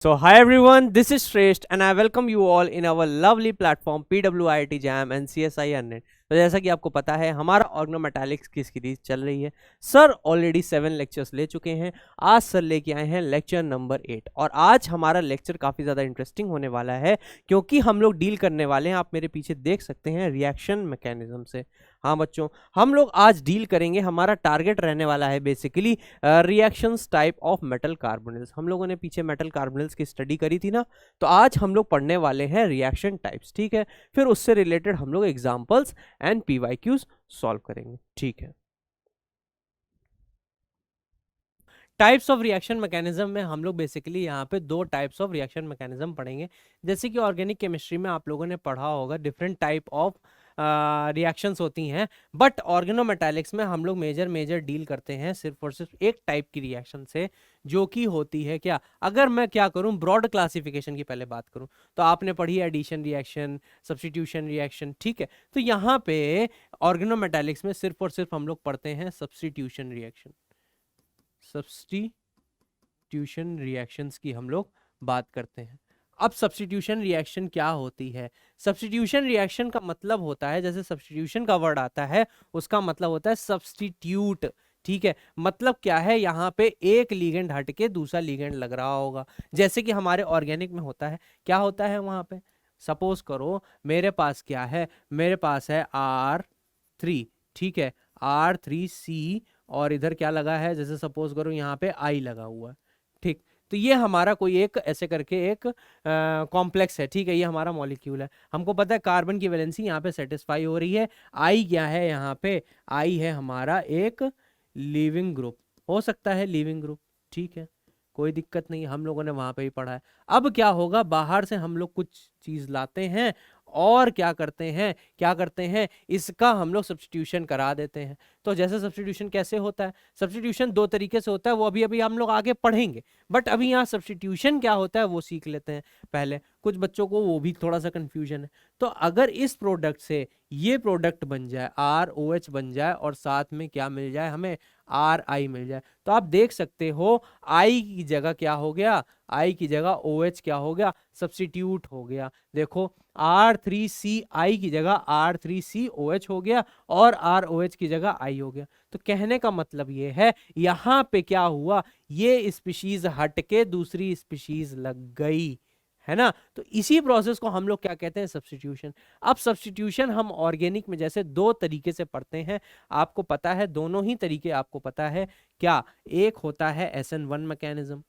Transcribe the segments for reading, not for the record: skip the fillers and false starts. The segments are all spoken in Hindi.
So, hi everyone, this is Shrestha and I welcome you all in our lovely platform PWIT Jam and CSI Unnet. तो जैसा कि आपको पता है हमारा ऑर्गेनोमेटालिक्स की सीरीज चल रही है। सर ऑलरेडी 7 लेक्चर्स ले चुके हैं। आज सर लेके आए हैं लेक्चर नंबर 8 और आज हमारा लेक्चर काफ़ी ज़्यादा इंटरेस्टिंग होने वाला है क्योंकि हम लोग डील करने वाले हैं, आप मेरे पीछे देख सकते हैं, रिएक्शन मैकेनिज्म से। हाँ बच्चों, हम लोग आज डील करेंगे, हमारा टारगेट रहने वाला है basically reactions type of metal carbonyls. हम लोगों ने पीछे मेटल कार्बोनिल्स की स्टडी करी थी ना, तो आज हम लोग पढ़ने वाले हैं रिएक्शन टाइप्स। ठीक है, फिर उससे रिलेटेड हम लोग एग्जांपल्स एंड पीवाईक्यूज सॉल्व करेंगे। ठीक है, टाइप्स ऑफ रिएक्शन मैकेनिज्म में हम लोग बेसिकली यहाँ पे दो टाइप्स ऑफ रिएक्शन मैकेनिज्म पढ़ेंगे। जैसे कि ऑर्गेनिक केमिस्ट्री में आप लोगों ने पढ़ा होगा डिफरेंट टाइप ऑफ रिएक्शंस होती हैं, बट ऑर्गेनोमेटालिक्स में हम लोग मेजर डील करते हैं सिर्फ और सिर्फ एक टाइप की रिएक्शन से, जो कि होती है क्या, अगर मैं क्या करूं ब्रॉड क्लासिफिकेशन की पहले बात करूं तो आपने पढ़ी एडिशन रिएक्शन, सब्स्टिट्यूशन रिएक्शन। ठीक है, तो यहाँ पे ऑर्गेनोमेटालिक्स में सिर्फ और सिर्फ हम लोग पढ़ते हैं सब्स्टिट्यूशन रिएक्शन। सब्स्टिट्यूशन रिएक्शंस की हम लोग बात करते हैं। अब सब्स्टिट्यूशन रिएक्शन क्या होती है? सब्स्टिट्यूशन रिएक्शन का मतलब होता है, जैसे सब्स्टिट्यूशन का वर्ड आता है उसका मतलब होता है सब्स्टिट्यूट। ठीक है, मतलब क्या है, यहाँ पे एक लिगेंड हट के दूसरा लिगेंड लग रहा होगा, जैसे कि हमारे ऑर्गेनिक में होता है। क्या होता है वहां पे, सपोज करो मेरे पास क्या है, मेरे पास है R3। ठीक है, R3C और इधर क्या लगा है, जैसे सपोज करो यहाँ पे I लगा हुआ है। ठीक, तो ये हमारा कोई एक ऐसे करके एक कॉम्प्लेक्स है। ठीक है, ये हमारा मॉलिक्यूल है। हमको पता है कार्बन की वैलेंसी यहाँ पे सेटिस्फाई हो रही है। आई क्या है यहाँ पे, आई है हमारा एक लिविंग ग्रुप, हो सकता है लिविंग ग्रुप। ठीक है, कोई दिक्कत नहीं, हम लोगों ने वहां पे ही पढ़ा है। अब क्या होगा, बाहर से हम लोग कुछ चीज लाते हैं और क्या करते हैं, इसका हम लोग सब्स्टिट्यूशन करा देते हैं। तो जैसे सब्स्टिट्यूशन कैसे होता है, सब्स्टिट्यूशन दो तरीके से होता है, वो अभी अभी हम लोग आगे पढ़ेंगे, बट अभी यहाँ सब्स्टिट्यूशन क्या होता है वो सीख लेते हैं पहले। कुछ बच्चों को वो भी थोड़ा सा कंफ्यूजन है। तो अगर इस प्रोडक्ट से ये प्रोडक्ट बन जाए, ROH बन जाए और साथ में क्या मिल जाए हमें, RI मिल जाए, तो आप देख सकते हो I की जगह क्या हो गया, I की जगह OH क्या हो गया, सब्स्टिट्यूट हो गया। देखो R3CI की जगह R3COH हो गया और ROH की जगह I हो गया। तो कहने का मतलब ये है, यहां पे क्या हुआ, ये स्पीशीज हट के दूसरी स्पीशीज लग गई, है ना। तो इसी प्रोसेस को हम लोग क्या कहते हैं, सब्स्टिट्यूशन। अब सब्स्टिट्यूशन हम ऑर्गेनिक में जैसे दो तरीके से पढ़ते हैं, आपको पता है दोनों ही तरीके आपको पता है क्या। एक होता है SN1 मैकेनिज्म,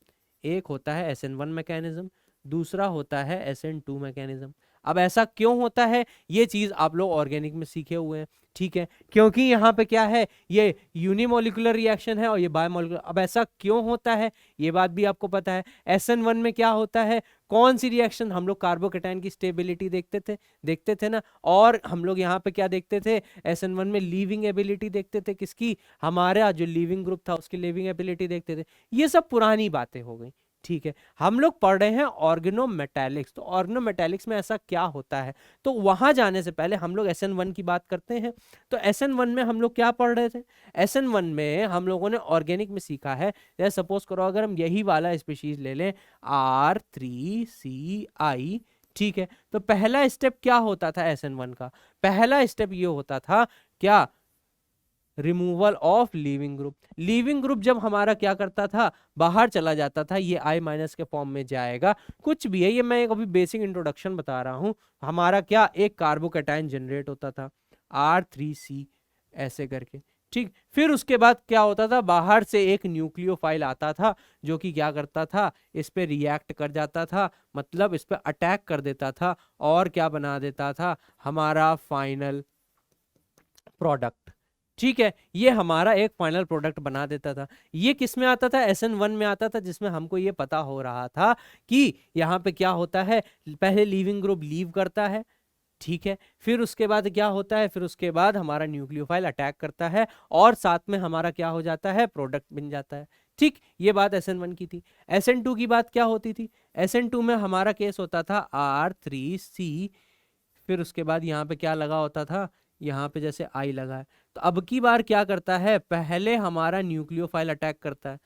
एक होता है SN1 मैकेनिज्म, दूसरा होता है SN2 मैकेनिज्म। अब ऐसा क्यों होता है, ये चीज आप लोग ऑर्गेनिक में सीखे हुए हैं। ठीक है, क्योंकि यहाँ पे क्या है, ये यूनिमोलिकुलर रिएक्शन है और ये बायोमोलिकुलर। अब ऐसा क्यों होता है, ये बात भी आपको पता है। SN1 में क्या होता है, कौन सी रिएक्शन, हम लोग कार्बोकेटाइन की स्टेबिलिटी देखते थे ना, और हम लोग यहाँ पे क्या देखते थे, SN1 में लीविंग एबिलिटी देखते थे, किसकी, हमारा जो लीविंग ग्रुप था उसकी लीविंग एबिलिटी देखते थे। ये सब पुरानी बातें हो गई। ठीक है, हम लोग पढ़ रहे हैं ऑर्गेनोमेटालिक्स। तो ऑर्गेनोमेटालिक्स में ऐसा क्या होता है, तो वहां जाने से पहले हम लोग SN1 की बात करते हैं। तो SN1 में हम लोग क्या पढ़ रहे थे, SN1 में हम लोगों ने ऑर्गेनिक में सीखा है, जैसे सपोज करो अगर हम यही वाला स्पीशीज ले लें R3CI। ठीक है, तो पहला स्टेप क्या होता था SN1 का, पहला स्टेप ये होता था क्या, removal of leaving group. Leaving group जब हमारा क्या करता था, बाहर चला जाता था, ये I- के फॉर्म में जाएगा, कुछ भी है, ये मैं एक अभी बेसिक इंट्रोडक्शन बता रहा हूं। हमारा क्या, एक कार्बोकेटाइन जनरेट होता था R3C ऐसे करके। ठीक, फिर उसके बाद क्या होता था, बाहर से एक न्यूक्लियोफाइल आता था जो कि क्या करता था, इस पे रिएक्ट कर जाता था, मतलब इस पे अटैक कर देता था और क्या बना देता था, हमारा फाइनल प्रोडक्ट। ठीक है, ये हमारा एक फाइनल प्रोडक्ट बना देता था। ये किस में आता था, SN1 में आता था, जिसमें हमको ये पता हो रहा था कि यहाँ पे क्या होता है, पहले लीविंग ग्रुप लीव करता है। ठीक है, फिर उसके बाद क्या होता है, फिर उसके बाद हमारा न्यूक्लियोफाइल अटैक करता है और साथ में हमारा क्या हो जाता है, प्रोडक्ट बन जाता है। ठीक, ये बात SN1 की थी। SN2 की बात क्या होती थी, SN2 में हमारा केस होता था R3C, फिर उसके बाद यहाँ पे क्या लगा होता था, यहाँ पे जैसे आई लगा है। तो अब की बार क्या करता है, पहले हमारा न्यूक्लियोफाइल अटैक करता है,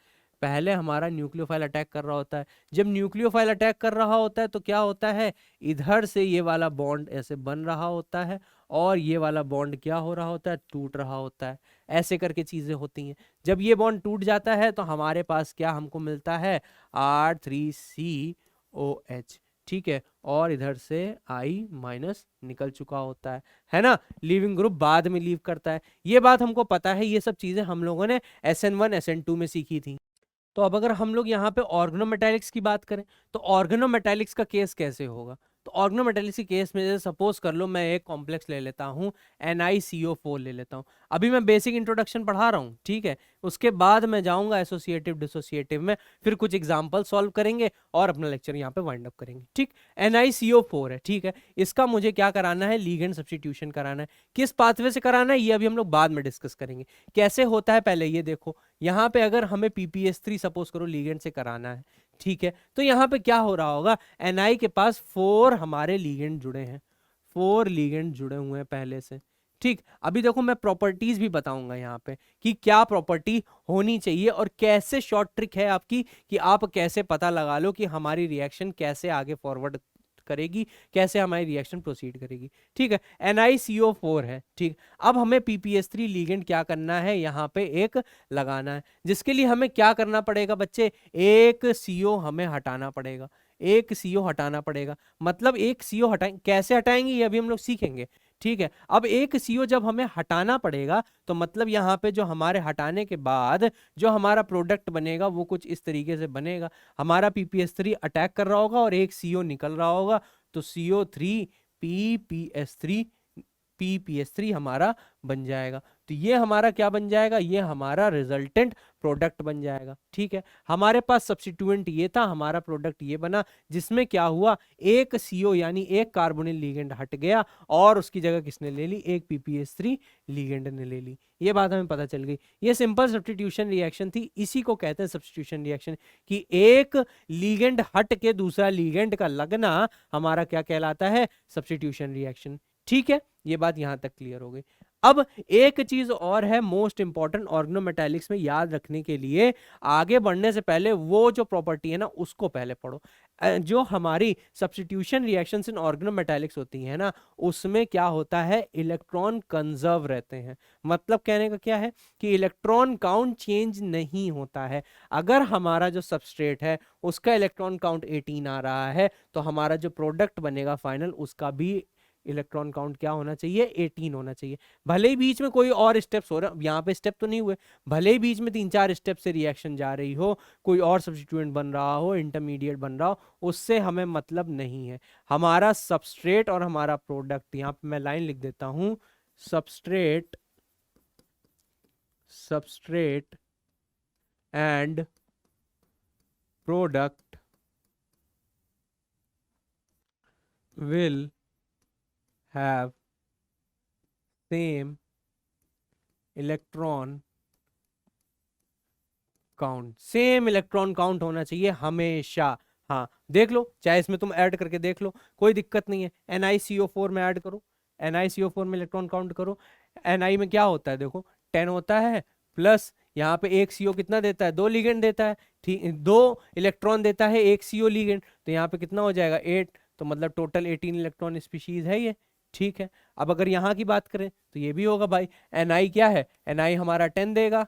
पहले हमारा न्यूक्लियोफाइल अटैक कर रहा होता है। जब न्यूक्लियोफाइल अटैक कर रहा होता है तो क्या होता है, इधर से ये वाला बॉन्ड ऐसे बन रहा होता है और ये वाला बॉन्ड क्या हो रहा होता है, टूट रहा होता है। ऐसे करके चीजें होती हैं। जब ये बॉन्ड टूट जाता है तो हमारे पास क्या हमको मिलता है, R3COH, ठीक है, और इधर से I- निकल चुका होता है ना। लीविंग ग्रुप बाद में लीव करता है, ये बात हमको पता है। ये सब चीजें हम लोगों ने SN1 SN2 में सीखी थी। तो अब अगर हम लोग यहाँ पे ऑर्गेनोमेटालिक्स की बात करें तो ऑर्गेनोमेटालिक्स का केस कैसे होगा। तो ऑर्गेनोमेटालिक्स के केस में जैसे सपोज कर लो मैं एक कॉम्प्लेक्स ले लेता हूँ, NiCO4 ले लेता हूँ। अभी मैं बेसिक इंट्रोडक्शन पढ़ा रहा हूँ, ठीक है, उसके बाद मैं जाऊंगा एसोसिएटिव डिसोसिएटिव में, फिर कुछ एग्जाम्पल सॉल्व करेंगे और अपना लेक्चर यहाँ पे वाइंड अप करेंगे। ठीक, NiCO4 है, ठीक है, इसका मुझे क्या कराना है, लीगेंड सब्स्टिट्यूशन कराना है। किस पाथवे से कराना है ये अभी हम लोग बाद में डिस्कस करेंगे। कैसे होता है पहले ये देखो, यहाँ पे अगर हमें PPS3 सपोज करो लीगेंड से कराना है, ठीक है, तो यहाँ पे क्या हो रहा होगा, Ni के पास 4 हमारे लीगेंड जुड़े हैं, 4 लीगेंड जुड़े हुए हैं पहले से। ठीक, अभी देखो मैं प्रॉपर्टीज भी बताऊंगा यहाँ पे कि क्या प्रॉपर्टी होनी चाहिए और कैसे, शॉर्ट ट्रिक है आपकी कि आप कैसे पता लगा लो कि हमारी रिएक्शन कैसे आगे फॉरवर्ड करेगी, कैसे हमारी रिएक्शन प्रोसीड करेगी। ठीक है, NiCO4 है, ठीक। अब हमें PPS3 लीगेंड क्या करना है, यहाँ पे एक लगाना है, जिसके लिए हमें क्या करना पड़ेगा बच्चे, एक CO हमें हटाना पड़ेगा, एक CO हटाना पड़ेगा। मतलब एक CO हटाएंगे, कैसे हटाएंगे ये अभी हम लोग सीखेंगे। ठीक है, अब एक CO जब हमें हटाना पड़ेगा तो मतलब यहाँ पे जो हमारे हटाने के बाद जो हमारा प्रोडक्ट बनेगा वो कुछ इस तरीके से बनेगा। हमारा PPS3 अटैक कर रहा होगा और एक CO निकल रहा होगा, तो CO3 PPS3 हमारा बन जाएगा। तो ये हमारा क्या बन जाएगा, ये हमारा रिजल्टेंट प्रोडक्ट बन जाएगा। ठीक है, हमारे पास सब्स्टिट्यूएंट ये था, हमारा प्रोडक्ट ये बना, जिसमें क्या हुआ, एक CO यानी एक कार्बोनिल लिगेंड हट गया और उसकी जगह किसने ले ली, एक PPS3 लिगेंड ने ले ली। ये बात हमें पता चल गई। ये सिंपल सब्स्टिट्यूशन रिएक्शन थी, इसी को कहते हैं सब्स्टिट्यूशन रिएक्शन, कि एक लिगेंड हट के दूसरा लिगेंड का लगना हमारा क्या कहलाता है, सब्स्टिट्यूशन रिएक्शन। ठीक है, ये बात यहां तक क्लियर हो गई। अब एक चीज और है मोस्ट इंपॉर्टेंट ऑर्गेनोमेटालिक्स में याद रखने के लिए, आगे बढ़ने से पहले वो जो प्रॉपर्टी है ना उसको पहले पढ़ो। जो हमारी सब्स्टिट्यूशन रिएक्शंस इन ऑर्गेनोमेटालिक्स होती है ना, उसमें क्या होता है, इलेक्ट्रॉन कंजर्व रहते हैं। मतलब कहने का क्या है कि इलेक्ट्रॉन काउंट चेंज नहीं होता है। अगर हमारा जो सबस्ट्रेट है उसका इलेक्ट्रॉन काउंट 18 आ रहा है तो हमारा जो प्रोडक्ट बनेगा फाइनल उसका भी इलेक्ट्रॉन काउंट क्या होना चाहिए, 18 होना चाहिए। भले ही बीच में कोई और स्टेप्स हो रहा, यहाँ पे स्टेप तो नहीं हुए, भले ही बीच में 3-4 स्टेप से रिएक्शन जा रही हो, कोई और सब्स्टिट्यूएंट बन रहा हो, इंटरमीडिएट बन रहा हो, उससे हमें मतलब नहीं है। हमारा सबस्ट्रेट और हमारा प्रोडक्ट, यहाँ पे मैं लाइन लिख देता हूं, substrate and product will have same electron count, same electron count होना चाहिए हमेशा। हाँ देख लो, चाहे इसमें तुम ऐड करके देख लो, कोई दिक्कत नहीं है। NiCO4 में ऐड करो, NiCO4 में इलेक्ट्रॉन काउंट करो। Ni में क्या होता है देखो, 10 होता है, प्लस यहाँ पे एक CO कितना देता है, 2 लिगेंड देता है, ठीक, 2 इलेक्ट्रॉन देता है एक CO लिगेंड, तो यहाँ पे कितना हो जाएगा, 8, तो मतलब टोटल 18 इलेक्ट्रॉन स्पीशीज है ये। ठीक है, अब अगर यहाँ की बात करें तो ये भी होगा भाई, Ni क्या है, Ni हमारा 10 देगा,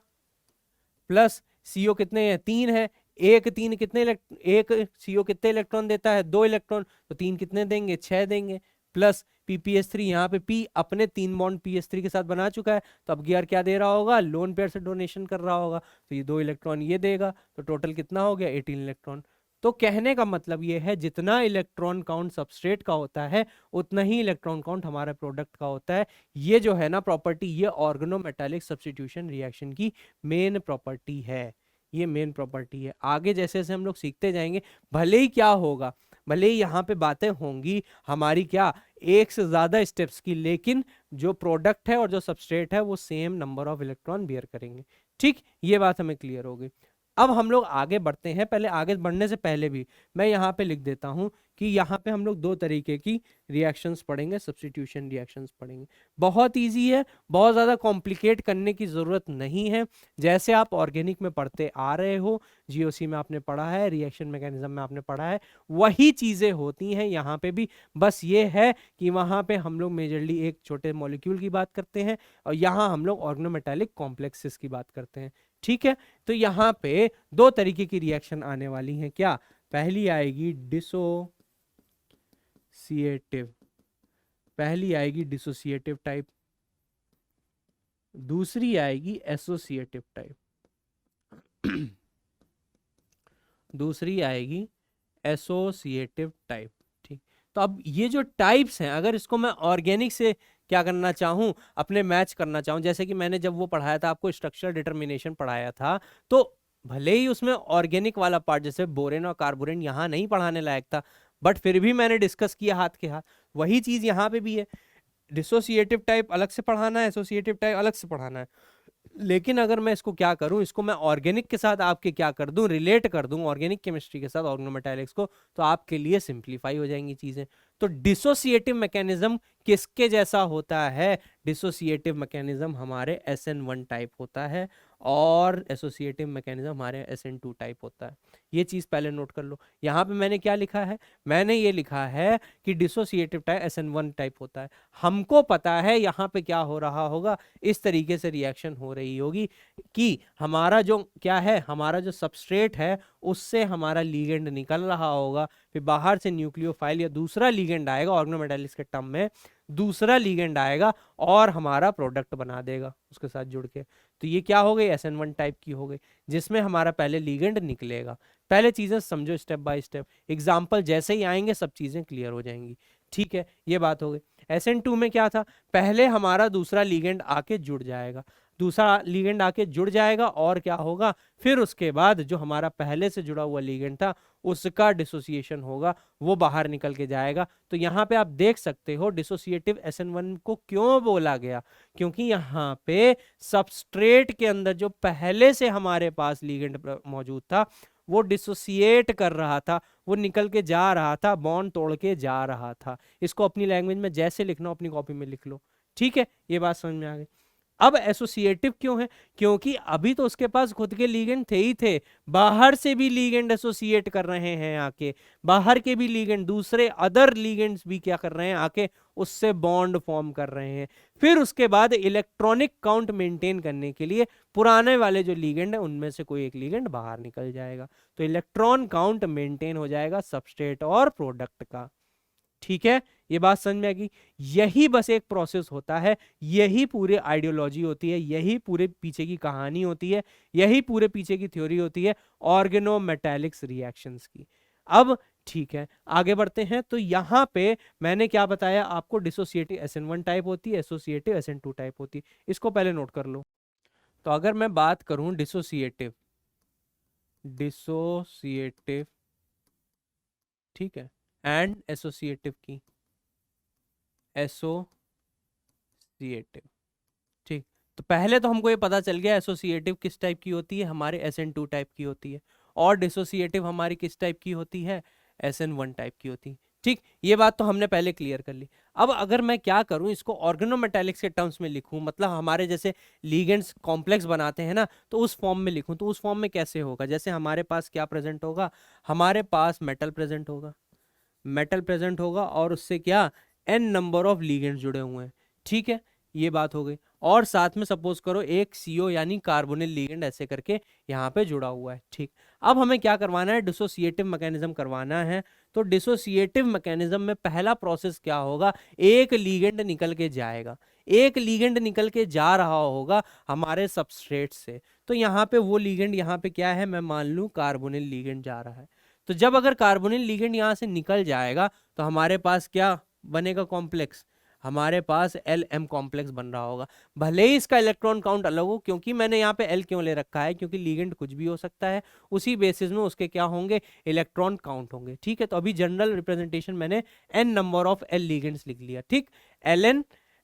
प्लस CO कितने हैं, 3 है, एक 3 कितने एक CO कितने इलेक्ट्रॉन देता है, 2 इलेक्ट्रॉन, तो 3 कितने देंगे, 6 देंगे, प्लस PPS3 यहाँ पे P अपने 3 बॉन्ड PS3 के साथ बना चुका है, तो अब गियर क्या दे रहा होगा, लोन पेयर से डोनेशन कर रहा होगा, तो ये 2 इलेक्ट्रॉन ये देगा, तो टोटल कितना हो गया, 18 इलेक्ट्रॉन। तो कहने का मतलब ये है, जितना इलेक्ट्रॉन काउंट सबस्ट्रेट का होता है उतना ही इलेक्ट्रॉन काउंट हमारे प्रोडक्ट का होता है। ये जो है ना प्रॉपर्टी, ये ऑर्गेनोमेटालिक सब्स्टिट्यूशन रिएक्शन की मेन प्रॉपर्टी है, ये मेन प्रॉपर्टी है। आगे जैसे जैसे हम लोग सीखते जाएंगे, भले ही क्या होगा, भले ही यहाँ पे बातें होंगी हमारी क्या, एक से ज्यादा स्टेप्स की, लेकिन जो प्रोडक्ट है और जो सबस्ट्रेट है वो same number of electron bear करेंगे। ठीक, ये बात हमें क्लियर हो गई। अब हम लोग आगे बढ़ते हैं। पहले आगे बढ़ने से पहले भी मैं यहाँ पे लिख देता हूँ कि यहाँ पे हम लोग दो तरीके की रिएक्शंस पढ़ेंगे, सब्स्टिट्यूशन रिएक्शंस पढ़ेंगे। बहुत इजी है, बहुत ज़्यादा कॉम्प्लिकेट करने की ज़रूरत नहीं है। जैसे आप ऑर्गेनिक में पढ़ते आ रहे हो, जीओसी में आपने पढ़ा है, रिएक्शन मैकेनिज्म में आपने पढ़ा है, वही चीज़ें होती हैं यहाँ पे भी। बस ये है कि वहाँ पे हम लोग मेजरली एक छोटे मॉलिक्यूल की बात करते हैं और यहाँ हम लोग ऑर्गेनोमेटालिक कॉम्प्लेक्सेस की बात करते हैं। ठीक है, तो यहाँ पे दो तरीके की रिएक्शन आने वाली हैं। क्या? पहली आएगी डिसोसिएटिव, पहली आएगी डिसोसिएटिव टाइप, दूसरी आएगी एसोसिएटिव टाइप, दूसरी आएगी एसोसिएटिव टाइप। ठीक, तो अब ये जो टाइप्स हैं, अगर इसको मैं ऑर्गेनिक से क्या करना चाहूं, अपने मैच करना चाहूं, जैसे कि मैंने जब वो पढ़ाया था आपको, स्ट्रक्चर डिटर्मिनेशन पढ़ाया था, तो भले ही उसमें ऑर्गेनिक वाला पार्ट जैसे बोरेन और कार्बोरेन यहाँ नहीं पढ़ाने लायक था, बट फिर भी मैंने डिस्कस किया हाथ के हाथ। वही चीज यहाँ पे भी है, डिसोसिएटिव टाइप अलग से पढ़ाना है, एसोसिएटिव टाइप अलग से पढ़ाना है। लेकिन अगर मैं इसको क्या करूं, इसको मैं ऑर्गेनिक के साथ आपके क्या कर दूं, रिलेट कर दूं ऑर्गेनिक केमिस्ट्री के साथ ऑर्गेनोमेटालिक्स को, तो आपके लिए सिंप्लीफाई हो जाएंगी चीजें। तो डिसोसिएटिव मैकेनिज्म किसके जैसा होता है? डिसोसिएटिव मैकेनिज्म हमारे SN1 टाइप होता है और एसोसिएटिव मैकेनिज्म हमारे SN2 टाइप होता है। ये चीज पहले नोट कर लो। यहाँ पे मैंने क्या लिखा है? मैंने ये लिखा है कि डिसोसिएटिव टाइप SN1 टाइप होता है। हमको पता है यहाँ पे क्या हो रहा होगा, इस तरीके से रिएक्शन हो रही होगी कि हमारा जो क्या है, हमारा जो सबस्ट्रेट है उससे हमारा लीगेंड निकल रहा होगा, फिर बाहर से न्यूक्लियोफाइल या दूसरा लीगेंड आएगा, ऑर्गेनोमेटालिक्स के टर्म में दूसरा लीगेंड आएगा और हमारा प्रोडक्ट बना देगा उसके साथ जुड़ के। तो ये क्या हो गई? SN1 टाइप की हो गई, जिसमें हमारा पहले लीगेंड निकलेगा। पहले चीजें समझो स्टेप बाय स्टेप, एग्जाम्पल जैसे ही आएंगे सब चीजें क्लियर हो जाएंगी। ठीक है, ये बात हो गई। SN2 में क्या था? पहले हमारा दूसरा लीगेंड आके जुड़ जाएगा, दूसरा लीगेंड आके जुड़ जाएगा और क्या होगा, फिर उसके बाद जो हमारा पहले से जुड़ा हुआ लीगेंड था उसका डिसोसिएशन होगा, वो बाहर निकल के जाएगा। तो यहाँ पे आप देख सकते हो डिसोसिएटिव SN1 को क्यों बोला गया, क्योंकि यहाँ पे सबस्ट्रेट के अंदर जो पहले से हमारे पास लीगेंड मौजूद था वो डिसोसिएट कर रहा था, वो निकल के जा रहा था, बॉन्ड तोड़ के जा रहा था। इसको अपनी लैंग्वेज में जैसे लिखना अपनी कॉपी में लिख लो। ठीक है, ये बात समझ में आ गई। अब एसोसिएटिव क्यों है? क्योंकि अभी तो उसके पास खुद के लीगेंड थे ही थे, बाहर से भी लीगेंड एसोसिएट कर रहे हैं आके, बाहर के भी लीगेंड, दूसरे अदर लीगेंड्स भी क्या कर रहे हैं आके, उससे बॉन्ड फॉर्म कर रहे हैं। फिर उसके बाद इलेक्ट्रॉनिक काउंट मेंटेन करने के लिए पुराने वाले जो लीगेंड है उनमें से कोई एक लीगेंड बाहर निकल जाएगा, तो इलेक्ट्रॉन काउंट मेंटेन हो जाएगा सबस्ट्रेट और प्रोडक्ट का। ठीक है, ये बात समझ में आएगी। यही बस एक प्रोसेस होता है, यही पूरे आइडियोलॉजी होती है, यही पूरे पीछे की कहानी होती है, यही पूरे पीछे की थ्योरी होती है ऑर्गेनोमेटालिक्स रिएक्शंस की। अब ठीक है, आगे बढ़ते हैं। तो यहां पे मैंने क्या बताया आपको, डिसोसिएटिव SN1 टाइप होती है, एसोसिएटिव SN2 टाइप होती है। इसको पहले नोट कर लो। तो अगर मैं बात करूं डिसोसिएटिव, डिसोसिएटिव ठीक है, एंड एसोसिएटिव की, एसोसिएटिव ठीक, तो पहले तो हमको ये पता चल गया एसोसिएटिव किस टाइप की होती है, हमारे SN2 टाइप की होती है, और डिसोसिएटिव हमारी किस टाइप की होती है, SN1 टाइप की होती है। ठीक, ये बात तो हमने पहले क्लियर कर ली। अब अगर मैं क्या करूं, इसको ऑर्गेनोमेटालिक्स के टर्म्स में लिखूं, मतलब हमारे जैसे लीगेंड्स कॉम्प्लेक्स बनाते हैं ना, तो उस फॉर्म में लिखूं, तो उस फॉर्म में कैसे होगा? जैसे हमारे पास क्या प्रेजेंट होगा, हमारे पास मेटल प्रेजेंट होगा, मेटल प्रेजेंट होगा और उससे क्या n नंबर ऑफ लीगेंड्स जुड़े हुए हैं। ठीक है, ये बात हो गई। और साथ में सपोज करो एक CO यानी कार्बोनिल लीगेंड ऐसे करके यहाँ पे जुड़ा हुआ है। ठीक, अब हमें क्या करवाना है, डिसोसिएटिव मैकेनिज्म करवाना है। तो डिसोसिएटिव मैकेनिज्म में पहला प्रोसेस क्या होगा, एक लीगेंड निकल के जाएगा, एक लीगेंड निकल के जा रहा होगा हमारे सबस्ट्रेट से। तो यहाँ पे वो लीगेंड यहाँ पे क्या है, मैं मान लूं कार्बोनिल लीगेंड जा रहा है। तो जब अगर कार्बोनिल लीगेंड यहाँ से निकल जाएगा तो हमारे पास क्या बनेगा कॉम्प्लेक्स, हमारे पास LM कॉम्प्लेक्स बन रहा होगा। भले ही इसका इलेक्ट्रॉन काउंट अलग हो, क्योंकि मैंने यहाँ पे L क्यों ले रखा है, क्योंकि लीगेंड कुछ भी हो सकता है, उसी बेसिस में उसके क्या होंगे, इलेक्ट्रॉन काउंट होंगे। ठीक है, तो अभी जनरल रिप्रेजेंटेशन मैंने n number of L ligands लिख लिया। ठीक, LN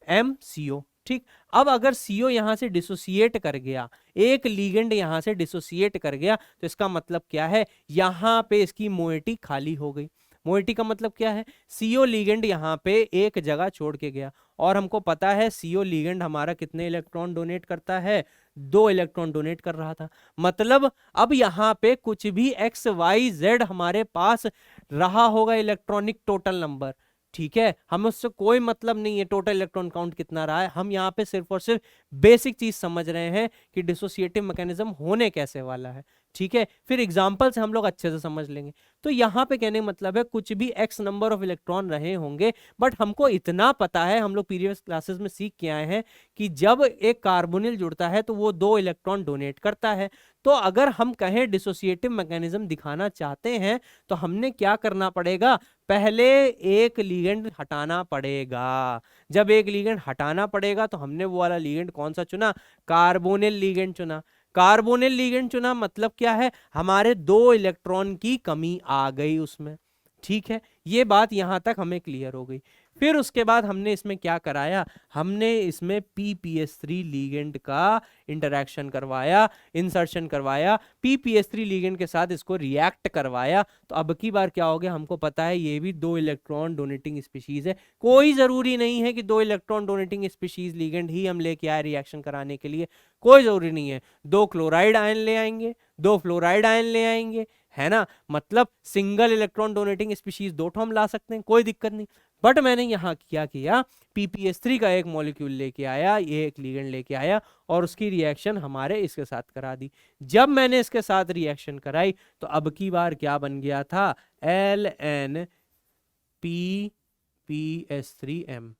MCO। ठीक, अब अगर CO यहां से डिसोसिएट कर गया, एक लीगेंड यहां से डिसोसिएट कर गया, तो इसका मतलब क्या है, यहां पे इसकी मोइटी खाली हो गई। मोइटी का मतलब क्या है, CO लीगेंड यहां पे एक जगह छोड़ के गया, और हमको पता है CO लीगेंड हमारा कितने इलेक्ट्रॉन डोनेट करता है, 2 इलेक्ट्रॉन डोनेट कर रहा था। मतलब अब यहां पे कुछ भी XYZ हमारे पास रहा होगा इलेक्ट्रॉनिक टोटल नंबर, ठीक है, हमें उससे कोई मतलब नहीं है टोटल इलेक्ट्रॉन काउंट कितना रहा है, हम यहाँ पे सिर्फ और सिर्फ बेसिक चीज समझ रहे हैं कि डिसोसिएटिव मैकेनिज्म होने कैसे वाला है। ठीक है, फिर एग्जांपल से हम लोग अच्छे से समझ लेंगे। तो यहाँ पे कहने का मतलब है कुछ भी x नंबर ऑफ इलेक्ट्रॉन रहे होंगे, बट हमको इतना पता है, हम लोग प्रीवियस क्लासेस में सीख के आए हैं कि जब एक कार्बोनिल जुड़ता है तो वो 2 इलेक्ट्रॉन डोनेट करता है। तो अगर हम कहें डिसोसिएटिव मैकेनिज्म दिखाना चाहते हैं तो हमने क्या करना पड़ेगा, पहले एक लिगेंड हटाना पड़ेगा। जब एक लिगेंड हटाना पड़ेगा तो हमने वो वाला लिगेंड कौन सा चुना, कार्बोनिल लिगेंड चुना। कार्बोनिल लिगेंड चुना मतलब क्या है, हमारे 2 इलेक्ट्रॉन की कमी आ गई उसमें। ठीक है, ये बात यहां तक हमें क्लियर हो गई। फिर उसके बाद हमने इसमें क्या कराया, हमने इसमें PPS3 लिगेंड का इंटरेक्शन करवाया, इंसर्शन करवाया, PPS3 लिगेंड के साथ इसको रिएक्ट करवाया। तो अब की बार क्या हो गया, हमको पता है ये भी 2 इलेक्ट्रॉन डोनेटिंग स्पीशीज है। कोई जरूरी नहीं है कि 2 इलेक्ट्रॉन डोनेटिंग स्पीशीज लिगेंड ही हम लेके आए रिएक्शन कराने के लिए, कोई जरूरी नहीं है। 2 क्लोराइड आयन ले आएंगे, 2 फ्लोराइड आयन ले आएंगे, है ना, मतलब सिंगल इलेक्ट्रॉन डोनेटिंग स्पीशीज 2 हम ला सकते हैं, कोई दिक्कत नहीं। बट मैंने यहाँ क्या किया, PPS3 का एक मॉलिक्यूल लेके आया, ये एक लिगेंड लेके आया और उसकी रिएक्शन हमारे इसके साथ करा दी। जब मैंने इसके साथ रिएक्शन कराई तो अब की बार क्या बन गया था, LNPPS3M।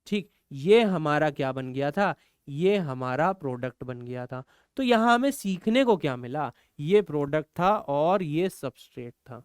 ठीक, ये हमारा क्या बन गया था, ये हमारा प्रोडक्ट बन गया था। तो यहां हमें सीखने को क्या मिला, ये प्रोडक्ट था और ये सबस्ट्रेट था।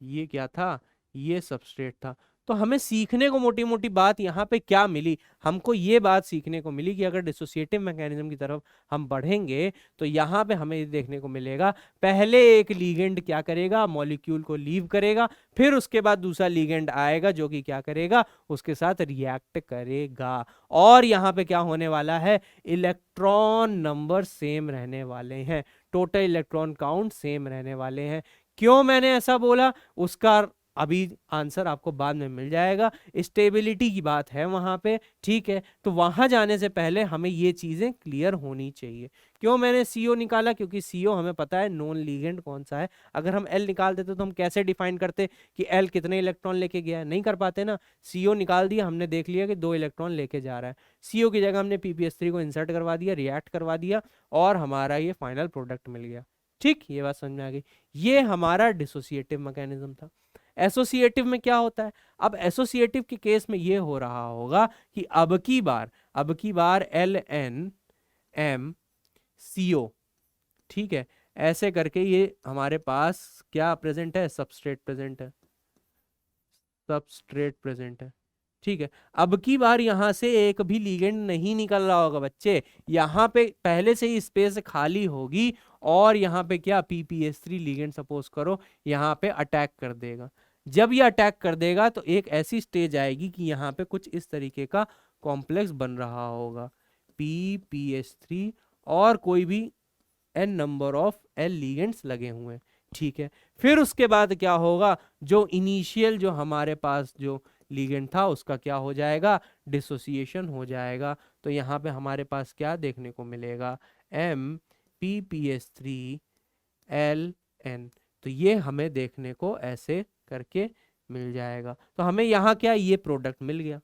ये क्या था, ये सबस्ट्रेट था। तो हमें सीखने को मोटी मोटी बात यहाँ पे क्या मिली, हमको ये बात सीखने को मिली कि अगर डिसोसिएटिव मैकेनिज्म की तरफ हम बढ़ेंगे तो यहाँ पे हमें देखने को मिलेगा, पहले एक लीगेंड क्या करेगा, मॉलिक्यूल को लीव करेगा, फिर उसके बाद दूसरा लीगेंड आएगा जो कि क्या करेगा, उसके साथ रिएक्ट करेगा। और यहाँ पे क्या होने वाला है, इलेक्ट्रॉन नंबर सेम रहने वाले हैं, टोटल इलेक्ट्रॉन काउंट सेम रहने वाले हैं। क्यों मैंने ऐसा बोला, उसका अभी आंसर आपको बाद में मिल जाएगा। स्टेबिलिटी की बात है वहां पे, ठीक है, तो वहां जाने से पहले हमें ये चीजें क्लियर होनी चाहिए। क्यों मैंने CO निकाला, क्योंकि CO हमें पता है नॉन लीगेंड कौन सा है। अगर हम L निकाल देते तो हम कैसे डिफाइन करते कि L कितने इलेक्ट्रॉन लेके गया है, नहीं कर पाते ना। CO निकाल दिया, हमने देख लिया कि 2 इलेक्ट्रॉन लेके जा रहा है, CO की जगह हमने PPS3 को इंसर्ट करवा दिया, रिएक्ट करवा दिया और हमारा ये फाइनल प्रोडक्ट मिल गया। ठीक, ये बात समझ में आ गई। ये हमारा डिसोसिएटिव मैकेनिज्म था। एसोसिएटिव में क्या होता है, अब एसोसिएटिव के केस में ये हो रहा होगा कि अब की बार LNMCO, ठीक है, ऐसे करके ये हमारे पास क्या प्रेजेंट है, सबस्ट्रेट प्रेजेंट है, सबस्ट्रेट प्रेजेंट है। ठीक है, अब की बार यहां से एक भी लिगेंड नहीं निकल रहा होगा बच्चे, यहां पे पहले से ही स्पेस खाली होगी और यहाँ पे क्या PPS3 लिगेंड सपोज करो यहाँ पे अटैक कर देगा। जब ये अटैक कर देगा तो एक ऐसी स्टेज आएगी कि यहाँ पे कुछ इस तरीके का कॉम्प्लेक्स बन रहा होगा, PPS3 और कोई भी n number of L ligands लगे हुए हैं। ठीक है, फिर उसके बाद क्या होगा, जो इनिशियल जो हमारे पास जो लिगेंड था उसका क्या हो जाएगा, डिसोसिएशन हो जाएगा। तो यहाँ पे हमारे पास क्या देखने को मिलेगा, MPPS3LN। तो ये हमें देखने को ऐसे करके मिल जाएगा। तो हमें यहाँ क्या, ये प्रोडक्ट मिल गया।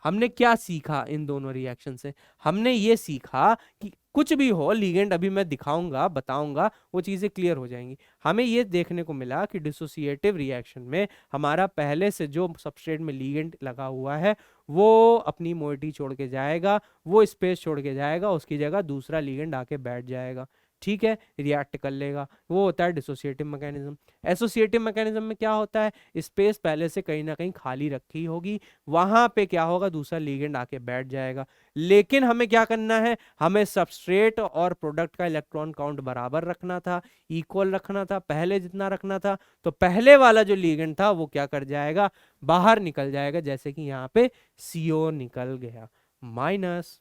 हमने क्या सीखा इन दोनों रिएक्शन से, हमने ये सीखा कि कुछ भी हो लिगेंड, अभी मैं दिखाऊंगा बताऊंगा वो चीजें क्लियर हो जाएंगी। हमें ये देखने को मिला कि डिसोसिएटिव रिएक्शन में हमारा पहले से जो सबस्ट्रेट में लिगेंड लगा हुआ है वो अपनी मोइटी छोड़ के जाएगा, वो स्पेस छोड़ के जाएगा, उसकी जगह दूसरा लिगेंड आके बैठ जाएगा। ठीक है, रिएक्ट कर लेगा, वो होता है डिसोसिएटिव मैकेनिज्म। एसोसिएटिव मैकेनिज्म में क्या होता है, स्पेस पहले से कहीं ना कहीं खाली रखी होगी, वहां पे क्या होगा, दूसरा लिगेंड आके बैठ जाएगा। लेकिन हमें क्या करना है, हमें सबस्ट्रेट और प्रोडक्ट का इलेक्ट्रॉन काउंट बराबर रखना था, इक्वल रखना था, पहले जितना रखना था। तो पहले वाला जो लिगेंड था वो क्या कर जाएगा, बाहर निकल जाएगा, जैसे कि यहाँ पे CO निकल गया, माइनस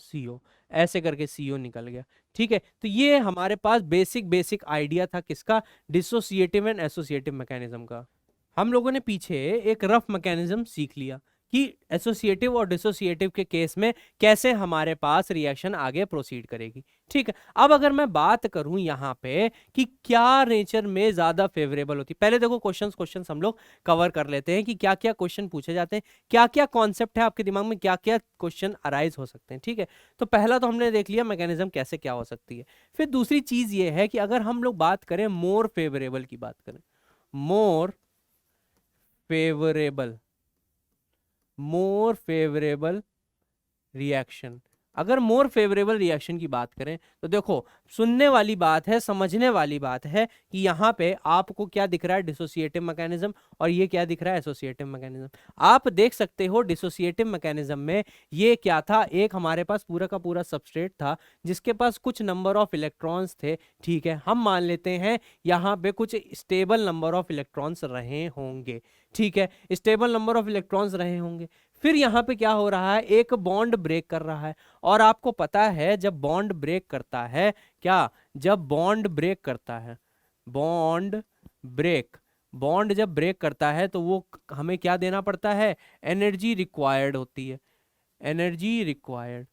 CO, ऐसे करके CO निकल गया। ठीक है, तो ये हमारे पास बेसिक आइडिया था किसका, डिसोसिएटिव एंड एसोसिएटिव मैकेनिज्म का। हम लोगों ने पीछे एक रफ मैकेनिज्म सीख लिया कि एसोसिएटिव और डिसोसिएटिव के केस में कैसे हमारे पास रिएक्शन आगे प्रोसीड करेगी। ठीक है, अब अगर मैं बात करूं यहाँ पे कि क्या नेचर में ज्यादा फेवरेबल होती, पहले देखो क्वेश्चंस हम लोग कवर कर लेते हैं कि क्या क्या क्वेश्चन पूछे जाते हैं, क्या क्या कॉन्सेप्ट है आपके दिमाग में, क्या क्या क्वेश्चन अराइज हो सकते हैं। ठीक है, तो पहला तो हमने देख लिया मैकेनिज्म कैसे क्या हो सकती है। फिर दूसरी चीज ये है कि अगर हम लोग बात करें मोर फेवरेबल की बात करें, मोर फेवरेबल रिएक्शन, अगर मोर फेवरेबल रिएक्शन की बात करें तो देखो, सुनने वाली बात है, समझने वाली बात है कि यहाँ पे आपको क्या दिख रहा है, डिसोसिएटिव मैकेनिज्म, और ये क्या दिख रहा है, एसोसिएटिव मैकेनिज्म। आप देख सकते हो डिसोसिएटिव मैकेनिज्म में ये क्या था, एक हमारे पास पूरा का पूरा सबस्ट्रेट था जिसके पास कुछ नंबर ऑफ इलेक्ट्रॉन्स थे। ठीक है, हम मान लेते हैं यहाँ पे कुछ स्टेबल नंबर ऑफ इलेक्ट्रॉन्स रहे होंगे। ठीक है, स्टेबल नंबर ऑफ इलेक्ट्रॉन्स रहे होंगे। फिर यहाँ पे क्या हो रहा है, एक बॉन्ड ब्रेक कर रहा है, और आपको पता है जब बॉन्ड ब्रेक करता है, क्या, जब बॉन्ड ब्रेक करता है, बॉन्ड ब्रेक, बॉन्ड जब ब्रेक करता है तो वो हमें क्या देना पड़ता है, एनर्जी रिक्वायर्ड होती है, एनर्जी रिक्वायर्ड।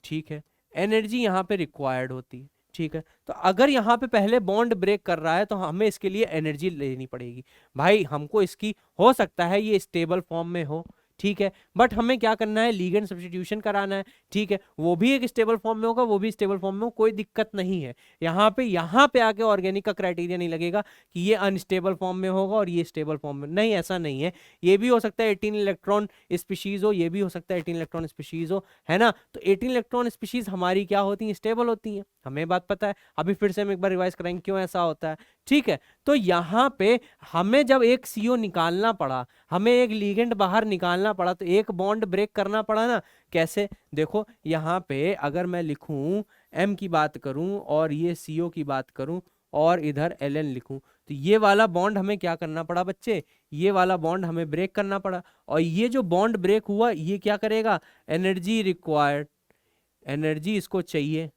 ठीक है, एनर्जी यहाँ पे रिक्वायर्ड होती है। ठीक है, तो अगर यहाँ पे पहले बॉन्ड ब्रेक कर रहा है तो हमें इसके लिए एनर्जी लेनी पड़ेगी। भाई हमको इसकी, हो सकता है ये स्टेबल फॉर्म में हो, ठीक है, बट हमें क्या करना है, लीगेंड सब्स्टिट्यूशन कराना है। ठीक है, वो भी एक स्टेबल फॉर्म में होगा, वो भी स्टेबल फॉर्म में हो, कोई दिक्कत नहीं है। यहाँ पे आके ऑर्गेनिक का क्राइटेरिया नहीं लगेगा कि ये अनस्टेबल फॉर्म में होगा और ये स्टेबल फॉर्म में, नहीं, ऐसा नहीं है। ये भी हो सकता है 18 इलेक्ट्रॉन स्पीशीज हो, ये भी हो सकता है 18 इलेक्ट्रॉन स्पीशीज हो, है ना। तो 18 इलेक्ट्रॉन स्पीशीज हमारी क्या होती है, स्टेबल होती है, हमें बात पता है। अभी फिर से हम एक बार रिवाइज कराएंगे क्यों ऐसा होता है। ठीक है, तो यहाँ पे हमें जब एक CO निकालना पड़ा, हमें एक लिगेंड बाहर निकालना पड़ा, तो एक बॉन्ड ब्रेक करना पड़ा ना। कैसे, देखो यहाँ पे अगर मैं लिखूं, M की बात करूं और ये CO की बात करूं और इधर Ln लिखूं, तो ये वाला बॉन्ड हमें क्या करना पड़ा बच्चे, ये वाला बॉन्ड हमें ब्रेक करना पड़ा। और ये जो बॉन्ड ब्रेक हुआ ये क्या करेगा, एनर्जी रिक्वायर्ड, एनर्जी इसको चाहिए,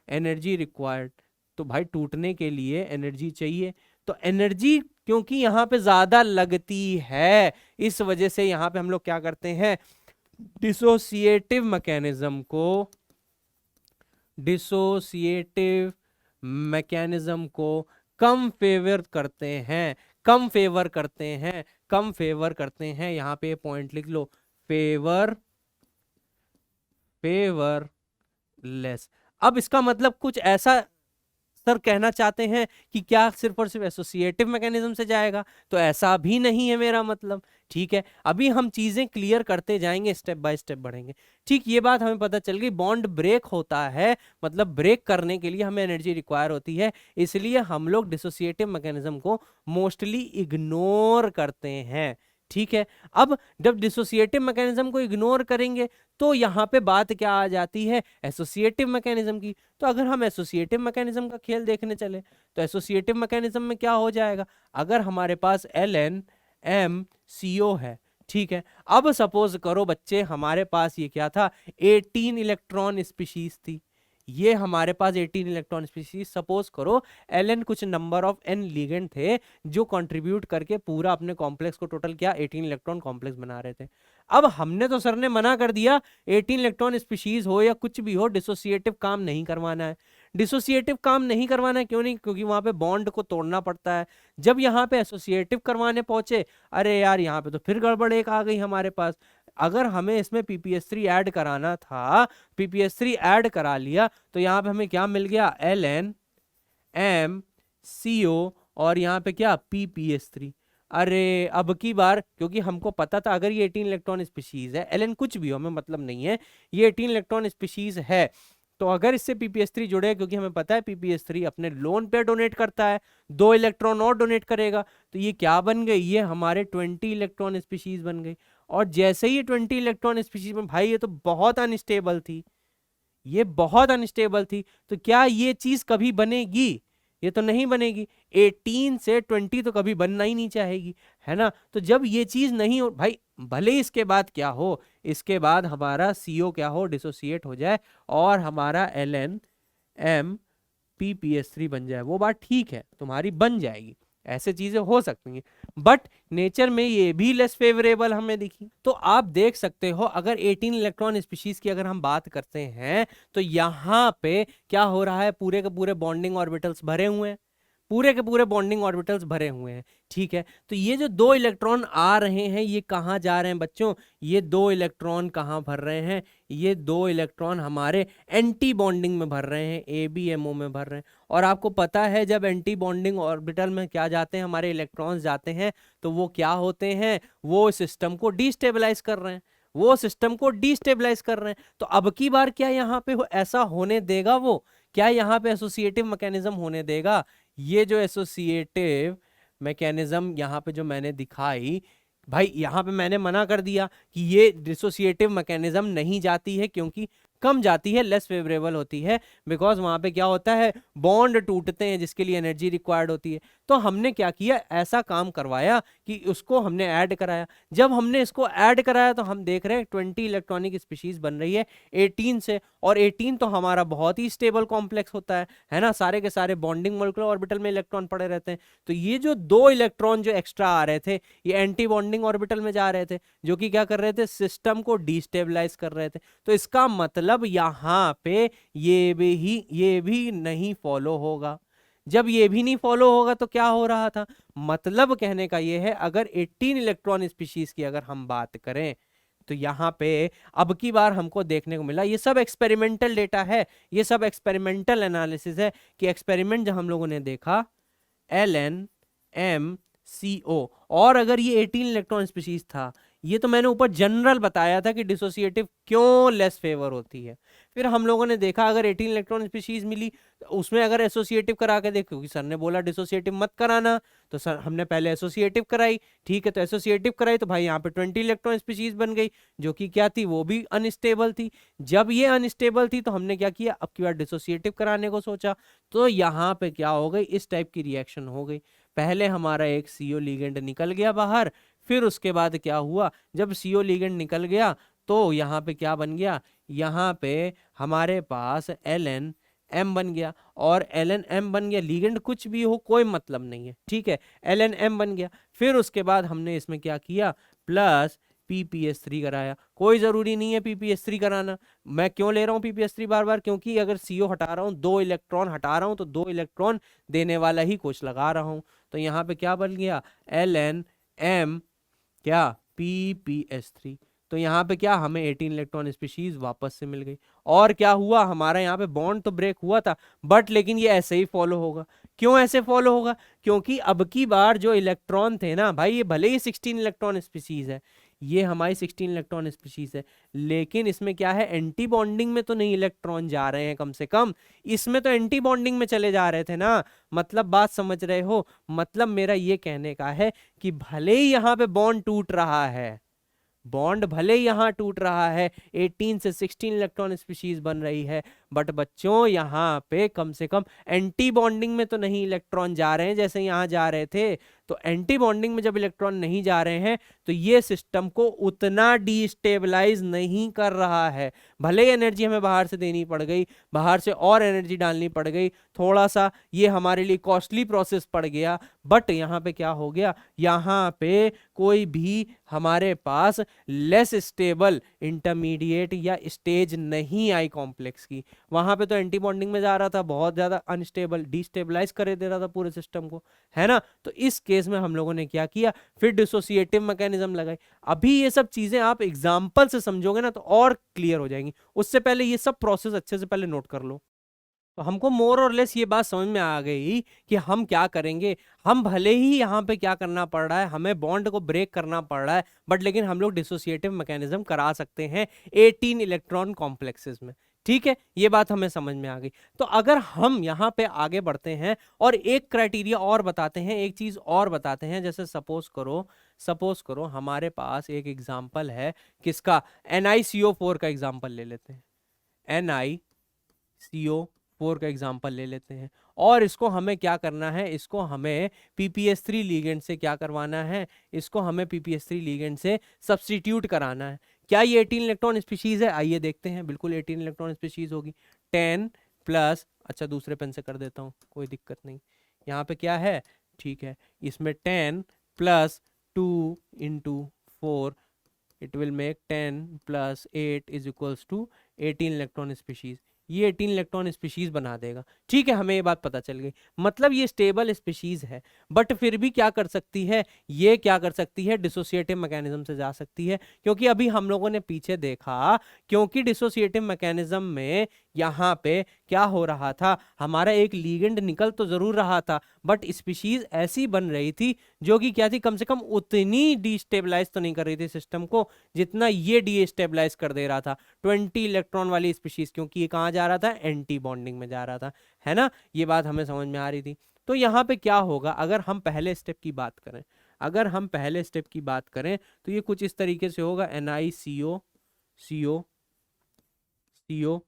एनर्जी रिक्वायर्ड। तो भाई टूटने के लिए एनर्जी चाहिए, तो एनर्जी क्योंकि यहाँ पे ज्यादा लगती है, इस वजह से यहाँ पे हम लोग क्या करते हैं, डिसोसिएटिव मैकेनिज्म को, डिसोसिएटिव मैकेनिज्म को कम फेवर करते हैं, कम फेवर करते हैं, कम फेवर करते हैं। यहाँ पे पॉइंट लिख लो, फेवर, फेवर लेस। अब इसका मतलब कुछ ऐसा सर कहना चाहते हैं कि क्या सिर्फ और सिर्फ एसोसिएटिव मैकेनिज्म से जाएगा, तो ऐसा भी नहीं है मेरा मतलब। ठीक है, अभी हम चीजें क्लियर करते जाएंगे, स्टेप बाय स्टेप बढ़ेंगे। ठीक, ये बात हमें पता चल गई, बॉन्ड ब्रेक होता है, मतलब ब्रेक करने के लिए हमें एनर्जी रिक्वायर होती है, इसलिए हम लोग डिसोसिएटिव मैकेनिज्म को मोस्टली इग्नोर करते हैं। ठीक है, अब जब डिसोसिएटिव मैकेनिज्म को इग्नोर करेंगे तो यहाँ पे बात क्या आ जाती है, एसोसिएटिव मैकेनिज्म की। तो अगर हम एसोसिएटिव मैकेनिज्म का खेल देखने चले तो एसोसिएटिव मैकेनिज्म में क्या हो जाएगा, अगर हमारे पास Ln M CO है, ठीक है, अब सपोज करो बच्चे हमारे पास ये क्या था, 18 इलेक्ट्रॉन स्पीशीज थी, ये हमारे पास 18 इलेक्ट्रॉन स्पीशीज, सपोज करो Ln कुछ नंबर ऑफ N लिगेंड थे जो कंट्रीब्यूट करके पूरा अपने कॉम्प्लेक्स को टोटल क्या 18 इलेक्ट्रॉन कॉम्प्लेक्स बना रहे थे। अब हमने तो सर ने मना कर दिया 18 इलेक्ट्रॉन स्पीशीज हो या कुछ भी हो, डिसोसिएटिव काम नहीं करवाना है। डिसोसिएटिव काम नहीं करवाना है, क्यों नहीं, क्योंकि वहां पे बॉन्ड को तोड़ना पड़ता है। जब यहाँ पे एसोसिएटिव करवाने पहुंचे, अरे यार यहाँ पे तो फिर गड़बड़ एक आ गई हमारे पास। अगर हमें इसमें PPS3 ऐड कराना था, PPS3 ऐड करा लिया, तो यहाँ पे हमें क्या मिल गया, Ln M CO और यहाँ पे क्या PPS3। अरे अब की बार, क्योंकि हमको पता था अगर ये 18 इलेक्ट्रॉन स्पीशीज है, Ln कुछ भी हो हमें मतलब नहीं है, ये 18 इलेक्ट्रॉन स्पीशीज है, तो अगर इससे pps3 जुड़े, क्योंकि हमें पता है pps3 अपने लोन पे डोनेट करता है, 2 इलेक्ट्रॉन और डोनेट करेगा, तो ये क्या बन गई, ये हमारे 20 इलेक्ट्रॉन स्पीशीज बन गई। और जैसे ही ये 20 इलेक्ट्रॉन स्पीशीज में, भाई ये तो बहुत अनस्टेबल थी, ये बहुत अनस्टेबल थी, तो क्या ये चीज कभी बनेगी? ये तो नहीं बनेगी। 18 से 20 तो कभी बनना ही नहीं चाहेगी, है ना। तो जब ये चीज नहीं हो भाई, भले ही इसके बाद क्या हो, इसके बाद हमारा CO क्या हो, डिसोसिएट हो जाए और हमारा LNMPPS3 बन जाए, वो बात ठीक है, तुम्हारी बन जाएगी, ऐसे चीजें हो सकती हैं, बट नेचर में ये भी लेस फेवरेबल हमें दिखी। तो आप देख सकते हो, अगर 18 इलेक्ट्रॉन स्पीशीज की अगर हम बात करते हैं, तो यहाँ पे क्या हो रहा है, पूरे के पूरे बॉन्डिंग ऑर्बिटल्स भरे हुए हैं, पूरे के पूरे बॉन्डिंग ऑर्बिटल्स भरे हुए हैं, ठीक है। तो ये जो 2 इलेक्ट्रॉन आ रहे हैं, ये कहाँ जा रहे हैं बच्चों, ये 2 इलेक्ट्रॉन कहाँ भर रहे हैं, ये 2 इलेक्ट्रॉन हमारे एंटी बॉन्डिंग में भर रहे हैं, ABMO में भर रहे हैं। और आपको पता है जब एंटी बॉन्डिंग ऑर्बिटल में क्या जाते हैं, हमारे इलेक्ट्रॉन्स जाते हैं, तो वो क्या होते हैं, वो सिस्टम को डिस्टेबलाइज कर रहे हैं, वो सिस्टम को डिस्टेबलाइज कर रहे हैं। तो अब की बार क्या यहाँ पे ऐसा होने देगा, वो क्या यहाँ पे एसोसिएटिव मैकेनिज्म होने देगा? ये जो एसोसिएटिव मैकेनिज्म यहाँ पे जो मैंने दिखाई, भाई यहाँ पे मैंने मना कर दिया कि ये डिसोसिएटिव मैकेनिज्म नहीं जाती है, क्योंकि कम जाती है, लेस फेवरेबल होती है, बिकॉज वहां पे क्या होता है, बॉन्ड टूटते हैं जिसके लिए एनर्जी रिक्वायर्ड होती है। तो हमने क्या किया, ऐसा काम करवाया कि उसको हमने ऐड कराया। जब हमने इसको ऐड कराया तो हम देख रहे हैं 20 इलेक्ट्रॉनिक स्पीशीज बन रही है 18 से, और 18 तो हमारा बहुत ही स्टेबल कॉम्प्लेक्स होता है ना, सारे के सारे बॉन्डिंग मोलिकुलर ऑर्बिटल में इलेक्ट्रॉन पड़े रहते हैं। तो ये जो 2 इलेक्ट्रॉन जो एक्स्ट्रा आ रहे थे, ये एंटी बॉन्डिंग ऑर्बिटल में जा रहे थे, जो कि क्या कर रहे थे, सिस्टम को डिस्टेबलाइज कर रहे थे। तो इसका मतलब यहां पे ये भी नहीं फॉलो होगा। जब ये भी नहीं फॉलो होगा तो क्या हो रहा था, मतलब कहने का ये है, अगर 18 इलेक्ट्रॉन स्पीशीज की अगर हम बात करें, तो यहाँ पे अब की बार हमको देखने को मिला, ये सब एक्सपेरिमेंटल डेटा है, ये सब एक्सपेरिमेंटल एनालिसिस है, कि एक्सपेरिमेंट जब हम लोगों ने देखा LNMCO, और अगर ये 18 इलेक्ट्रॉन स्पीशीज था, ये तो मैंने ऊपर जनरल बताया था कि डिसोसिएटिव क्यों लेस फेवर होती है। फिर हम लोगों ने देखा अगर 18 इलेक्ट्रॉन स्पीशीज मिली, उसमें अगर एसोसिएटिव करा के देखो, क्योंकि सर ने बोला डिसोसिएटिव मत कराना, तो सर हमने पहले एसोसिएटिव कराई, ठीक है, तो एसोसिएटिव कराई तो भाई यहाँ पे 20 इलेक्ट्रॉन स्पीशीज बन गई, जो कि क्या थी, वो भी अनस्टेबल थी। जब ये अनस्टेबल थी तो हमने क्या किया, अब की बार डिसोसिएटिव कराने को सोचा, तो यहाँ पे क्या हो गई, इस टाइप की रिएक्शन हो गई। पहले हमारा एक CO लिगेंड निकल गया बाहर, फिर उसके बाद क्या हुआ, जब CO लिगेंड निकल गया तो यहाँ पे क्या बन गया, यहाँ पे हमारे पास LNM बन गया, और LNM बन गया, लिगेंड कुछ भी हो कोई मतलब नहीं है, ठीक है, LNM बन गया। फिर उसके बाद हमने इसमें क्या किया, प्लस PPS3 कराया। कोई जरूरी नहीं है PPS3 कराना, मैं क्यों ले रहा हूँ PPS3 बार बार, क्योंकि अगर CO हटा रहा हूँ, 2 इलेक्ट्रॉन हटा रहा हूँ, तो 2 इलेक्ट्रॉन देने वाला ही कुछ लगा रहा हूँ। तो यहाँ पे क्या बन गया, LNM क्या, PPS3। तो यहाँ पे क्या, हमें 18 इलेक्ट्रॉन स्पीशीज वापस से मिल गई। और क्या हुआ, हमारा यहाँ पे बॉन्ड तो ब्रेक हुआ था, बट लेकिन ये ऐसे ही फॉलो होगा। क्यों ऐसे फॉलो होगा, क्योंकि अब की बार जो इलेक्ट्रॉन थे ना भाई, ये भले ही 16 इलेक्ट्रॉन स्पीशीज है, ये हमारी 16 इलेक्ट्रॉन स्पीशीज है, लेकिन इसमें क्या है, एंटी बॉन्डिंग में तो नहीं इलेक्ट्रॉन जा रहे हैं, कम से कम इसमें तो एंटी बॉन्डिंग में चले जा रहे थे ना। मतलब बात समझ रहे हो, मतलब मेरा ये कहने का है कि भले ही यहाँ पे बॉन्ड टूट रहा है, बॉन्ड भले यहाँ टूट रहा है, 18 से 16 इलेक्ट्रॉन स्पीशीज बन रही है, बट बच्चों यहाँ पे कम से कम एंटी बॉन्डिंग में तो नहीं इलेक्ट्रॉन जा रहे हैं जैसे यहाँ जा रहे थे। तो एंटी बॉन्डिंग में जब इलेक्ट्रॉन नहीं जा रहे हैं, तो ये सिस्टम को उतना डिस्टेबलाइज नहीं कर रहा है। भले ही एनर्जी हमें बाहर से देनी पड़ गई, बाहर से और एनर्जी डालनी पड़ गई, थोड़ा सा ये हमारे लिए कॉस्टली प्रोसेस पड़ गया, बट यहाँ पे क्या हो गया, यहाँ पे कोई भी हमारे पास लेस स्टेबल इंटरमीडिएट या स्टेज नहीं आई कॉम्प्लेक्स की। वहां पे तो एंटी बॉन्डिंग में जा रहा था, बहुत ज्यादा अनस्टेबल, डिस्टेबलाइज कर दे रहा था पूरे सिस्टम को, है ना। तो इस केस में हम लोगों ने क्या किया, फिर डिसोसिएटिव मैकेनिज्म लगाई। अभी ये सब चीजें आप एग्जाम्पल से समझोगे ना तो और क्लियर हो जाएंगी, उससे पहले ये सब प्रोसेस अच्छे से पहले नोट कर लो। तो हमको मोर और लेस ये बात समझ में आ गई कि हम क्या करेंगे। हम भले ही यहाँ पे क्या करना पड़ रहा है, हमें बॉन्ड को ब्रेक करना पड़ रहा है, बट लेकिन हम लोग डिसोसिएटिव मैकेनिज्म करा सकते हैं 18 इलेक्ट्रॉन कॉम्प्लेक्सेस में, ठीक है, ये बात हमें समझ में आ गई। तो अगर हम यहाँ पे आगे बढ़ते हैं और एक क्राइटेरिया और बताते हैं, एक चीज और बताते हैं, जैसे सपोज करो हमारे पास एक एग्जाम्पल है किसका, NiCO4 का एग्जाम्पल ले लेते हैं, NiCO4 का एग्जाम्पल ले लेते हैं, और इसको हमें क्या करना है, इसको हमें ppS3 लिगेंड से क्या करवाना है, इसको हमें ppS3 लिगेंड से सब्स्टिट्यूट कराना है। क्या ये 18 इलेक्ट्रॉन स्पीशीज है, आइए देखते हैं, बिल्कुल 18 इलेक्ट्रॉन स्पीशीज होगी। 10 प्लस, अच्छा दूसरे पेन से कर देता हूँ, कोई दिक्कत नहीं, यहाँ पे क्या है, ठीक है, इसमें 10 plus 2 into 4, it will make 10 plus 8 is equals to 18 electron species, ये 18 इलेक्ट्रॉन स्पीशीज बना देगा। ठीक है, हमें ये बात पता चल गई, मतलब ये स्टेबल स्पीशीज है, बट फिर भी क्या कर सकती है, ये क्या कर सकती है, डिसोसिएटिव मैकेनिज्म से जा सकती है, क्योंकि अभी हम लोगों ने पीछे देखा, क्योंकि डिसोसिएटिव मैकेनिज्म में यहाँ पे क्या हो रहा था, हमारा एक लीगेंड निकल तो जरूर रहा था, बट स्पीशीज ऐसी बन रही थी जो कि क्या थी, कम से कम उतनी डिस्टेबलाइज तो नहीं कर रही थी सिस्टम को जितना ये डिस्टेबलाइज कर दे रहा था 20 इलेक्ट्रॉन वाली स्पीशीज, क्योंकि ये कहाँ जा रहा था, एंटी बॉन्डिंग में जा रहा था, है ना, ये बात हमें समझ में आ रही थी। तो यहाँ पे क्या होगा, अगर हम पहले स्टेप की बात करें, अगर हम पहले स्टेप की बात करें तो ये कुछ इस तरीके से होगा, NiCO CO CO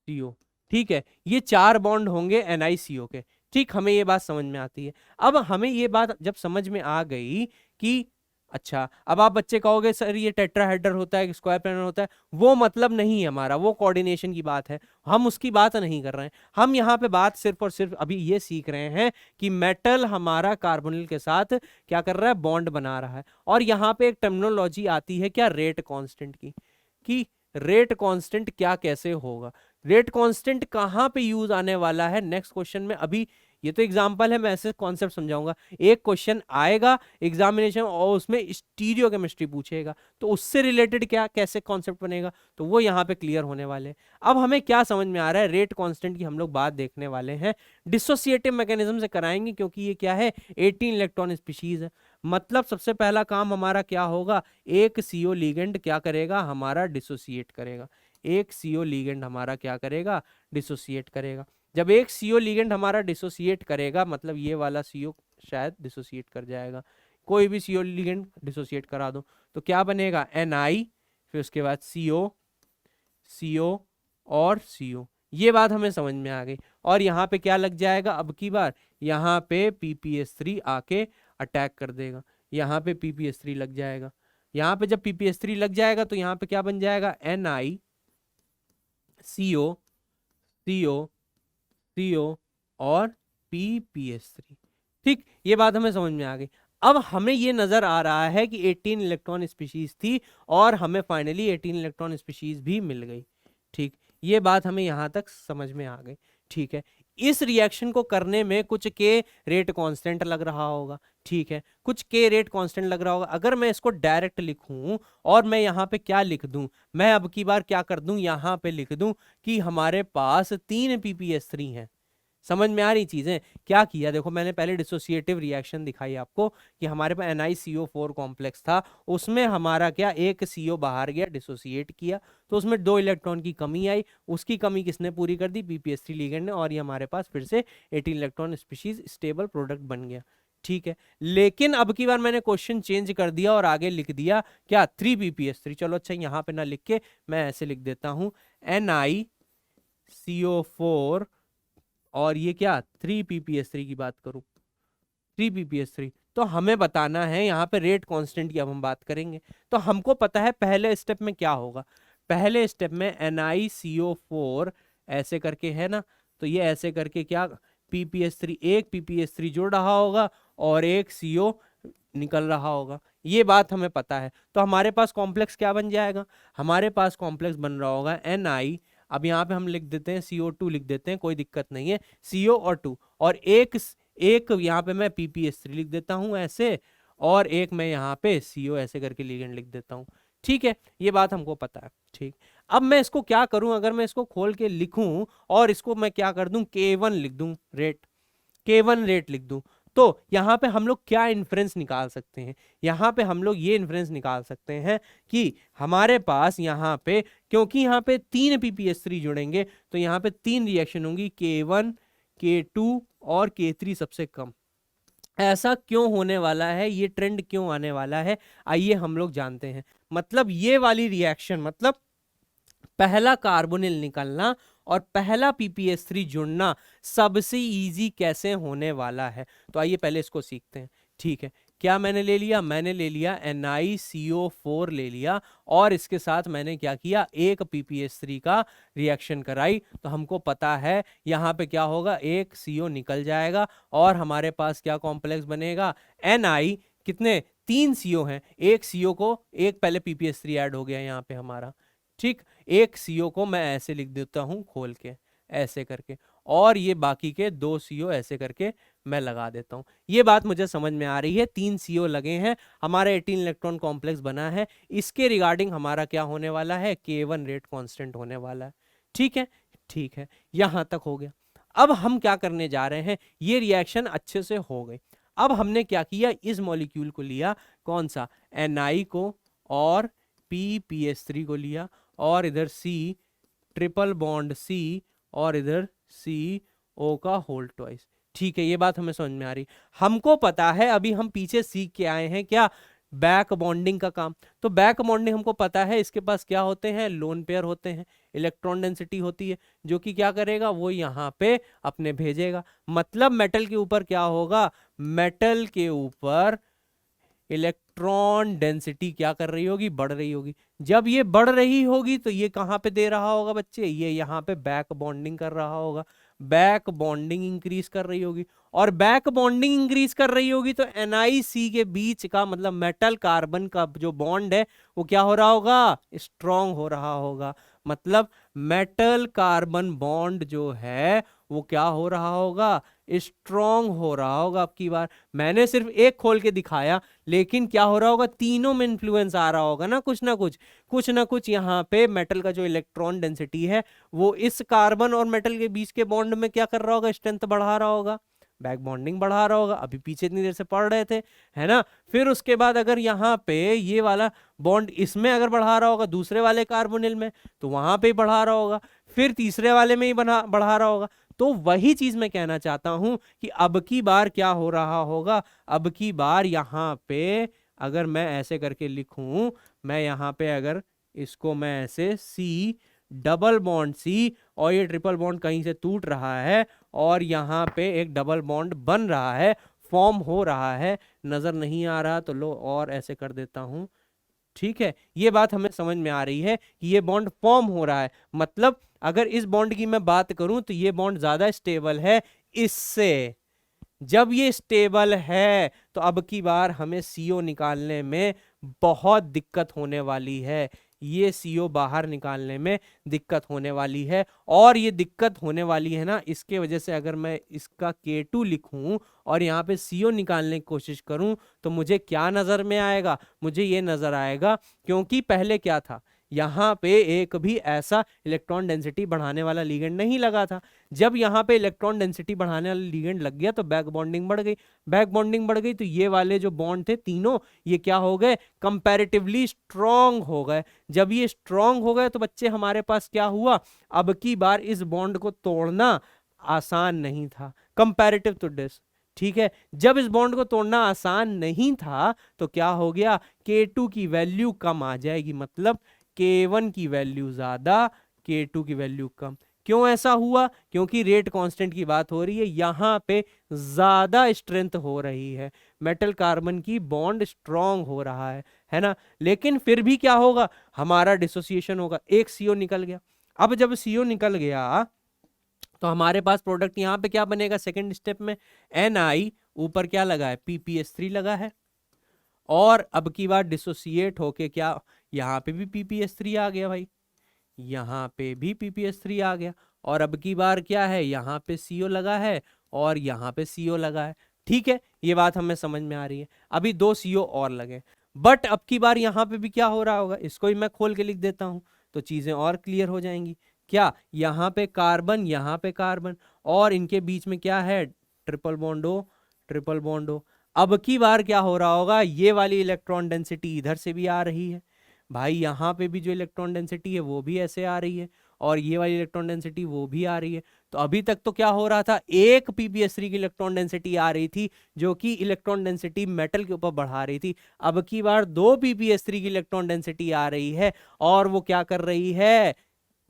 CO, ठीक है, ये 4 बॉन्ड होंगे NiCO के, ठीक, हमें ये बात समझ में आती है। अब हमें ये बात जब समझ में आ गई कि अच्छा, अब आप बच्चे कहोगे सर ये टेट्राहेड्रल होता है, स्क्वायर प्लानर होता है, वो मतलब नहीं है हमारा, वो कोऑर्डिनेशन की बात है, हम उसकी बात नहीं कर रहे हैं, हम यहाँ पे बात सिर्फ और सिर्फ अभी ये सीख रहे हैं कि मेटल हमारा कार्बोनिल के साथ क्या कर रहा है, बॉन्ड बना रहा है। और यहाँ पे एक टर्मिनोलॉजी आती है क्या, रेट कांस्टेंट की, कि रेट कांस्टेंट क्या कैसे होगा, रेट कांस्टेंट कहाँ पे यूज आने वाला है नेक्स्ट क्वेश्चन में। अभी ये तो एग्जांपल है, मैं ऐसे कॉन्सेप्ट समझाऊंगा, एक क्वेश्चन आएगा एग्जामिनेशन और उसमें स्टीरियो केमिस्ट्री पूछेगा, तो उससे रिलेटेड क्या कैसे कॉन्सेप्ट बनेगा, तो वो यहाँ पे क्लियर होने वाले हैं। अब हमें क्या समझ में आ रहा है, रेट कांस्टेंट की हम लोग बात देखने वाले हैं, डिसोसिएटिव मैकेनिज्म से कराएंगे, क्योंकि ये क्या है, 18 इलेक्ट्रॉन स्पीशीज है, मतलब सबसे पहला काम हमारा क्या होगा, एक CO लिगेंड क्या करेगा, हमारा डिसोसिएट करेगा, एक CO लिगेंड हमारा क्या करेगा, डिसोसिएट करेगा। जब एक CO लिगेंड हमारा डिसोसिएट करेगा, मतलब ये वाला CO शायद डिसोसिएट कर जाएगा, कोई भी CO लिगेंड डिसोसिएट करा दो, तो क्या बनेगा, Na, फिर उसके बाद CO CO और CO, ये बात हमें समझ में आ गई। और यहाँ पे क्या लग जाएगा, अब की बार यहाँ पे ppS3 आके अटैक कर देगा, यहाँ पे ppS3 लग जाएगा, यहाँ पे जब ppS3 लग जाएगा तो यहाँ पे क्या बन जाएगा, NiCO CO CO और ppS3, ठीक, ये बात हमें समझ में आ गई। अब हमें ये नजर आ रहा है कि 18 इलेक्ट्रॉन स्पीशीज थी और हमें फाइनली 18 इलेक्ट्रॉन स्पीशीज भी मिल गई, ठीक, ये बात हमें यहां तक समझ में आ गई। ठीक है, इस रिएक्शन को करने में कुछ के रेट कांस्टेंट लग रहा होगा, ठीक है, कुछ के रेट कांस्टेंट लग रहा होगा। अगर मैं इसको डायरेक्ट लिखूं और मैं यहाँ पे क्या लिख दूं, मैं अब की बार क्या कर दूं, यहाँ पे लिख दूं कि हमारे पास 3 ppS3 हैं। समझ में आ रही चीजें, क्या किया देखो, मैंने पहले डिसोसिएटिव रिएक्शन दिखाई आपको कि हमारे पास NiCO4 कॉम्प्लेक्स था, उसमें हमारा क्या, एक CO बाहर गया, डिसोसिएट किया, तो उसमें 2 इलेक्ट्रॉन की कमी आई, उसकी कमी किसने पूरी कर दी, ppS3 लिगेंड ने, और ये हमारे पास फिर से 18 इलेक्ट्रॉन स्पीशीज स्टेबल प्रोडक्ट बन गया। ठीक है, लेकिन अब की बार मैंने क्वेश्चन चेंज कर दिया और आगे लिख दिया क्या, 3 ppS3, चलो अच्छा यहाँ पे ना लिख के मैं ऐसे लिख देता हूं, NiCO4 और ये क्या 3 ppS3 की बात करूं, 3 ppS3, तो हमें बताना है यहाँ पे रेट कांस्टेंट की। अब हम बात करेंगे तो हमको पता है पहले स्टेप में क्या होगा, पहले स्टेप में NiCO4 ऐसे करके है ना, तो ये ऐसे करके क्या ppS3, एक ppS3 जुड़ रहा होगा और एक CO निकल रहा होगा, ये बात हमें पता है। तो हमारे पास कॉम्प्लेक्स क्या बन जाएगा, हमारे पास कॉम्प्लेक्स बन रहा होगा Ni, अब यहाँ पे हम लिख देते हैं CO2 लिख देते हैं, कोई दिक्कत नहीं है, CO और 2, और एक यहाँ पे मैं ppS3 लिख देता हूँ ऐसे, और एक मैं यहाँ पे CO ऐसे करके लिगेंड लिख देता हूँ। ठीक है, ये बात हमको पता है। ठीक, अब मैं इसको क्या करूं, अगर मैं इसको खोल के लिखूं और इसको मैं क्या कर दूं, K1 लिख दूं, रेट K1 रेट लिख दूं, तो यहाँ पे हम लोग क्या इन्फ्रेंस निकाल सकते हैं, यहाँ पे हम लोग ये इन्फ्रेंस निकाल सकते हैं कि हमारे पास यहाँ पे, क्योंकि यहाँ पे 3 ppS3 जुड़ेंगे तो यहाँ पे 3 रिएक्शन होंगी, K1 K2 और K3 सबसे कम। ऐसा क्यों होने वाला है, ये ट्रेंड क्यों आने वाला है, आइए हम लोग जानते हैं। मतलब ये वाली रिएक्शन, मतलब पहला कार्बोनिल निकलना और पहला ppS3 जुड़ना सबसे इजी कैसे होने वाला है, तो आइए पहले इसको सीखते हैं। ठीक है, क्या मैंने ले लिया, मैंने ले लिया NiCO4 ले लिया, और इसके साथ मैंने क्या किया, एक ppS3 का रिएक्शन कराई। तो हमको पता है यहाँ पे क्या होगा, एक CO निकल जाएगा और हमारे पास क्या कॉम्प्लेक्स बनेगा, Ni, कितने, 3 CO हैं, एक CO को, एक पहले ppS3 ऐड हो गया यहाँ पे हमारा। ठीक, एक CO को मैं ऐसे लिख देता हूं खोल के, ऐसे करके, और ये बाकी के 2 CO ऐसे करके मैं लगा देता हूं। ये बात मुझे समझ में आ रही है, 3 CO लगे हैं, हमारा 18 इलेक्ट्रॉन कॉम्प्लेक्स बना है, इसके रिगार्डिंग हमारा क्या होने वाला है, K1 रेट कांस्टेंट होने वाला है। ठीक है, ठीक है, यहां तक हो गया। अब हम क्या करने जा रहे हैं, ये रिएक्शन अच्छे से हो गई। अब हमने क्या किया, इस मॉलिक्यूल को लिया, कौन सा, Ni को और ppS3 को लिया, और इधर C, ट्रिपल बॉन्ड C, और इधर CO का होल ट्वाइस। ठीक है, ये बात हमें समझ में आ रही। हमको पता है, अभी हम पीछे सीख के आए हैं क्या, बैक बॉन्डिंग का काम। तो बैक बॉन्डिंग हमको पता है, इसके पास क्या होते हैं, लोन पेयर होते हैं, इलेक्ट्रॉन डेंसिटी होती है, जो कि क्या करेगा, वो यहाँ पे अपने भेजेगा। मतलब मेटल के ऊपर क्या होगा, मेटल के ऊपर इलेक्ट्रॉन डेंसिटी क्या कर रही होगी, बढ़ रही होगी। जब ये बढ़ रही होगी तो ये कहां पे दे रहा होगा बच्चे, ये यहाँ पे बैक बॉन्डिंग कर रहा होगा, बैक बॉन्डिंग इंक्रीज कर रही होगी, और बैक बॉन्डिंग इंक्रीज कर रही होगी तो NiC के बीच का, मतलब मेटल कार्बन का जो बॉन्ड है वो क्या हो रहा होगा, स्ट्रॉन्ग हो रहा होगा। मतलब मेटल कार्बन बॉन्ड जो है वो क्या हो रहा होगा, स्ट्रॉन्ग हो रहा होगा। अब की बार मैंने सिर्फ एक खोल के दिखाया, लेकिन क्या हो रहा होगा, तीनों में इन्फ्लुएंस आ रहा होगा ना, कुछ ना कुछ यहाँ पे मेटल का जो इलेक्ट्रॉन डेंसिटी है वो इस कार्बन और मेटल के बीच के बॉन्ड में क्या कर रहा होगा, स्ट्रेंथ बढ़ा रहा होगा, बैक बॉन्डिंग बढ़ा रहा होगा। अभी पीछे इतनी देर से पढ़ रहे थे, है ना। फिर उसके बाद अगर यहाँ पे ये वाला बॉन्ड इसमें अगर बढ़ा रहा होगा, दूसरे वाले कार्बोनिल में, तो वहां पे बढ़ा रहा होगा, फिर तीसरे वाले में ही बढ़ा रहा होगा। तो वही चीज मैं कहना चाहता हूं कि अब की बार क्या हो रहा होगा, अब की बार यहाँ पे अगर मैं ऐसे करके लिखूं, मैं यहाँ पे अगर इसको मैं ऐसे C, डबल बॉन्ड C, और ये ट्रिपल बॉन्ड कहीं से टूट रहा है और यहाँ पे एक डबल बॉन्ड बन रहा है, फॉर्म हो रहा है, नजर नहीं आ रहा तो लो और ऐसे कर देता हूं। ठीक है, ये बात हमें समझ में आ रही है कि ये बॉन्ड फॉर्म हो रहा है। मतलब अगर इस बॉन्ड की मैं बात करूं तो ये बॉन्ड ज्यादा स्टेबल है इससे। जब ये स्टेबल है तो अब की बार हमें CO निकालने में बहुत दिक्कत होने वाली है, ये CO बाहर निकालने में दिक्कत होने वाली है। और ये दिक्कत होने वाली है ना, इसके वजह से अगर मैं इसका K2 लिखूं और यहाँ पे CO निकालने की कोशिश करूं तो मुझे क्या नजर में आएगा, मुझे ये नजर आएगा, क्योंकि पहले क्या था, यहाँ पे एक भी ऐसा इलेक्ट्रॉन डेंसिटी बढ़ाने वाला लिगेंड नहीं लगा था। जब यहाँ पे इलेक्ट्रॉन डेंसिटी बढ़ाने वाला लिगेंड लग गया तो बैक बॉन्डिंग बढ़ गई, बैक बॉन्डिंग बढ़ गई तो ये वाले जो बॉन्ड थे तीनों, ये क्या हो गए, कंपैरेटिवली स्ट्रॉन्ग हो गए। जब ये स्ट्रॉन्ग हो गए तो बच्चे हमारे पास क्या हुआ, अब की बार इस बॉन्ड को तोड़ना आसान नहीं था कंपैरेटिव टू दिस। ठीक है, जब इस बॉन्ड को तोड़ना आसान नहीं था तो क्या हो गया, K2 की वैल्यू कम आ जाएगी, मतलब K1 की वैल्यू ज्यादा, K2 की वैल्यू कम। क्यों ऐसा हुआ, क्योंकि रेट कांस्टेंट की बात हो रही है, यहां पे ज्यादा स्ट्रेंथ हो रही है, मेटल कार्बन की बॉन्ड स्ट्रॉन्ग हो रहा है ना। लेकिन फिर भी क्या होगा, हमारा डिसोसिएशन होगा, एक CO निकल गया। अब जब CO निकल गया तो हमारे पास प्रोडक्ट यहाँ पे क्या बनेगा, सेकेंड स्टेप में Ni, ऊपर क्या लगा है, ppS3 लगा है, और अब की बार डिसोसिएट होके क्या, यहाँ पे भी ppS3 आ गया भाई, यहाँ पे भी ppS3 आ गया, और अब की बार क्या है, यहाँ पे CO लगा है और यहाँ पे CO लगा है। ठीक है, ये बात हमें समझ में आ रही है। अभी 2 CO और लगे, बट अब की बार यहाँ पे भी क्या हो रहा होगा, इसको ही मैं खोल के लिख देता हूं तो चीजें और क्लियर हो जाएंगी। क्या, यहाँ पे कार्बन, यहाँ पे कार्बन, और इनके बीच में क्या है, triple bond O, triple bond हो। अब की बार क्या हो रहा होगा, ये वाली इलेक्ट्रॉन डेंसिटी इधर से भी आ रही है भाई, यहाँ पे भी जो इलेक्ट्रॉन डेंसिटी है वो भी ऐसे आ रही है, और ये वाली इलेक्ट्रॉन डेंसिटी वो भी आ रही है। तो अभी तक तो क्या हो रहा था, एक pps3 की इलेक्ट्रॉन डेंसिटी आ रही थी जो कि इलेक्ट्रॉन डेंसिटी मेटल के ऊपर बढ़ा रही थी। अब की बार 2 pps3 की इलेक्ट्रॉन डेंसिटी आ रही है, और वो क्या कर रही है,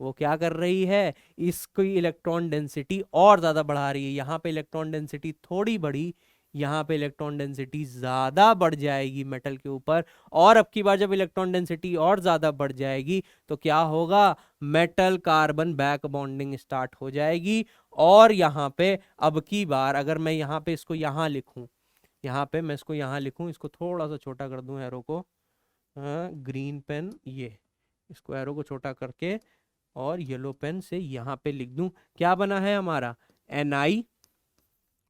वो क्या कर रही है, इसकी इलेक्ट्रॉन डेंसिटी और ज्यादा बढ़ा रही है। यहाँ पे इलेक्ट्रॉन डेंसिटी थोड़ी बढ़ी, यहाँ पे इलेक्ट्रॉन डेंसिटी ज्यादा बढ़ जाएगी मेटल के ऊपर, और अब की बार जब इलेक्ट्रॉन डेंसिटी और ज्यादा बढ़ जाएगी तो क्या होगा, metal carbon back bonding start हो जाएगी। और यहाँ पे अब की बार अगर मैं यहाँ पे इसको यहाँ लिखूं, यहाँ पे मैं इसको यहाँ लिखूं, इसको थोड़ा सा छोटा कर दूं एरो को, ग्रीन पेन, ये इसको एरो को छोटा करके और येलो पेन से यहाँ पे लिख दूं, क्या बना है हमारा Ni,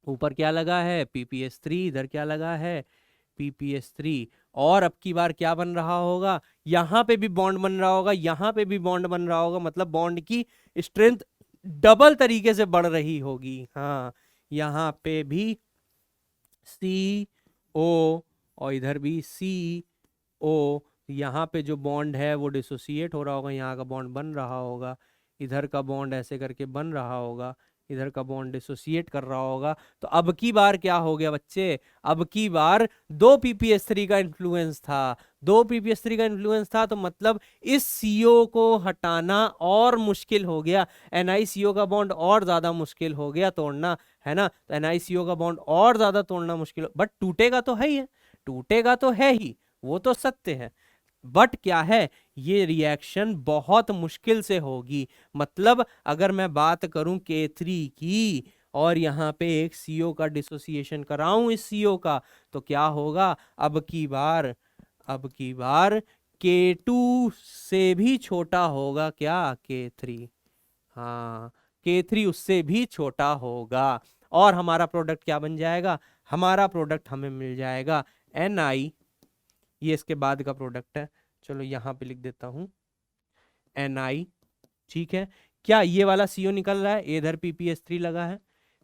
ऊपर क्या लगा है pps3, इधर क्या लगा है pps3। और अब की बार क्या बन रहा होगा, यहाँ पे भी बॉन्ड बन रहा होगा, यहाँ पे भी बॉन्ड बन रहा होगा, मतलब बॉन्ड की स्ट्रेंथ डबल तरीके से बढ़ रही होगी। हाँ, यहाँ पे भी CO और इधर भी CO, यहाँ पे जो बॉन्ड है वो डिसोसिएट हो रहा होगा, यहाँ का बॉन्ड बन रहा होगा, इधर का बॉन्ड ऐसे करके बन रहा होगा, इधर का बॉन्ड डिसोसिएट कर रहा होगा। तो अब की बार क्या हो गया बच्चे, अब की बार 2 pps3 का इन्फ्लुएंस था, 2 pps3 का इन्फ्लुएंस था, तो मतलब इस CO को हटाना और मुश्किल हो गया, NiCO का बॉन्ड और ज्यादा मुश्किल हो गया तोड़ना, है ना। तो NiCO का बॉन्ड और ज्यादा तोड़ना मुश्किल, बट टूटेगा तो है ही है, टूटेगा तो है ही, वो तो सत्य है। बट क्या है, ये रिएक्शन बहुत मुश्किल से होगी। मतलब अगर मैं बात करूं K3 की और यहाँ पे एक CO का डिसोसिएशन कराऊं इस CO का, तो क्या होगा, अब की बार K2 से भी छोटा होगा क्या, K3, हाँ K3 उससे भी छोटा होगा, और हमारा प्रोडक्ट क्या बन जाएगा, हमारा प्रोडक्ट हमें मिल जाएगा Ni, ये इसके बाद का प्रोडक्ट है, चलो यहाँ पे लिख देता हूं Ni, ठीक है। क्या ये वाला CO निकल रहा है, इधर pps3 लगा है,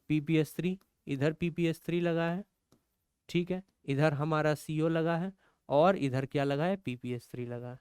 pps3 इधर pps3 लगा है, ठीक है, इधर हमारा CO लगा है, और इधर क्या लगा है pps3 लगा है।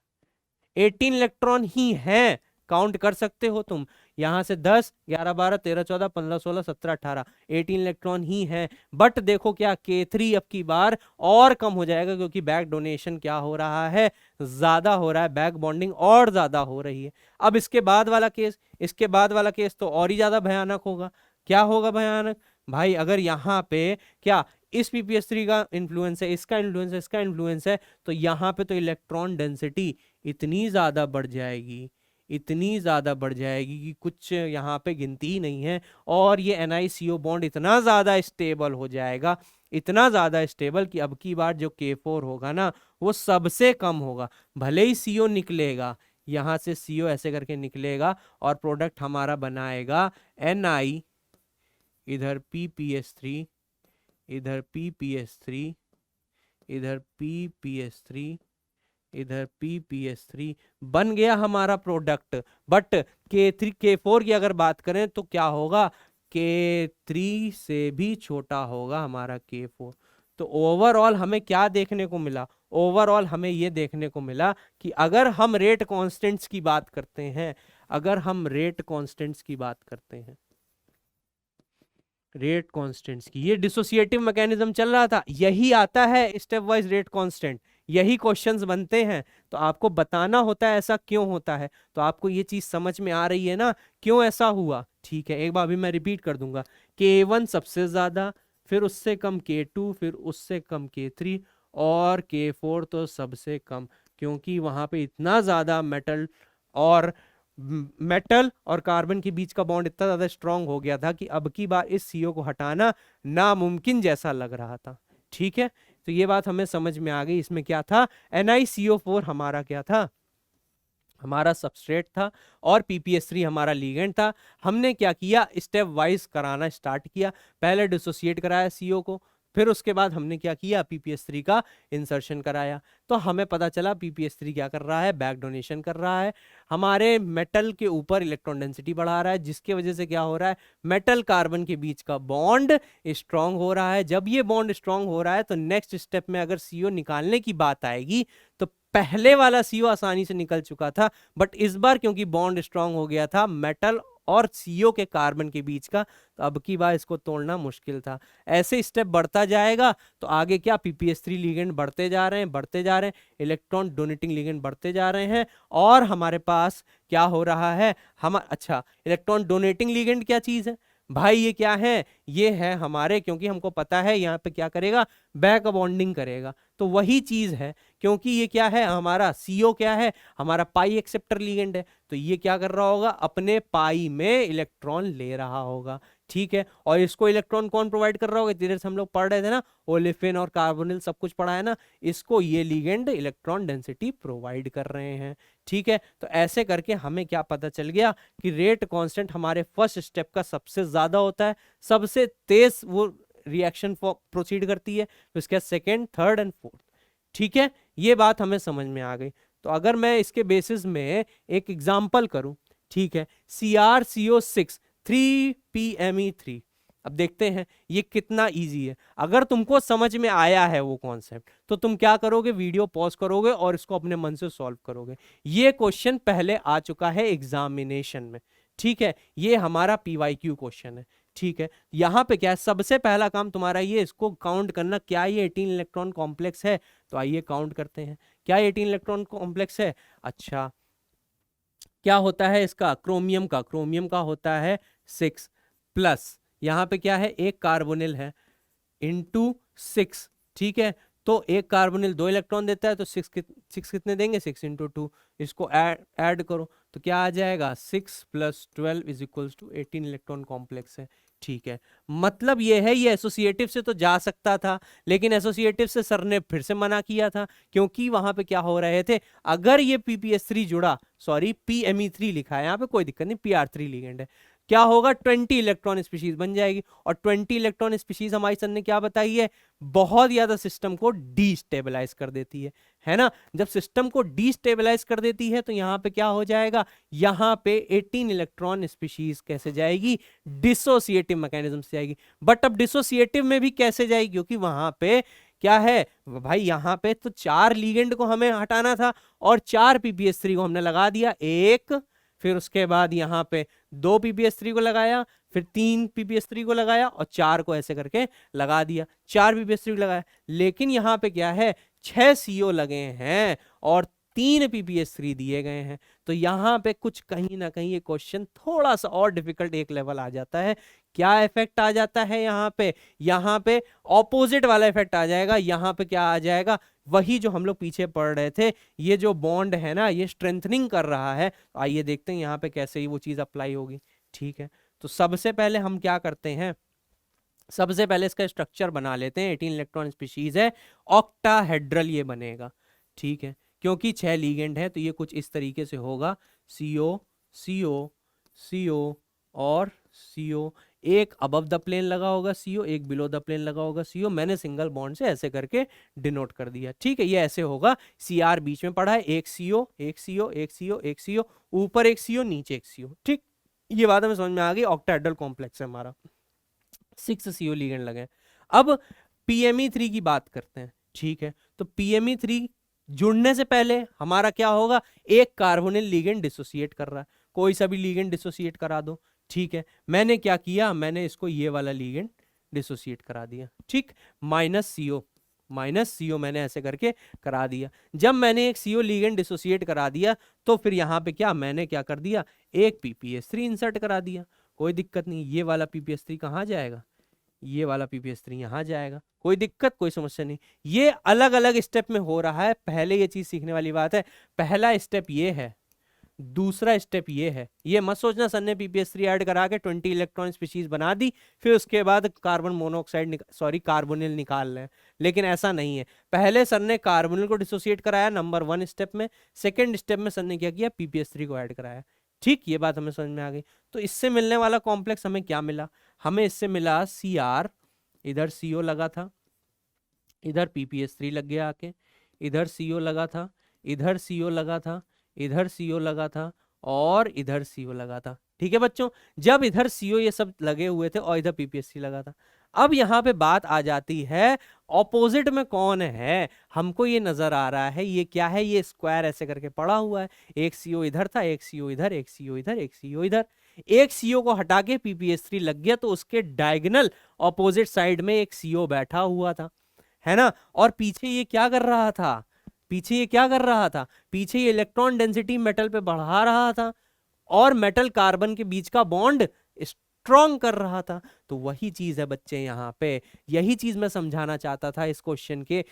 18 इलेक्ट्रॉन ही हैं, काउंट कर सकते हो तुम, यहां से 10 11 12 13 14 15 16 17 18, 18 इलेक्ट्रॉन ही हैं। बट देखो क्या K3 अब की बार और कम हो जाएगा, क्योंकि बैक डोनेशन क्या हो रहा है, ज्यादा हो रहा है, बैक बॉन्डिंग और ज्यादा हो रही है। अब इसके बाद वाला केस, इसके बाद वाला केस तो और ही ज्यादा भयानक होगा। क्या होगा भयानक भाई, अगर यहाँ पे क्या इस pps3 का इन्फ्लुएंस है, इसका इन्फ्लुएंस है, इसका इन्फ्लुएंस है, तो यहाँ पे तो इलेक्ट्रॉन डेंसिटी इतनी ज्यादा बढ़ जाएगी, इतनी ज्यादा बढ़ जाएगी कि कुछ यहाँ पे गिनती ही नहीं है। और ये NiCO बॉन्ड इतना ज्यादा स्टेबल हो जाएगा, इतना ज्यादा स्टेबल कि अब की बार जो K4 होगा ना वो सबसे कम होगा। भले ही CO निकलेगा, यहाँ से CO ऐसे करके निकलेगा, और प्रोडक्ट हमारा बनाएगा Ni, इधर pps3, इधर pps3, इधर pps3, इधर pps3, बन गया हमारा प्रोडक्ट। बट K3 K4 की अगर बात करें तो क्या होगा, K3 से भी छोटा होगा हमारा K4। तो ओवरऑल हमें क्या देखने को मिला, ओवरऑल हमें ये देखने को मिला कि अगर हम रेट कांस्टेंट्स की बात करते हैं, अगर हम रेट कांस्टेंट्स की बात करते हैं, रेट कांस्टेंट्स की, ये डिसोसिएटिव मैकेनिज्म चल रहा था, यही आता है स्टेप वाइज रेट कांस्टेंट, यही क्वेश्चंस बनते हैं। तो आपको बताना होता है ऐसा क्यों होता है, तो आपको ये चीज समझ में आ रही है ना क्यों ऐसा हुआ। ठीक है, एक बार अभी मैं रिपीट कर दूंगा, K1 सबसे ज्यादा, फिर उससे कम K2, फिर उससे कम K3, और K4 तो सबसे कम, क्योंकि वहां पे इतना ज्यादा मेटल और कार्बन के बीच का बॉन्ड इतना ज्यादा स्ट्रांग हो गया था कि अब की बार इस CO को हटाना नामुमकिन जैसा लग रहा था। ठीक है, तो ये बात हमें समझ में आ गई। इसमें क्या था, NiCO4 हमारा क्या था, हमारा सबस्ट्रेट था, और pps3 हमारा लीगेंड था। हमने क्या किया, स्टेप वाइज कराना स्टार्ट किया, पहले डिसोसिएट कराया CO को, फिर उसके बाद हमने क्या किया, PPS3 का इंसर्शन कराया, तो हमें पता चला PPS3 क्या कर रहा है, बैक डोनेशन कर रहा है, हमारे मेटल के ऊपर इलेक्ट्रॉन डेंसिटी बढ़ा रहा है, जिसके वजह से क्या हो रहा है, मेटल कार्बन के बीच का बॉन्ड स्ट्रांग हो रहा है। जब ये बॉन्ड स्ट्रांग हो रहा है तो नेक्स्ट स्टेप में अगर CO निकालने की बात आएगी तो पहले वाला CO आसानी से निकल चुका था, बट इस बार क्योंकि बॉन्ड स्ट्रांग हो गया था मेटल और CO के कार्बन के बीच का, तो अब की बार इसको तोड़ना मुश्किल था। ऐसे स्टेप बढ़ता जाएगा तो आगे क्या, PPS3 लिगेंड बढ़ते जा रहे हैं, बढ़ते जा रहे हैं, इलेक्ट्रॉन डोनेटिंग लिगेंड बढ़ते जा रहे हैं, और हमारे पास क्या हो रहा है, हम अच्छा इलेक्ट्रॉन डोनेटिंग लिगेंड क्या चीज है भाई, ये क्या है, ये है हमारे, क्योंकि हमको पता है यहाँ पे क्या करेगा, बैक बॉन्डिंग करेगा, तो वही चीज है, क्योंकि ये क्या है हमारा CO क्या है, हमारा पाई एक्सेप्टर लिगेंड है, तो ये क्या कर रहा होगा, अपने पाई में इलेक्ट्रॉन ले रहा होगा, ठीक है। और इसको इलेक्ट्रॉन कौन प्रोवाइड कर रहा होगा, इतनी देर से हम लोग पढ़ रहे थे ना, ओलेफिन और कार्बोनिल सब कुछ पढ़ा है ना, इसको ये लिगेंड इलेक्ट्रॉन डेंसिटी प्रोवाइड कर रहे हैं, ठीक है। तो ऐसे करके हमें क्या पता चल गया कि रेट कांस्टेंट हमारे फर्स्ट स्टेप का सबसे ज्यादा होता है, सबसे तेज वो रिएक्शन प्रोसीड करती है, तो इसके सेकेंड, थर्ड एंड फोर्थ, ठीक है। ये बात हमें समझ में आ गई। तो अगर मैं इसके बेसिस में एक एग्जांपल करूं, ठीक है, CrCO6 3PMe3, अब देखते हैं ये कितना इजी है। अगर तुमको समझ में आया है वो कॉन्सेप्ट तो तुम क्या करोगे, वीडियो पॉज करोगे और इसको अपने मन से सॉल्व करोगे। ये क्वेश्चन पहले आ चुका है एग्जामिनेशन में, ठीक है, ये हमारा PYQ क्वेश्चन है, ठीक है। यहां पे क्या है, सबसे पहला काम तुम्हारा ये इसको काउंट करना, क्या ये 18 इलेक्ट्रॉन कॉम्प्लेक्स है, तो आइए काउंट करते हैं, क्या ये 18 इलेक्ट्रॉन कॉम्प्लेक्स है। अच्छा, क्या होता है इसका, क्रोमियम का होता है 6 प्लस यहाँ पे क्या है, एक कार्बोनिल है इंटू 6, ठीक है। तो एक कार्बोनिल 2 इलेक्ट्रॉन देता है, तो 6 कितने देंगे, 6 इंटू 2, इसको ऐड करो तो क्या आ जाएगा, 6 + 12 = 18 इलेक्ट्रॉन कॉम्प्लेक्स है, ठीक है। मतलब ये है, ये एसोसिएटिव से तो जा सकता था, लेकिन एसोसिएटिव से सर ने फिर से मना किया था, क्योंकि वहां पे क्या हो रहे थे, अगर ये PPS3 जुड़ा, सॉरी PMe3 लिखा है यहाँ पे, कोई दिक्कत नहीं, PR3 लिगेंड है, क्या होगा, 20 इलेक्ट्रॉन स्पीशीज बन जाएगी, और 20 इलेक्ट्रॉन स्पीशीज हमारी सर ने क्या बताई है, बहुत ज्यादा सिस्टम को डीस्टेबलाइज कर देती है ना। जब सिस्टम को डीस्टेबलाइज कर देती है तो यहाँ पे क्या हो जाएगा, यहाँ पे 18 इलेक्ट्रॉन स्पीशीज कैसे जाएगी, डिसोसिएटिव मैकेनिज्म से जाएगी। बट अब डिसोसिएटिव में भी कैसे जाएगी, क्योंकि वहां पे क्या है भाई, यहाँ पे तो 4 लीगेंड को हमें हटाना था और 4 PPS3 को हमने लगा दिया, एक, फिर उसके बाद यहाँ पे 2 PPS3 को लगाया, फिर 3 PPS3 को लगाया और 4 को ऐसे करके लगा दिया, 4 PPS3 को लगाया। लेकिन यहाँ पे क्या है, 6 CO लगे हैं और 3 PPS3 दिए गए हैं, तो यहाँ पे कुछ कहीं ना कहीं ये क्वेश्चन थोड़ा सा और डिफिकल्ट एक लेवल आ जाता है। क्या इफेक्ट आ जाता है यहाँ पे ऑपोजिट वाला इफेक्ट आ जाएगा। यहाँ पे क्या आ जाएगा, वही जो हम लोग पीछे पढ़ रहे थे, ये जो बॉन्ड है ना ये स्ट्रेंथनिंग कर रहा है। आइए देखते हैं यहाँ पे कैसे ही वो चीज अप्लाई होगी, ठीक है। तो सबसे पहले हम क्या करते हैं, सबसे पहले इसका स्ट्रक्चर बना लेते हैं। 18 इलेक्ट्रॉन स्पीशीज है, ऑक्टाहेड्रल ये बनेगा, ठीक है, क्योंकि 6 लीगेंड है तो ये कुछ इस तरीके से होगा, CO CO CO और CO, एक अबव द प्लेन लगा होगा CO, एक बिलो द प्लेन लगा होगा CO। मैंने सिंगल बॉन्ड से ऐसे करके डिनोट कर दिया, ठीक है। ये ऐसे होगा, CR बीच में पड़ा है, एक CO एक CO एक CO एक CO, ऊपर एक CO नीचे एक CO, ठीक। ये बात हमें समझ में आ गई, ऑक्टाहेड्रल कॉम्प्लेक्स है हमारा, 6 CO लीगेंड लगे। अब PMe3 की बात करते हैं, ठीक है। तो PMe3 जुड़ने से पहले हमारा क्या होगा, एक कार्बोनिल लिगेंड डिसोसिएट कर रहा है, कोई सा भी लिगेंड डिसोसिएट करा दो, ठीक है। मैंने क्या किया, मैंने इसको ये वाला लिगेंड डिसोसिएट करा दिया, ठीक, -CO मैंने ऐसे करके करा दिया। जब मैंने एक CO लिगेंड डिसोसिएट करा दिया तो फिर यहाँ पे क्या, मैंने क्या कर दिया, एक PPS3 इंसर्ट करा दिया, कोई दिक्कत नहीं। ये वाला PPS3 कहाँ जाएगा, ये वाला PPS3 यहाँ जाएगा, कोई दिक्कत कोई समस्या नहीं। ये अलग अलग स्टेप में हो रहा है, पहले ये चीज सीखने वाली बात है। पहला स्टेप ये है, दूसरा स्टेप ये है, ये मत सोचना सर ने PPS3 ऐड करा के 20 इलेक्ट्रॉन स्पीशीज बना दी फिर उसके बाद कार्बन मोनोऑक्साइड सॉरी कार्बोनिल निकाल लें, लेकिन ऐसा नहीं है। पहले सर ने कार्बोनिल को डिसोसिएट कराया नंबर 1 स्टेप में, सेकेंड स्टेप में सर ने क्या किया, PPS3 को ऐड कराया, ठीक। ये बात हमें समझ में आ गई। तो इससे मिलने वाला कॉम्प्लेक्स हमें क्या मिला, हमें इससे मिला CR, इधर CO लगा था, इधर PPS3 लग गया आके, इधर CO लगा था, इधर CO लगा था, इधर CO लगा था और इधर CO लगा था। ठीक है बच्चों, जब इधर CO ये सब लगे हुए थे और इधर PPS3 लगा था। अब यहाँ पे बात आ जाती है ऑपोजिट में कौन है। हमको ये नजर आ रहा है ये क्या है, ये स्क्वायर ऐसे करके पड़ा हुआ है। एक CO इधर था, एक CO इधर, एक CO इधर, एक CO इधर। एक CO को हटा के PPS3 लग गया तो उसके डायगोनल ऑपोजिट साइड में एक CO बैठा हुआ था, है ना। और पीछे ये क्या कर रहा था, पीछे ये क्या कर रहा था, पीछे ये इलेक्ट्रॉन डेंसिटी मेटल पे बढ़ा रहा था और मेटल कार्बन के बीच का बॉन्ड स्ट्रॉन्ग कर रहा था। तो वही चीज है बच्चे यहाँ पे, यही चीज मैं समझाना चाहता था इस क्वेश्चन के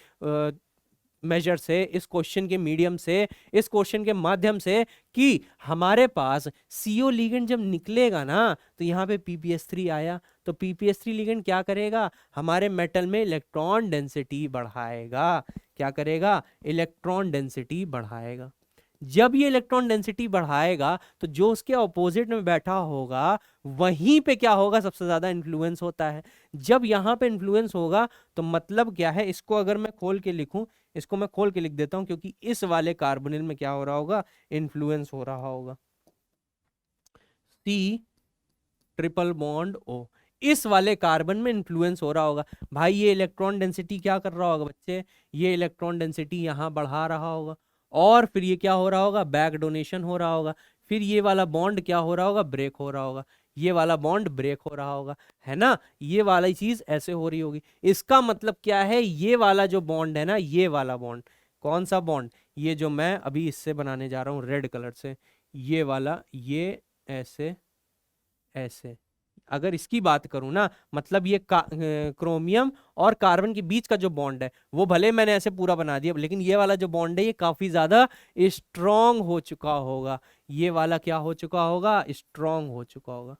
मेजर से, इस क्वेश्चन के मीडियम से, इस क्वेश्चन के माध्यम से, कि हमारे पास CO लिगेंड जब निकलेगा ना तो यहाँ पे PPS3 आया तो PPS3 लिगेंड क्या करेगा, हमारे मेटल में इलेक्ट्रॉन डेंसिटी बढ़ाएगा। क्या करेगा, इलेक्ट्रॉन डेंसिटी बढ़ाएगा। जब ये इलेक्ट्रॉन डेंसिटी बढ़ाएगा तो जो उसके ऑपोजिट में बैठा होगा वहीं पे क्या होगा, सबसे ज्यादा इन्फ्लुएंस होता है। जब यहाँ पे इन्फ्लुएंस होगा तो मतलब क्या है, इसको अगर मैं खोल के लिखूं, इसको मैं खोल के लिख देता हूं, क्योंकि इस वाले कार्बोनिल में क्या हो रहा होगा, इन्फ्लुएंस हो रहा होगा। C ट्रिपल बॉन्ड O, इस वाले कार्बन में इन्फ्लुएंस हो रहा होगा। भाई ये इलेक्ट्रॉन डेंसिटी क्या कर रहा होगा बच्चे, ये इलेक्ट्रॉन डेंसिटी यहाँ बढ़ा रहा होगा और फिर ये क्या हो रहा होगा, बैक डोनेशन हो रहा होगा। फिर ये वाला बॉन्ड क्या हो रहा होगा, ब्रेक हो रहा होगा, ये वाला बॉन्ड ब्रेक हो रहा होगा, है ना। ये वाली चीज ऐसे हो रही होगी। इसका मतलब क्या है, ये वाला जो बॉन्ड है ना, ये वाला बॉन्ड, कौन सा बॉन्ड, ये जो मैं अभी इससे बनाने जा रहा हूँ रेड कलर से, ये वाला, ये ऐसे ऐसे, अगर इसकी बात करूं ना, मतलब ये क्रोमियम और कार्बन के बीच का जो बॉन्ड है वो भले मैंने ऐसे पूरा बना दिया, लेकिन ये वाला जो बॉन्ड है ये काफी ज्यादा स्ट्रांग हो चुका होगा। ये वाला क्या हो चुका होगा, स्ट्रांग हो चुका होगा।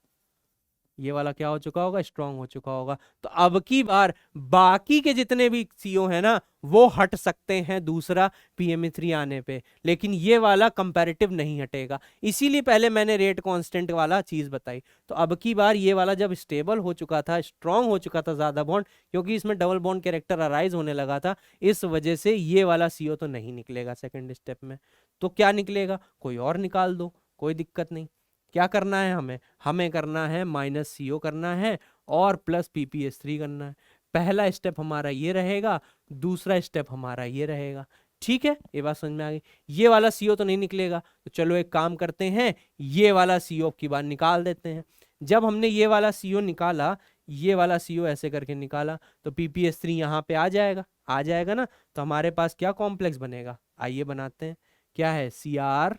ये वाला क्या हो चुका होगा, स्ट्रांग हो चुका होगा। तो अब की बार बाकी के जितने भी CO है ना वो हट सकते हैं दूसरा PME3 आने पे, लेकिन ये वाला कंपैरेटिव नहीं हटेगा। इसीलिए पहले मैंने रेट कांस्टेंट वाला चीज बताई। तो अब की बार ये वाला जब स्टेबल हो चुका था, स्ट्रांग हो चुका था ज्यादा बॉन्ड, क्योंकि इसमें डबल बॉन्ड कैरेक्टर अराइज होने लगा था, इस वजह से ये वाला CO तो नहीं निकलेगा सेकेंड स्टेप में। तो क्या निकलेगा, कोई और निकाल दो, कोई दिक्कत नहीं। क्या करना है हमें, हमें करना है -CO करना है और प्लस PPS3 करना है। पहला स्टेप हमारा ये रहेगा, दूसरा स्टेप हमारा ये रहेगा। ठीक है, ये बात समझ में आ गई। ये वाला CO तो नहीं निकलेगा, तो चलो एक काम करते हैं, ये वाला CO की बार निकाल देते हैं। जब हमने ये वाला CO निकाला, ये वाला CO ऐसे करके निकाला, तो PPS3 यहाँ पे आ जाएगा, आ जाएगा ना। तो हमारे पास क्या कॉम्प्लेक्स बनेगा, आइए बनाते हैं। क्या है, Cr,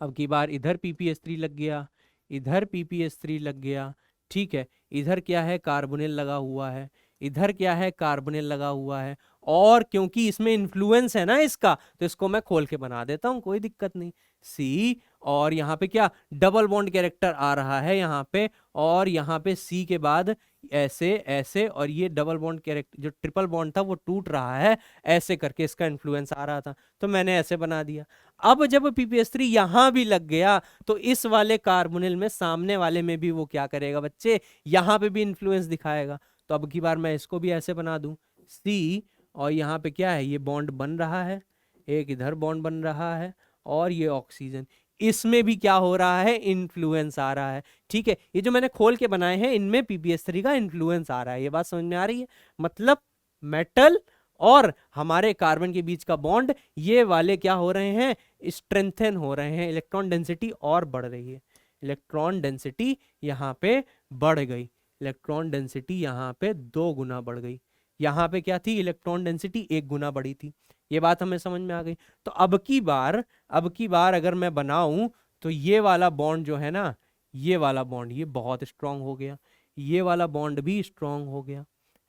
अब की बार इधर PPS3 लग गया, इधर PPS3 लग गया। ठीक है, इधर क्या है, कार्बोनिल लगा हुआ है, इधर क्या है, कार्बोनिल लगा हुआ है। और क्योंकि इसमें इन्फ्लुएंस है ना इसका, तो इसको मैं खोल के बना देता हूं, कोई दिक्कत नहीं। C, और यहाँ पे क्या, डबल बॉन्ड कैरेक्टर आ रहा है यहाँ पे, और यहाँ पे C के बाद ऐसे ऐसे, और ये डबल बॉन्ड कैरेक्टर जो ट्रिपल बॉन्ड था वो टूट रहा है, ऐसे करके इसका इन्फ्लुएंस आ रहा था, तो मैंने ऐसे बना दिया। अब जब PPS3 यहां भी लग गया तो इस वाले कार्बोनिल में सामने वाले में भी वो क्या करेगा बच्चे, यहां पे भी इन्फ्लुएंस दिखाएगा। तो अब की बार मैं इसको भी ऐसे बना दूं, C, और यहाँ पे क्या है, ये बॉन्ड बन रहा है, एक इधर बॉन्ड बन रहा है, और ये ऑक्सीजन, इसमें भी क्या हो रहा है, इन्फ्लुएंस आ रहा है। ठीक है, ये जो मैंने खोल के बनाए हैं इनमें PPS3 का इन्फ्लुएंस आ रहा है। ये बात समझ में आ रही है, मतलब मेटल और हमारे कार्बन के बीच का बॉन्ड, ये वाले क्या हो रहे हैं, स्ट्रेंथन हो रहे हैं, इलेक्ट्रॉन डेंसिटी और बढ़ रही है। इलेक्ट्रॉन डेंसिटी यहाँ पे बढ़ गई, इलेक्ट्रॉन डेंसिटी यहाँ पे 2 गुना बढ़ गई। यहाँ पे क्या थी, इलेक्ट्रॉन डेंसिटी 1 गुना बढ़ी थी। ये बात हमें समझ में आ गई। तो अब की बार अगर मैं बनाऊं तो ये वाला बॉन्ड जो है ना, ये वाला बॉन्ड ये बहुत स्ट्रांग हो गया, ये वाला बॉन्ड भी स्ट्रांग हो गया,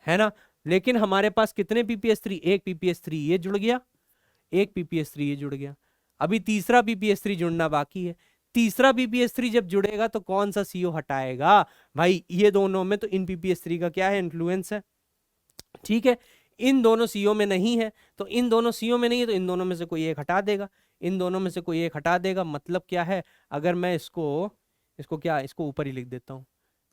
है ना। लेकिन हमारे पास कितने PPS3, एक PPS3 ये जुड़ गया, एक PPS3 ये जुड़ गया, अभी तीसरा PPS3 जुड़ना बाकी है। तीसरा PPS3 जब जुड़ेगा तो कौन सा CO हटाएगा भाई, ये दोनों में तो इन PPS3 का क्या है, इन्फ्लुएंस है। ठीक है, इन दोनों CO में नहीं है, तो इन दोनों CO में नहीं है तो इन दोनों में से कोई एक हटा देगा, इन दोनों में से कोई एक हटा देगा। मतलब क्या है, अगर मैं इसको इसको क्या, इसको ऊपर ही लिख देता हूं,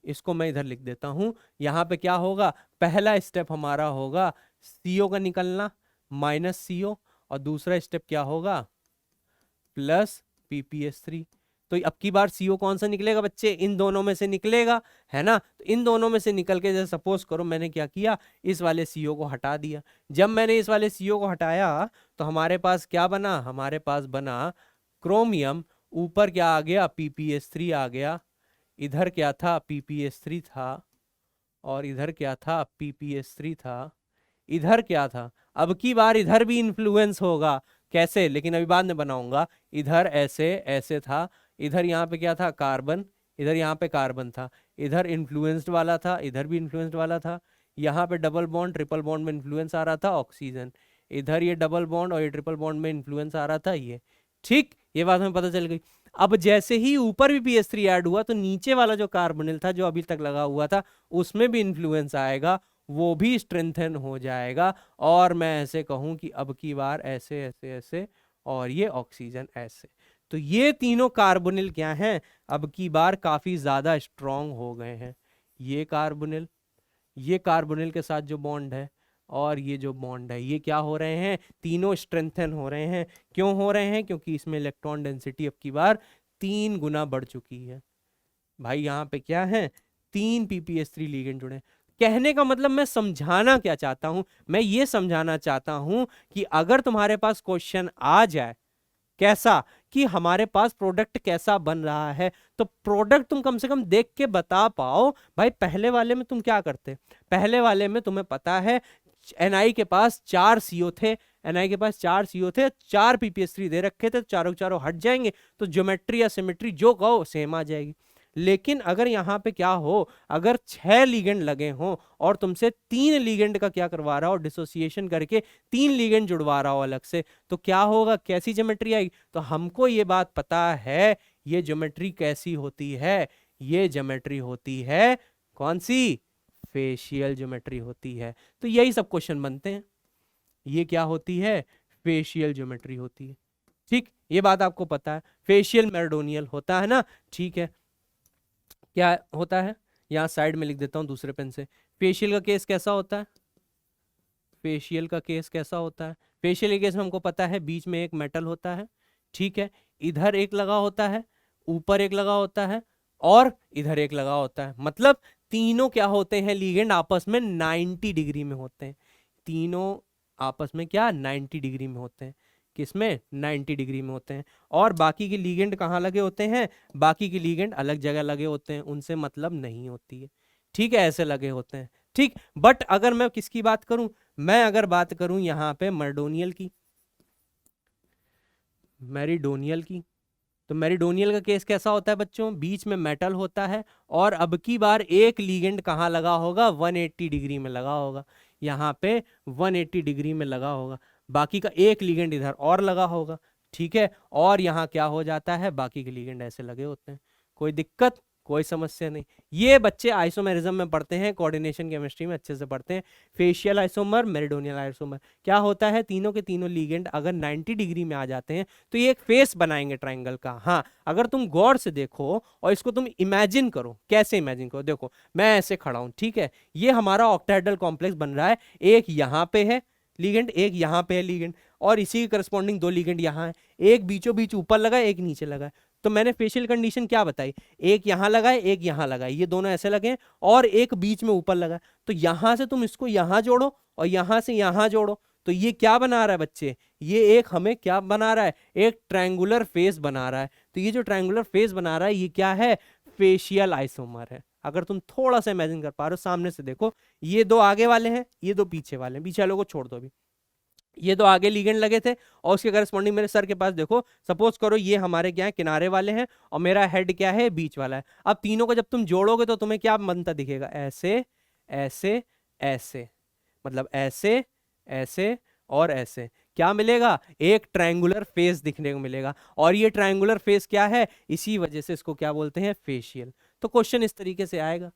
इसको मैं इधर लिख देता हूं। यहाँ पे क्या होगा, पहला स्टेप हमारा होगा CO का निकलना माइनस CO, और दूसरा स्टेप क्या होगा प्लस PPS3। तो अब की बार CO कौन सा निकलेगा बच्चे, इन दोनों में से निकलेगा, है ना। तो इन दोनों में से निकल के जैसे सपोज करो मैंने क्या किया, इस वाले CO को हटा दिया। जब मैंने इस वाले CO को हटाया तो हमारे पास क्या बना, हमारे पास बना क्रोमियम, ऊपर क्या आ गया PPS3 आ गया, इधर क्या था PPS3 था, और इधर क्या था PPS3 था, इधर क्या था। अब की बार इधर भी इन्फ्लुएंस होगा, कैसे, लेकिन अभी बाद में बनाऊंगा। इधर ऐसे ऐसे था, इधर यहाँ पे क्या था कार्बन, इधर यहाँ पे कार्बन था, इधर इन्फ्लुएंस्ड वाला था, इधर भी इन्फ्लुएंस्ड वाला था, यहाँ पे डबल बॉन्ड ट्रिपल बॉन्ड में इन्फ्लुएंस आ रहा था ऑक्सीजन, इधर ये डबल बॉन्ड और ये ट्रिपल बॉन्ड में इन्फ्लुएंस आ रहा था ये। ठीक, ये बात हमें पता चल गई। अब जैसे ही ऊपर भी PS3 ऐड हुआ तो नीचे वाला जो कार्बोनिल था जो अभी तक लगा हुआ था उसमें भी इन्फ्लुएंस आएगा, वो भी स्ट्रेंथन हो जाएगा, और मैं ऐसे कहूं कि अब की बार ऐसे ऐसे ऐसे, और ये ऑक्सीजन ऐसे। तो ये तीनों कार्बोनिल क्या हैं, अब की बार काफी ज्यादा स्ट्रांग हो गए हैं। ये कार्बोनिल, ये कार्बोनिल के साथ जो बॉन्ड है और ये जो बॉन्ड है, ये क्या हो रहे हैं, तीनों स्ट्रेंथन हो रहे हैं। क्यों हो रहे हैं, क्योंकि इसमें इलेक्ट्रॉन डेंसिटी अब की बार 3 गुना बढ़ चुकी है। भाई यहाँ पे क्या है, 3 PPS3 लिगेंड जुड़े। कहने का मतलब मैं समझाना क्या चाहता हूं, मैं ये समझाना चाहता हूं कि अगर तुम्हारे पास क्वेश्चन आ जाए कैसा, कि हमारे पास प्रोडक्ट कैसा बन रहा है, तो प्रोडक्ट तुम कम से कम देख के बता पाओ। भाई पहले वाले में तुम क्या करते, पहले वाले में तुम्हें पता है NI के पास 4 CO थे, NI के पास 4 CO थे, 4 PPS3 दे रखे थे, तो चारों चारों हट जाएंगे, तो ज्योमेट्री या सिमेट्री जो कहो सेम आ जाएगी। लेकिन अगर यहाँ पे क्या हो, अगर 6 लिगेंड लगे हों और तुमसे 3 लिगेंड का क्या करवा रहा हो, डिसोसिएशन करके 3 लिगेंड जुड़वा रहा हो अलग से, तो क्या होगा, कैसी ज्योमेट्री आएगी। तो हमको ये बात पता है ये ज्योमेट्री कैसी होती है, ये ज्योमेट्री होती है कौन सी, फेशियल ज्योमेट्री होती है। तो यही सब क्वेश्चन बनते हैं, ये क्या होती है, फेशियल ज्योमेट्री होती है। ठीक, ये बात आपको पता है, फेशियल मेरिडोनियल होता है ना। ठीक है, क्या होता है, यहाँ साइड में लिख देता हूँ दूसरे पेन से। फेशियल का केस कैसा होता है, फेशियल का केस कैसा होता है, फेशियल के केस में हमको पता है बीच में एक मेटल होता है, ठीक है, इधर एक लगा होता है, ऊपर एक लगा होता है, और इधर एक लगा होता है। मतलब तीनों क्या होते हैं, लिगेंड आपस में 90 डिग्री में होते हैं, तीनों आपस में क्या 90 डिग्री में होते हैं, किसमें 90 डिग्री में होते हैं। और बाकी के लिगेंड कहाँ लगे होते हैं, बाकी के लिगेंड अलग जगह लगे होते हैं, उनसे मतलब नहीं होती है। ठीक है, ऐसे लगे होते हैं। ठीक, बट अगर मैं किसकी बात करूं, मैं अगर बात करूं यहाँ पे मेरिडोनियल की, मेरिडोनियल की, तो मेरिडोनियल का केस कैसा होता है बच्चों, बीच में मेटल होता है, और अब की बार एक लिगेंड कहाँ लगा होगा, 180 डिग्री में लगा होगा, यहाँ पे 180 डिग्री में लगा होगा, बाकी का एक लिगेंड इधर और लगा होगा। ठीक है, और यहाँ क्या हो जाता है, बाकी के लिगेंड ऐसे लगे होते हैं। कोई दिक्कत, कोई समस्या नहीं। ये बच्चे आइसोमेरिज्म में पढ़ते हैं, कोऑर्डिनेशन केमिस्ट्री में अच्छे से पढ़ते हैं। फेशियल आइसोमर, मेरिडोनियल आइसोमर, क्या होता है, तीनों के तीनों लिगेंड अगर 90 डिग्री में आ जाते हैं तो ये एक फेस बनाएंगे ट्राइंगल का। हाँ, अगर तुम गौर से देखो और इसको तुम इमेजिन करो, कैसे इमेजिन करो, देखो मैं ऐसे खड़ा हूं, ठीक है, ये हमारा ऑक्टाहेड्रल कॉम्प्लेक्स बन रहा है, एक यहाँ पे है लिगेंड, एक यहाँ पे है लिगेंड, और इसी के करस्पॉन्डिंग 2 लिगेंड यहाँ है, एक बीचों बीच ऊपर लगा है, एक नीचे लगा है। तो मैंने फेशियल कंडीशन क्या बताई, एक यहाँ लगा है, एक यहाँ लगा है, ये दोनों ऐसे लगे हैं, और एक बीच में ऊपर लगा है। तो यहां से तुम इसको यहाँ जोड़ो और यहां से यहाँ जोड़ो, तो ये क्या बना रहा है बच्चे, ये एक हमें क्या बना रहा है, एक ट्रायंगुलर फेस बना रहा है। तो ये जो ट्रायंगुलर फेस बना रहा है ये क्या है, फेशियल आइसोमर है। अगर तुम थोड़ा सा इमेजिन कर पा रहे हो, सामने से देखो, ये 2 आगे वाले हैं, ये 2 पीछे वाले हैं, पीछे वालों को छोड़ दो अभी, ये 2 आगे लिगेंड लगे थे, और उसके करस्पॉन्डिंग मेरे सर के पास देखो, सपोज करो ये हमारे क्या है, किनारे वाले हैं, और मेरा हेड क्या है, बीच वाला है। अब तीनों को जब तुम जोड़ोगे तो तुम्हें क्या बनता दिखेगा, ऐसे ऐसे ऐसे, मतलब ऐसे ऐसे और ऐसे, क्या मिलेगा, एक ट्रायंगुलर फेस दिखने को मिलेगा। और ये ट्रायंगुलर फेस क्या है, इसी वजह से इसको क्या बोलते हैं, फेशियल। तो क्वेश्चन इस तरीके से आएगा,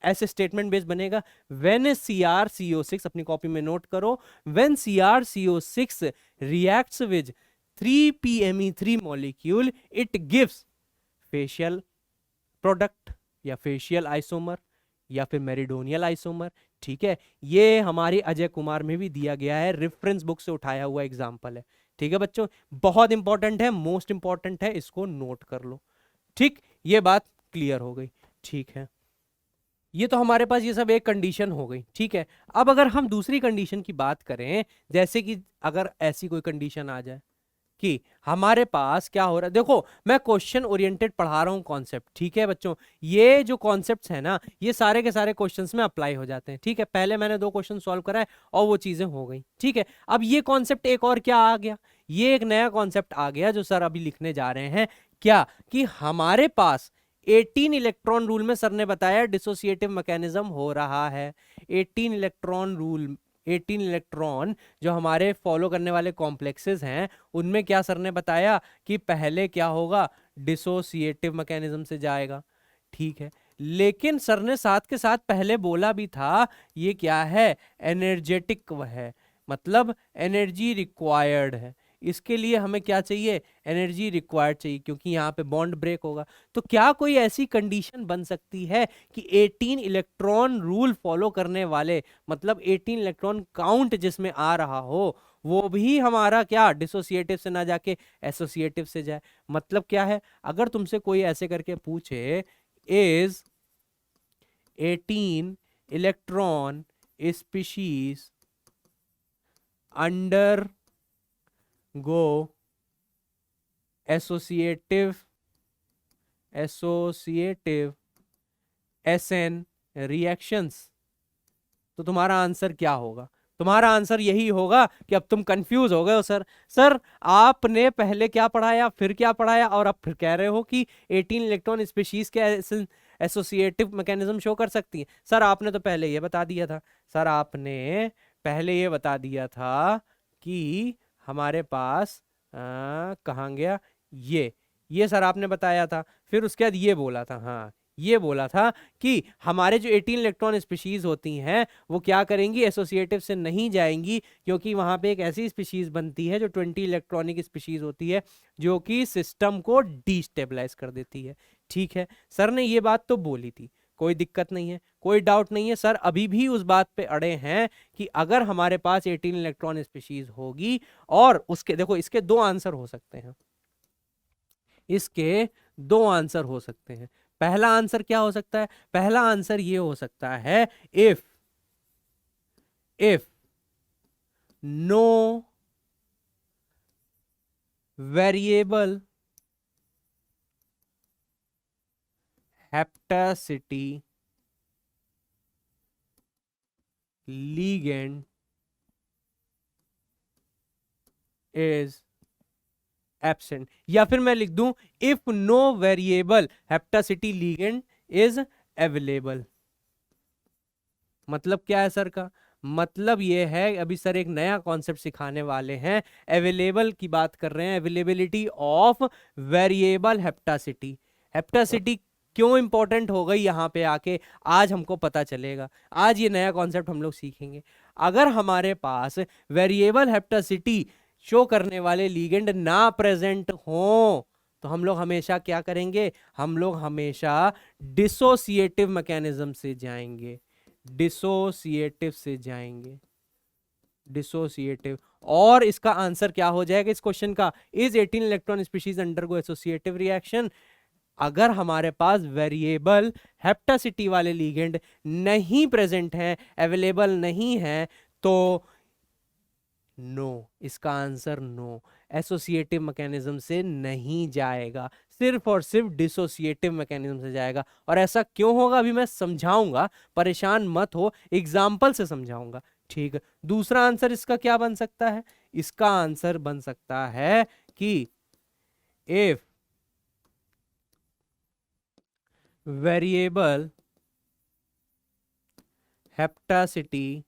ऐसे स्टेटमेंट बेस बनेगा। व्हेन CrCO6, अपनी कॉपी में नोट करो, when CrCO6 reacts with 3PMe3 molecule, it gives facial product, या फेशियल आइसोमर या फिर मेरिडोनियल आइसोमर। ठीक है, ये हमारी अजय कुमार में भी दिया गया है, रेफरेंस बुक से उठाया हुआ एग्जाम्पल है। ठीक है बच्चों, बहुत इंपॉर्टेंट है, मोस्ट इंपॉर्टेंट है, इसको नोट कर लो। ठीक, ये बात क्लियर हो गई। ठीक है, ये तो हमारे पास ये सब एक कंडीशन हो गई। ठीक है, अब अगर हम दूसरी कंडीशन की बात करें, जैसे कि अगर ऐसी कोई कंडीशन आ जाए कि हमारे पास क्या हो रहा है, देखो मैं क्वेश्चन ओरिएंटेड पढ़ा रहा हूं कॉन्सेप्ट। ठीक है बच्चों, ये जो कॉन्सेप्ट्स है ना, ये सारे के सारे क्वेश्चंस में अप्लाई हो जाते हैं। ठीक है, पहले मैंने 2 क्वेश्चन सॉल्व कराए और वो चीजें हो गई। ठीक है, अब ये कॉन्सेप्ट एक और क्या आ गया, ये एक नया कॉन्सेप्ट आ गया जो सर अभी लिखने जा रहे हैं। क्या कि हमारे पास 18 इलेक्ट्रॉन रूल में सर ने बताया डिसोसिएटिव मैकेनिज्म हो रहा है। 18 इलेक्ट्रॉन रूल, 18 इलेक्ट्रॉन जो हमारे फॉलो करने वाले कॉम्प्लेक्सेस हैं, उनमें क्या सर ने बताया कि पहले क्या होगा, डिसोसिएटिव मैकेनिज्म से जाएगा। ठीक है, लेकिन सर ने साथ के साथ पहले बोला भी था ये क्या है, एनर्जेटिक है, मतलब एनर्जी रिक्वायर्ड है। इसके लिए हमें क्या चाहिए, एनर्जी रिक्वायर्ड चाहिए, क्योंकि यहाँ पे बॉन्ड ब्रेक होगा। तो क्या कोई ऐसी कंडीशन बन सकती है कि 18 इलेक्ट्रॉन रूल फॉलो करने वाले, मतलब 18 इलेक्ट्रॉन काउंट जिसमें आ रहा हो, वो भी हमारा क्या डिसोसिएटिव से ना जाके एसोसिएटिव से जाए। मतलब क्या है, अगर तुमसे कोई ऐसे करके पूछे is 18 electron species under go associative SN reactions, तो तुम्हारा आंसर क्या होगा, तुम्हारा आंसर यही होगा कि अब तुम कंफ्यूज हो गए हो सर आपने पहले क्या पढ़ाया, फिर क्या पढ़ाया, और अब फिर कह रहे हो कि 18 इलेक्ट्रॉन स्पीशीज के एसोसिएटिव मैकेनिज्म शो कर सकती है। सर आपने तो पहले ये बता दिया था, सर आपने पहले ये बता दिया था कि हमारे पास कहाँ गया, ये सर आपने बताया था। फिर उसके बाद ये बोला था, हाँ ये बोला था कि हमारे जो 18 इलेक्ट्रॉन स्पीशीज होती हैं वो क्या करेंगी, एसोसिएटिव से नहीं जाएंगी, क्योंकि वहां पे एक ऐसी स्पीशीज बनती है जो 20 इलेक्ट्रॉनिक स्पीशीज होती है, जो कि सिस्टम को डिस्टेबलाइज कर देती है। ठीक है, सर ने ये बात तो बोली थी, कोई दिक्कत नहीं है, कोई डाउट नहीं है। सर अभी भी उस बात पे अड़े हैं कि अगर हमारे पास 18 इलेक्ट्रॉन स्पीशीज होगी, और उसके देखो इसके 2 आंसर हो सकते हैं, इसके 2 आंसर हो सकते हैं। पहला आंसर क्या हो सकता है, पहला आंसर ये हो सकता है, if no variable hapticity ligand is absent, या फिर मैं लिख दूं if no variable hapticity ligand is available. मतलब क्या है सर का, मतलब ये है, अभी सर एक नया कॉन्सेप्ट सिखाने वाले हैं, अवेलेबल की बात कर रहे हैं, अवेलेबिलिटी ऑफ वेरिएबल हेप्टासिटी। हेप्टासिटी क्यों इंपॉर्टेंट हो गई यहां पे आके, आज हमको पता चलेगा, आज ये नया कॉन्सेप्ट हम लोग सीखेंगे। अगर हमारे पास वेरिएबल हेप्टासिटी शो करने वाले लीगेंड ना प्रेजेंट हो, तो हम लोग हमेशा क्या करेंगे, हम लोग हमेशा डिसोसिएटिव मैकेनिज्म से जाएंगे, डिसोसिएटिव से जाएंगे, डिसोसिएटिव। और इसका आंसर क्या हो जाएगा इस क्वेश्चन का, is 18 electron species undergo associative reaction. अगर हमारे पास वेरिएबल हेप्टासिटी वाले लीगेंड नहीं प्रेजेंट है, अवेलेबल नहीं है, तो नो, इसका आंसर नो, एसोसिएटिव मैकेनिज्म से नहीं जाएगा, सिर्फ और सिर्फ डिसोसिएटिव मैकेनिज्म से जाएगा। और ऐसा क्यों होगा अभी मैं समझाऊंगा, परेशान मत हो, एग्जाम्पल से समझाऊंगा। ठीक है, दूसरा आंसर इसका क्या बन सकता है, इसका आंसर बन सकता है कि if variable hapticity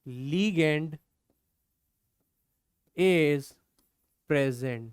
ligand is present,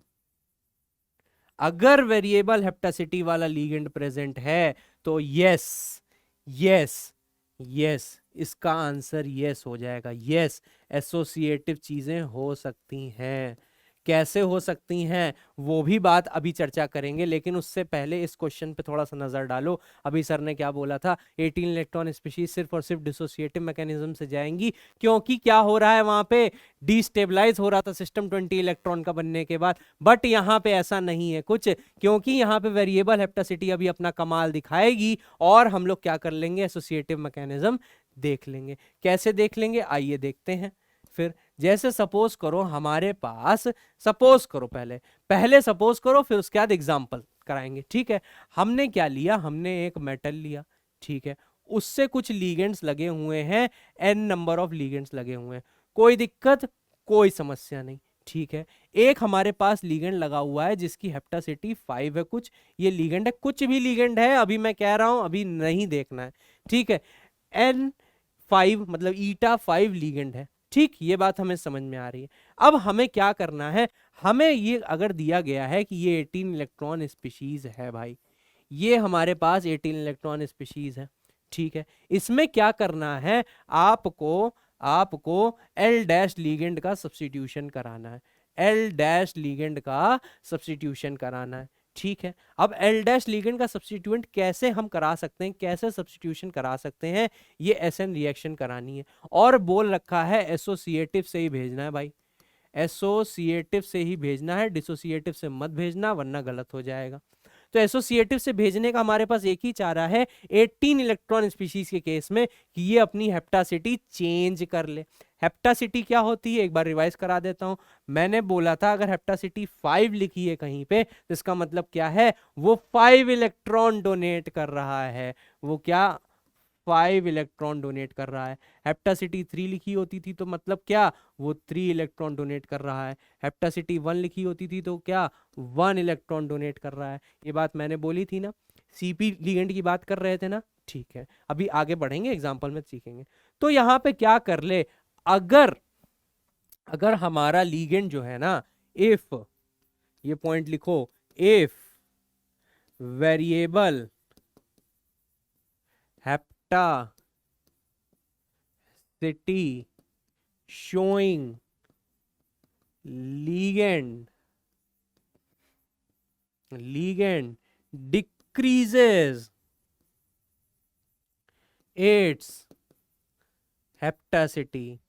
अगर वेरिएबल हेप्टासिटी वाला लीगेंड प्रेजेंट है तो यस, यस, यस, इसका आंसर यस हो जाएगा, यस एसोसिएटिव चीजें हो सकती हैं। कैसे हो सकती हैं वो भी बात अभी चर्चा करेंगे, लेकिन उससे पहले इस क्वेश्चन पे थोड़ा सा नजर डालो। अभी सर ने क्या बोला था, 18 इलेक्ट्रॉन स्पीशीज सिर्फ और सिर्फ डिसोसिएटिव मैकेनिज्म से जाएंगी, क्योंकि क्या हो रहा है वहां पे, डिस्टेबलाइज हो रहा था सिस्टम 20 इलेक्ट्रॉन का बनने के बाद। बट यहाँ पे ऐसा नहीं है कुछ, क्योंकि यहाँ पे वेरिएबल हेप्टासिटी अभी अपना कमाल दिखाएगी और हम लोग क्या कर लेंगे, एसोसिएटिव मैकेनिज्म देख लेंगे। कैसे देख लेंगे, आइए देखते हैं। फिर जैसे सपोज करो हमारे पास, सपोज करो पहले सपोज करो, फिर उसके बाद एग्जांपल कराएंगे, ठीक है। हमने क्या लिया, हमने एक मेटल लिया, ठीक है, उससे कुछ लीगेंड्स लगे हुए हैं, n नंबर ऑफ लीगेंड्स लगे हुए हैं, कोई दिक्कत कोई समस्या नहीं, ठीक है। एक हमारे पास लीगेंड लगा हुआ है जिसकी हेप्टासिटी 5 है, कुछ ये लीगेंड है, कुछ भी लीगेंड है, अभी मैं कह रहा हूं अभी नहीं देखना है, ठीक है। n5 मतलब ईटा 5 लीगेंड है, ठीक, ये बात हमें समझ में आ रही है। अब हमें क्या करना है, हमें ये अगर दिया गया है कि ये 18 इलेक्ट्रॉन स्पीशीज है भाई, ये हमारे पास 18 इलेक्ट्रॉन स्पीशीज है, ठीक है। इसमें क्या करना है, आपको एल डैश लीगेंड का सब्स्टिट्यूशन कराना है, एल डैश लीगेंड का सब्स्टिट्यूशन कराना है, ठीक है। अब एल डैश लीगेंड का सब्स्टिट्यूएंट कैसे हम करा सकते हैं, कैसे सब्स्टिट्यूशन करा सकते हैं, ये एसएन रिएक्शन करानी है, और बोल रखा है एसोसिएटिव से ही भेजना है भाई, एसोसिएटिव से ही भेजना है, डिसोसिएटिव से मत भेजना वरना गलत हो जाएगा। तो एसोसिएटिव से भेजने का हमारे पास एक ही चारा है 18 इलेक्ट्रॉन स्पीशीज के केस में, कि ये अपनी हेप्टासिटी चेंज कर ले। हेप्टासिटी क्या होती है, एक बार रिवाइज करा देता हूं। मैंने बोला था अगर हेप्टासिटी 5 लिखी है कहीं पे तो इसका मतलब क्या है, वो 5 इलेक्ट्रॉन डोनेट कर रहा है, वो क्या 5 इलेक्ट्रॉन डोनेट कर रहा है। हेप्टासिटी 3 लिखी होती थी तो मतलब क्या, वो 3 इलेक्ट्रॉन डोनेट कर रहा है। हेप्टासिटी 1 लिखी होती थी तो क्या, 1 इलेक्ट्रॉन डोनेट कर रहा है। ये बात मैंने बोली थी ना, सीपी लिगेंड की बात कर रहे थे ना, ठीक है। अभी आगे बढ़ेंगे, एग्जाम्पल में सीखेंगे। तो यहाँ पे क्या कर ले, अगर अगर हमारा लिगेंड जो है ना, इफ, ये पॉइंट लिखो, if variable hapticity showing ligand decreases its hapticity,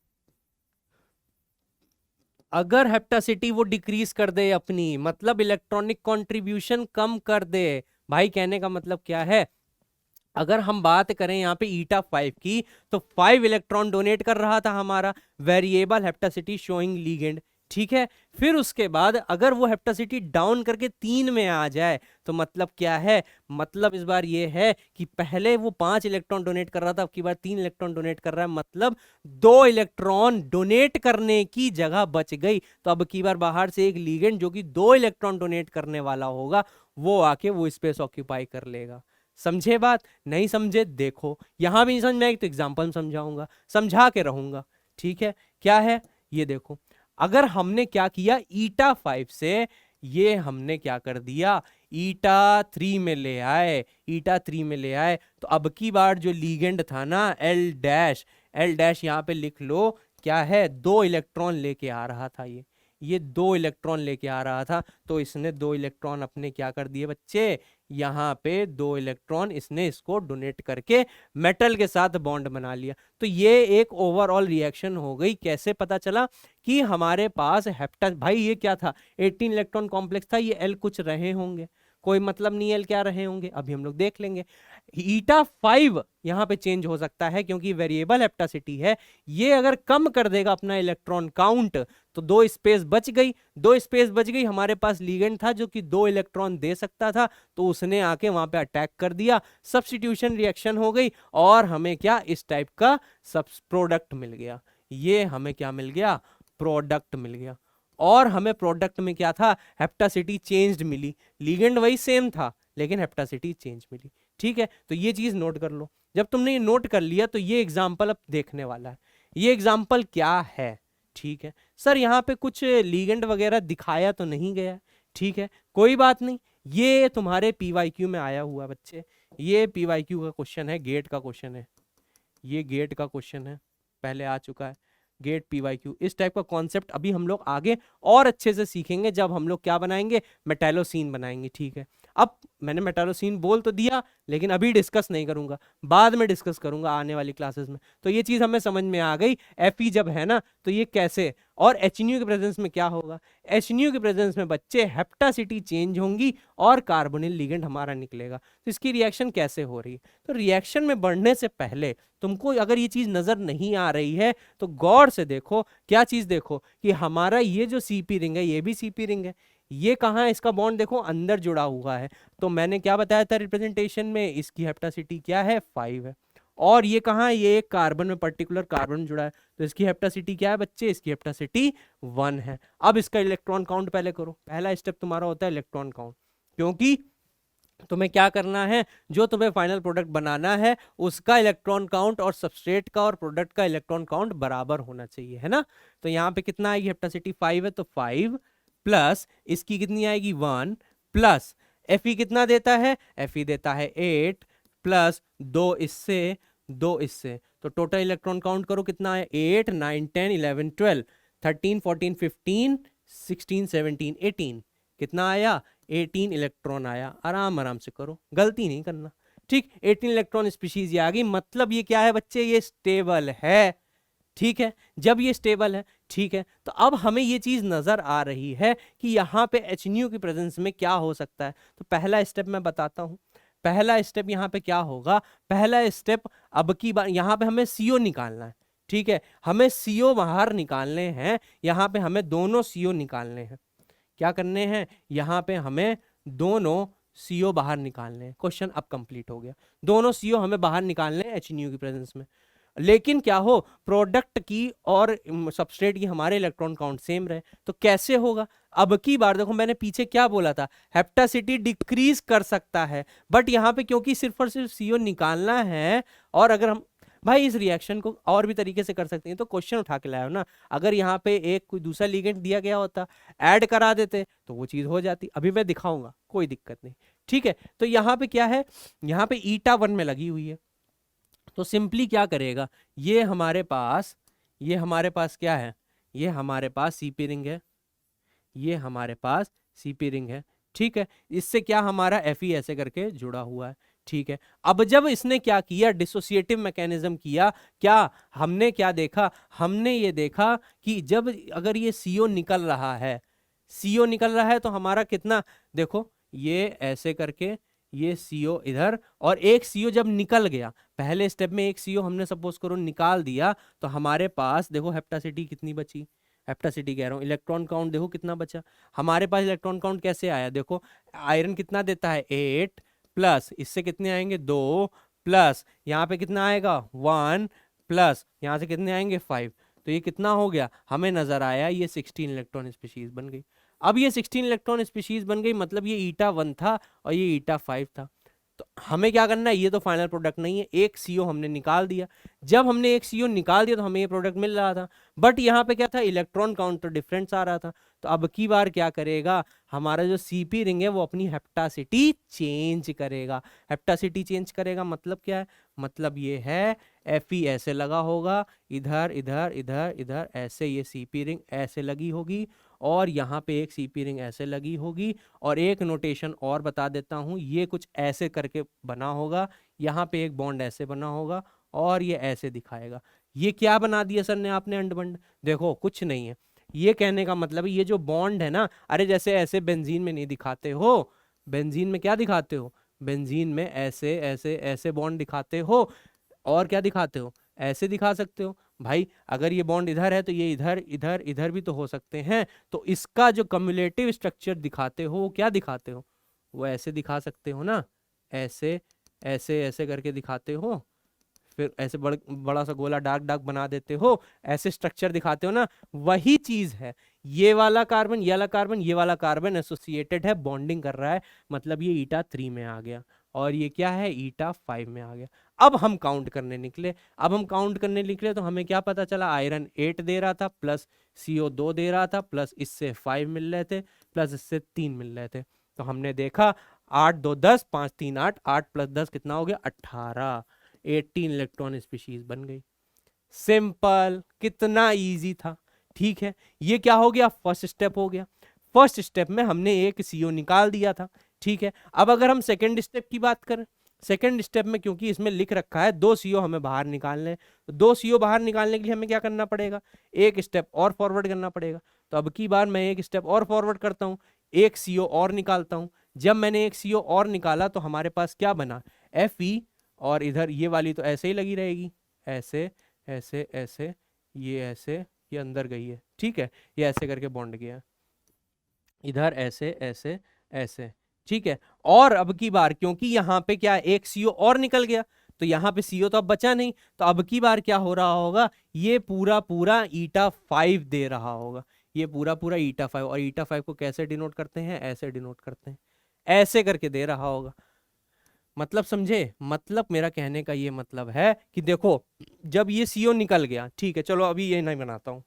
अगर हेप्टासिटी वो डिक्रीज कर दे अपनी, मतलब इलेक्ट्रॉनिक कंट्रीब्यूशन कम कर दे, भाई कहने का मतलब क्या है, अगर हम बात करें यहाँ पे ईटा 5 की, तो 5 इलेक्ट्रॉन डोनेट कर रहा था हमारा वेरिएबल हेप्टासिटी शोइंग लीगेंड, ठीक है। फिर उसके बाद अगर वो हेप्टासिटी डाउन करके 3 में आ जाए तो मतलब क्या है, मतलब इस बार ये है कि पहले वो 5 इलेक्ट्रॉन डोनेट कर रहा था, अब की बार 3 इलेक्ट्रॉन डोनेट कर रहा है, मतलब 2 इलेक्ट्रॉन डोनेट करने की जगह बच गई। तो अब की बार बाहर से एक लीगेंड जो कि 2 इलेक्ट्रॉन डोनेट करने वाला होगा, वो आके वो स्पेस ऑक्यूपाई कर लेगा। समझे बात, नहीं समझे देखो, यहां भी नहीं समझ में आएगी तो एग्जाम्पल समझाऊंगा, समझा के रहूंगा, ठीक है। क्या है ये देखो, अगर हमने क्या किया, ईटा 5 से ये हमने क्या कर दिया, ईटा 3 में ले आए, ईटा 3 में ले आए, तो अब की बार जो लीगेंड था ना एल डैश यहां पे लिख लो, क्या है, 2 इलेक्ट्रॉन लेके आ रहा था, ये 2 इलेक्ट्रॉन लेके आ रहा था, तो इसने 2 इलेक्ट्रॉन अपने क्या कर दिए बच्चे, यहाँ पे 2 इलेक्ट्रॉन इसने इसको डोनेट करके मेटल के साथ बॉन्ड बना लिया। तो ये एक ओवरऑल रिएक्शन हो गई। कैसे पता चला कि हमारे पास हेप्टा, भाई ये क्या था, 18 इलेक्ट्रॉन कॉम्प्लेक्स था, ये एल कुछ रहे होंगे, कोई मतलब नहीं एल क्या रहे होंगे, अभी हम लोग देख लेंगे। ईटा 5 यहां पे चेंज हो सकता है क्योंकि वेरिएबल हेप्टासिटी है, ये अगर कम कर देगा अपना इलेक्ट्रॉन काउंट तो 2 स्पेस बच गई, 2 स्पेस बच गई, हमारे पास लीगेंड था जो कि 2 इलेक्ट्रॉन दे सकता था, तो उसने आके वहां पे अटैक कर दिया, सब्स्टिट्यूशन रिएक्शन हो गई और हमें क्या, इस टाइप का सब प्रोडक्ट मिल गया। ये हमें क्या मिल गया, प्रोडक्ट मिल गया। और हमें प्रोडक्ट में क्या था, हेप्टासिटी चेंज्ड मिली, लीगेंड वही सेम था लेकिन हेप्टासिटी चेंज मिली, ठीक है। तो ये चीज नोट कर लो। जब तुमने ये नोट कर लिया तो ये एग्जाम्पल अब देखने वाला है, ये एग्जाम्पल क्या है, ठीक है। सर यहाँ पे कुछ लीगेंड वगैरह दिखाया तो नहीं गया, ठीक है, कोई बात नहीं, ये तुम्हारे पीवाईक्यू में आया हुआ बच्चे, ये पीवाईक्यू का क्वेश्चन है, गेट का क्वेश्चन है, ये गेट का क्वेश्चन है, पहले आ चुका है। Get PyQ। इस टाइप का कॉन्सेप्ट अभी हम लोग आगे और अच्छे से सीखेंगे जब हम लोग क्या बनाएंगे, मेटालोसीन बनाएंगे, ठीक है। अब मैंने मेटालोसीन बोल तो दिया, लेकिन अभी डिस्कस नहीं करूंगा, बाद में डिस्कस करूंगा आने वाली क्लासेस में। तो ये चीज हमें समझ में आ गई, Fe जब है ना तो ये कैसे, और HNU के प्रेजेंस में क्या होगा, HNU के प्रेजेंस में बच्चे हेप्टासिटी चेंज होंगी और कार्बोनिल लिगेंड हमारा निकलेगा। तो इसकी रिएक्शन कैसे हो रही है, तो रिएक्शन में बढ़ने से पहले तुमको अगर ये चीज नजर नहीं आ रही है तो गौर से देखो, क्या चीज देखो कि हमारा ये जो CP रिंग है ये भी CP रिंग है, ये कहाँ है, इसका बॉन्ड देखो अंदर जुड़ा हुआ है। तो मैंने क्या बताया था रिप्रेजेंटेशन में, इसकी हेप्टासिटी क्या है, 5 है। और ये कहाँ है, ये एक कार्बन में, पर्टिकुलर कार्बन जुड़ा है, तो इसकी हेप्टासिटी क्या है बच्चे, इसकी हेप्टासिटी 1 है। अब इसका इलेक्ट्रॉन काउंट पहले करो, पहला स्टेप तुम्हारा होता है इलेक्ट्रॉन काउंट, क्योंकि तुम्हें क्या करना है, जो तुम्हें फाइनल प्रोडक्ट बनाना है उसका इलेक्ट्रॉन काउंट और सबस्ट्रेट का और प्रोडक्ट का इलेक्ट्रॉन काउंट बराबर होना चाहिए, है ना। तो यहाँ पे कितना आएगी, हेप्टासिटी 5 है तो 5 प्लस इसकी कितनी आएगी 1 प्लस Fe कितना देता है, Fe देता है 8 प्लस 2 इससे 2 इससे, तो टोटल इलेक्ट्रॉन काउंट करो कितना है, 8 9 10 11 12 13 14 15 16 17 18, कितना आया, 18 इलेक्ट्रॉन आया। आराम आराम से करो, गलती नहीं करना, ठीक। 18 इलेक्ट्रॉन स्पीशीज आ गई, मतलब ये क्या है बच्चे, ये स्टेबल है, ठीक है। जब ये स्टेबल है, ठीक है, तो अब हमें ये चीज नजर आ रही है कि यहाँ पे HNU की प्रेजेंस में क्या हो सकता है। तो पहला स्टेप मैं बताता हूँ, पहला स्टेप यहाँ पे क्या होगा, पहला स्टेप अब की बार यहाँ पे हमें CO निकालना है, ठीक है, हमें CO बाहर निकालने हैं, यहाँ पे हमें दोनों CO निकालने हैं, क्या करने हैं, यहाँ पे हमें दोनों CO बाहर निकालने हैं। क्वेश्चन अब कंप्लीट हो गया, दोनों CO हमें बाहर निकालने हैं HNU की प्रेजेंस में, लेकिन क्या हो, प्रोडक्ट की और सबस्ट्रेट की हमारे इलेक्ट्रॉन काउंट सेम रहे, तो कैसे होगा। अब की बार देखो मैंने पीछे क्या बोला था, हेप्टासिटी डिक्रीज कर सकता है, बट यहाँ पे क्योंकि सिर्फ और सिर्फ CO निकालना है, और अगर हम भाई इस रिएक्शन को और भी तरीके से कर सकते हैं, तो क्वेश्चन उठा के लाया हो ना, अगर यहाँ पे एक कोई दूसरा लिगेंड दिया गया होता, ऐड करा देते तो वो चीज हो जाती, अभी मैं दिखाऊंगा, कोई दिक्कत नहीं, ठीक है। तो यहाँ पे क्या है, यहाँ पे ईटा 1 में लगी हुई है, तो सिंपली क्या करेगा, ये हमारे पास क्या है, ये हमारे पास CP रिंग है, ये हमारे पास CP रिंग है, ठीक है। इससे क्या हमारा Fe ऐसे करके जुड़ा हुआ है, ठीक है। अब जब इसने क्या किया, डिसोसिएटिव मैकेनिज्म किया, क्या हमने क्या देखा, हमने ये देखा कि जब अगर ये CO निकल रहा है, CO निकल रहा है तो हमारा कितना, देखो ये ऐसे करके ये CO इधर, और एक CO जब निकल गया, पहले स्टेप में एक CO हमने सपोज करो निकाल दिया, तो हमारे पास देखो हेप्टासिटी कितनी बची, हेप्टासिटी कह रहा हूँ, इलेक्ट्रॉन काउंट देखो कितना बचा हमारे पास, इलेक्ट्रॉन काउंट कैसे आया, देखो आयरन कितना देता है 8 प्लस इससे कितने आएंगे 2 प्लस यहाँ पे कितना आएगा 1 प्लस यहाँ से कितने आएंगे 5, तो ये कितना हो गया, हमें नजर आया ये 16 इलेक्ट्रॉन स्पीशीज बन गई। अब ये 16 इलेक्ट्रॉन स्पीशीज बन गई, मतलब ये ईटा 1 था और ये ईटा 5 था। तो हमें क्या करना है, ये तो फाइनल प्रोडक्ट नहीं है, एक CO हमने निकाल दिया, जब हमने एक CO निकाल दिया तो हमें ये प्रोडक्ट मिल रहा था, बट यहाँ पे क्या था, इलेक्ट्रॉन काउंट तो डिफरेंस आ रहा था। तो अब की बार क्या करेगा, हमारा जो CP रिंग है वो अपनी हेप्टासिटी चेंज करेगा, हेप्टासिटी चेंज करेगा मतलब क्या है, मतलब ये है Fe ऐसे लगा होगा, इधर इधर इधर इधर ऐसे ये CP रिंग ऐसे लगी होगी, और यहाँ पे एक CP रिंग ऐसे लगी होगी, और एक नोटेशन और बता देता हूँ, ये कुछ ऐसे करके बना होगा, यहाँ पे एक बॉन्ड ऐसे बना होगा, और ये ऐसे दिखाएगा। ये क्या बना दिया सर ने आपने अंडबंड, देखो कुछ नहीं है, ये कहने का मतलब ये जो बॉन्ड है ना, अरे जैसे ऐसे बेंजीन में नहीं दिखाते हो, बेंजीन में क्या दिखाते हो, बेंजीन में ऐसे ऐसे ऐसे बॉन्ड दिखाते हो, और क्या दिखाते हो, ऐसे दिखा सकते हो भाई, अगर ये बॉन्ड इधर है तो ये इधर इधर इधर भी तो हो सकते हैं, तो इसका जो कम्युलेटिव स्ट्रक्चर दिखाते हो वो क्या दिखाते हो, वो ऐसे दिखा सकते हो ना, ऐसे ऐसे ऐसे करके दिखाते हो, फिर ऐसे बड़ा सा गोला डार्क डार्क बना देते हो, ऐसे स्ट्रक्चर दिखाते हो ना, वही चीज है, ये वाला कार्बन ये वाला कार्बन ये वाला कार्बन एसोसिएटेड है, बॉन्डिंग कर रहा है, मतलब ये ईटा 3 में आ गया, और ये क्या है ईटा 5 में आ गया। अब हम काउंट करने निकले, तो हमें क्या पता चला, आयरन 8 दे रहा था, प्लस CO 2 दे रहा था, प्लस इससे 5 मिल रहे थे, प्लस इससे 3 मिल रहे थे, तो हमने देखा 8 2 10 5 3 8, 8 प्लस 10 कितना हो गया 18, 18 इलेक्ट्रॉन स्पीशीज बन गई। सिंपल, कितना इजी था। ठीक है, ये क्या हो गया, फर्स्ट स्टेप हो गया। फर्स्ट स्टेप में हमने एक सीओ निकाल दिया था। ठीक है, अब अगर हम सेकंड स्टेप की बात करें, सेकंड स्टेप में क्योंकि इसमें लिख रखा है 2 सीओ हमें बाहर निकालने हैं, तो 2 सीओ बाहर निकालने के लिए हमें क्या करना पड़ेगा, एक स्टेप और फॉरवर्ड करना पड़ेगा। तो अब की बार मैं एक स्टेप और फॉरवर्ड करता हूं, एक सीओ और निकालता हूं। जब मैंने एक सीओ और निकाला तो हमारे पास क्या बना, Fe, और इधर ये वाली तो ऐसे ही लगी रहेगी, ऐसे ऐसे ऐसे, ये ऐसे, ये अंदर गई है। ठीक है, ये ऐसे करके बॉन्ड गया, इधर ऐसे ऐसे ऐसे। ठीक है, और अब की बार क्योंकि यहाँ पे क्या एक सीओ और निकल गया, तो यहाँ पे सीओ तो अब बचा नहीं, तो अब की बार क्या हो रहा होगा, ये पूरा पूरा ईटा 5 दे रहा होगा, ये पूरा पूरा ईटा 5। और ईटा 5 को कैसे डिनोट करते हैं, ऐसे डिनोट करते हैं, ऐसे करके दे रहा होगा। मतलब समझे, मतलब मेरा कहने का ये मतलब है कि देखो जब ये सीओ निकल गया, ठीक है, चलो अभी ये नहीं बनाता हूं,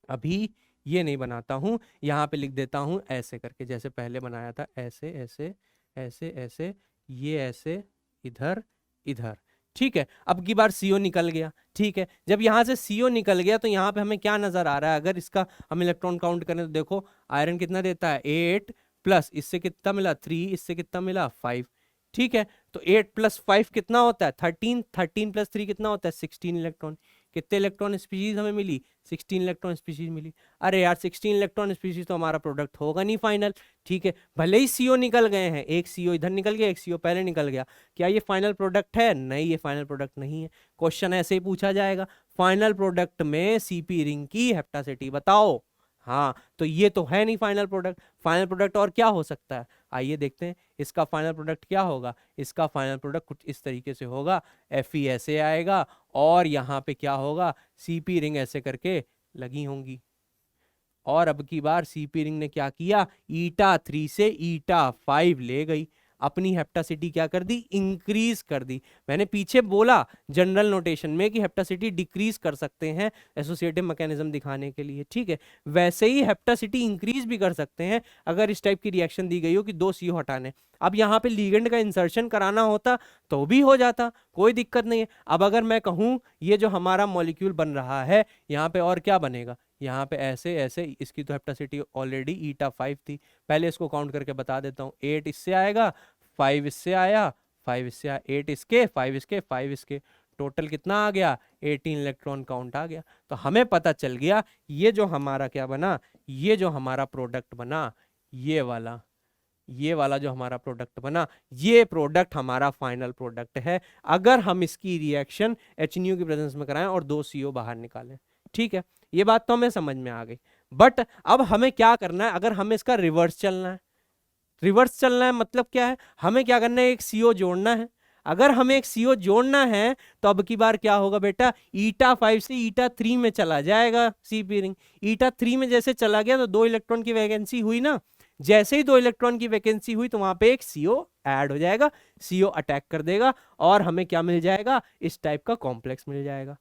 अभी ये नहीं बनाता हूं, यहां पे लिख देता हूं ऐसे करके, जैसे पहले बनाया था, ऐसे ऐसे ऐसे ऐसे, ये ऐसे, इधर इधर। ठीक है, अब की बार सीओ निकल गया। ठीक है, जब यहां से सीओ निकल गया तो यहां पे हमें क्या नजर आ रहा है, अगर इसका हम इलेक्ट्रॉन काउंट करें तो देखो आयरन कितना देता है 8, प्लस इससे कितना मिला 3, इससे कितना मिला 5। ठीक है, तो 8 प्लस 5 कितना होता है 13, 13 प्लस 3 कितना होता है 16 इलेक्ट्रॉन। कितने इलेक्ट्रॉन स्पीशीज हमें मिली, 16 इलेक्ट्रॉन स्पीशीज मिली। अरे यार 16 इलेक्ट्रॉन स्पीशीज तो हमारा प्रोडक्ट होगा नहीं फाइनल। ठीक है, भले ही सीओ निकल गए हैं, एक सीओ इधर निकल गया, एक सीओ पहले निकल गया, क्या ये फाइनल प्रोडक्ट है, नहीं ये फाइनल प्रोडक्ट नहीं है। क्वेश्चन ऐसे ही पूछा जाएगा, फाइनल प्रोडक्ट में सीपी रिंग की हेप्टासिटी बताओ। हाँ, तो ये तो है नहीं फाइनल प्रोडक्ट, फाइनल प्रोडक्ट और क्या हो सकता है, आइए देखते हैं इसका फाइनल प्रोडक्ट क्या होगा। इसका फाइनल प्रोडक्ट कुछ इस तरीके से होगा, Fe ऐसे आएगा, और यहाँ पे क्या होगा, सीपी रिंग ऐसे करके लगी होंगी। और अब की बार सीपी रिंग ने क्या किया, ईटा 3 से ईटा 5 ले गई, अपनी हेप्टासिटी क्या कर दी, इंक्रीज कर दी। मैंने पीछे बोला जनरल नोटेशन में कि हेप्टासिटी डिक्रीज कर सकते हैं एसोसिएटिव मैकेनिज्म दिखाने के लिए। ठीक है, वैसे ही हेप्टासिटी इंक्रीज भी कर सकते हैं अगर इस टाइप की रिएक्शन दी गई हो कि 2 CO हटाने। अब यहाँ पे लिगेंड का इंसर्शन कराना होता तो भी हो जाता, कोई दिक्कत नहीं है। अब अगर मैं कहूँ ये जो हमारा मॉलिक्यूल बन रहा है, यहाँ पे और क्या बनेगा, यहाँ पे ऐसे ऐसे, इसकी तो हेप्टासिटी ऑलरेडी ईटा 5 थी, पहले इसको काउंट करके बता देता हूँ, 8 इससे आएगा, 5 इससे आया, 5 इससे आया, 8 इसके, 5 इसके, 5 इसके, टोटल कितना आ गया 18 इलेक्ट्रॉन काउंट आ गया। तो हमें पता चल गया ये जो हमारा क्या बना, ये जो हमारा प्रोडक्ट बना, ये वाला जो हमारा प्रोडक्ट बना, ये प्रोडक्ट हमारा फाइनल प्रोडक्ट है अगर हम इसकी रिएक्शन HNO की प्रेजेंस में कराएं और 2 CO बाहर निकालें। ठीक है, ये बात तो हमें समझ में आ गई। बट अब हमें क्या करना है, अगर हमें इसका रिवर्स चलना है, रिवर्स चलना है मतलब क्या है, हमें क्या करना है, एक सीओ जोड़ना है। अगर हमें एक सीओ जोड़ना है तो अब की बार क्या होगा बेटा, ईटा 5 से ईटा 3 में चला जाएगा सीपी रिंग। ईटा 3 में जैसे चला गया तो 2 इलेक्ट्रॉन की वैकेंसी हुई ना, जैसे ही 2 इलेक्ट्रॉन की वैकेंसी हुई तो वहां पे एक सीओ ऐड हो जाएगा, सीओ अटैक कर देगा और हमें क्या मिल जाएगा, इस टाइप का कॉम्प्लेक्स मिल जाएगा।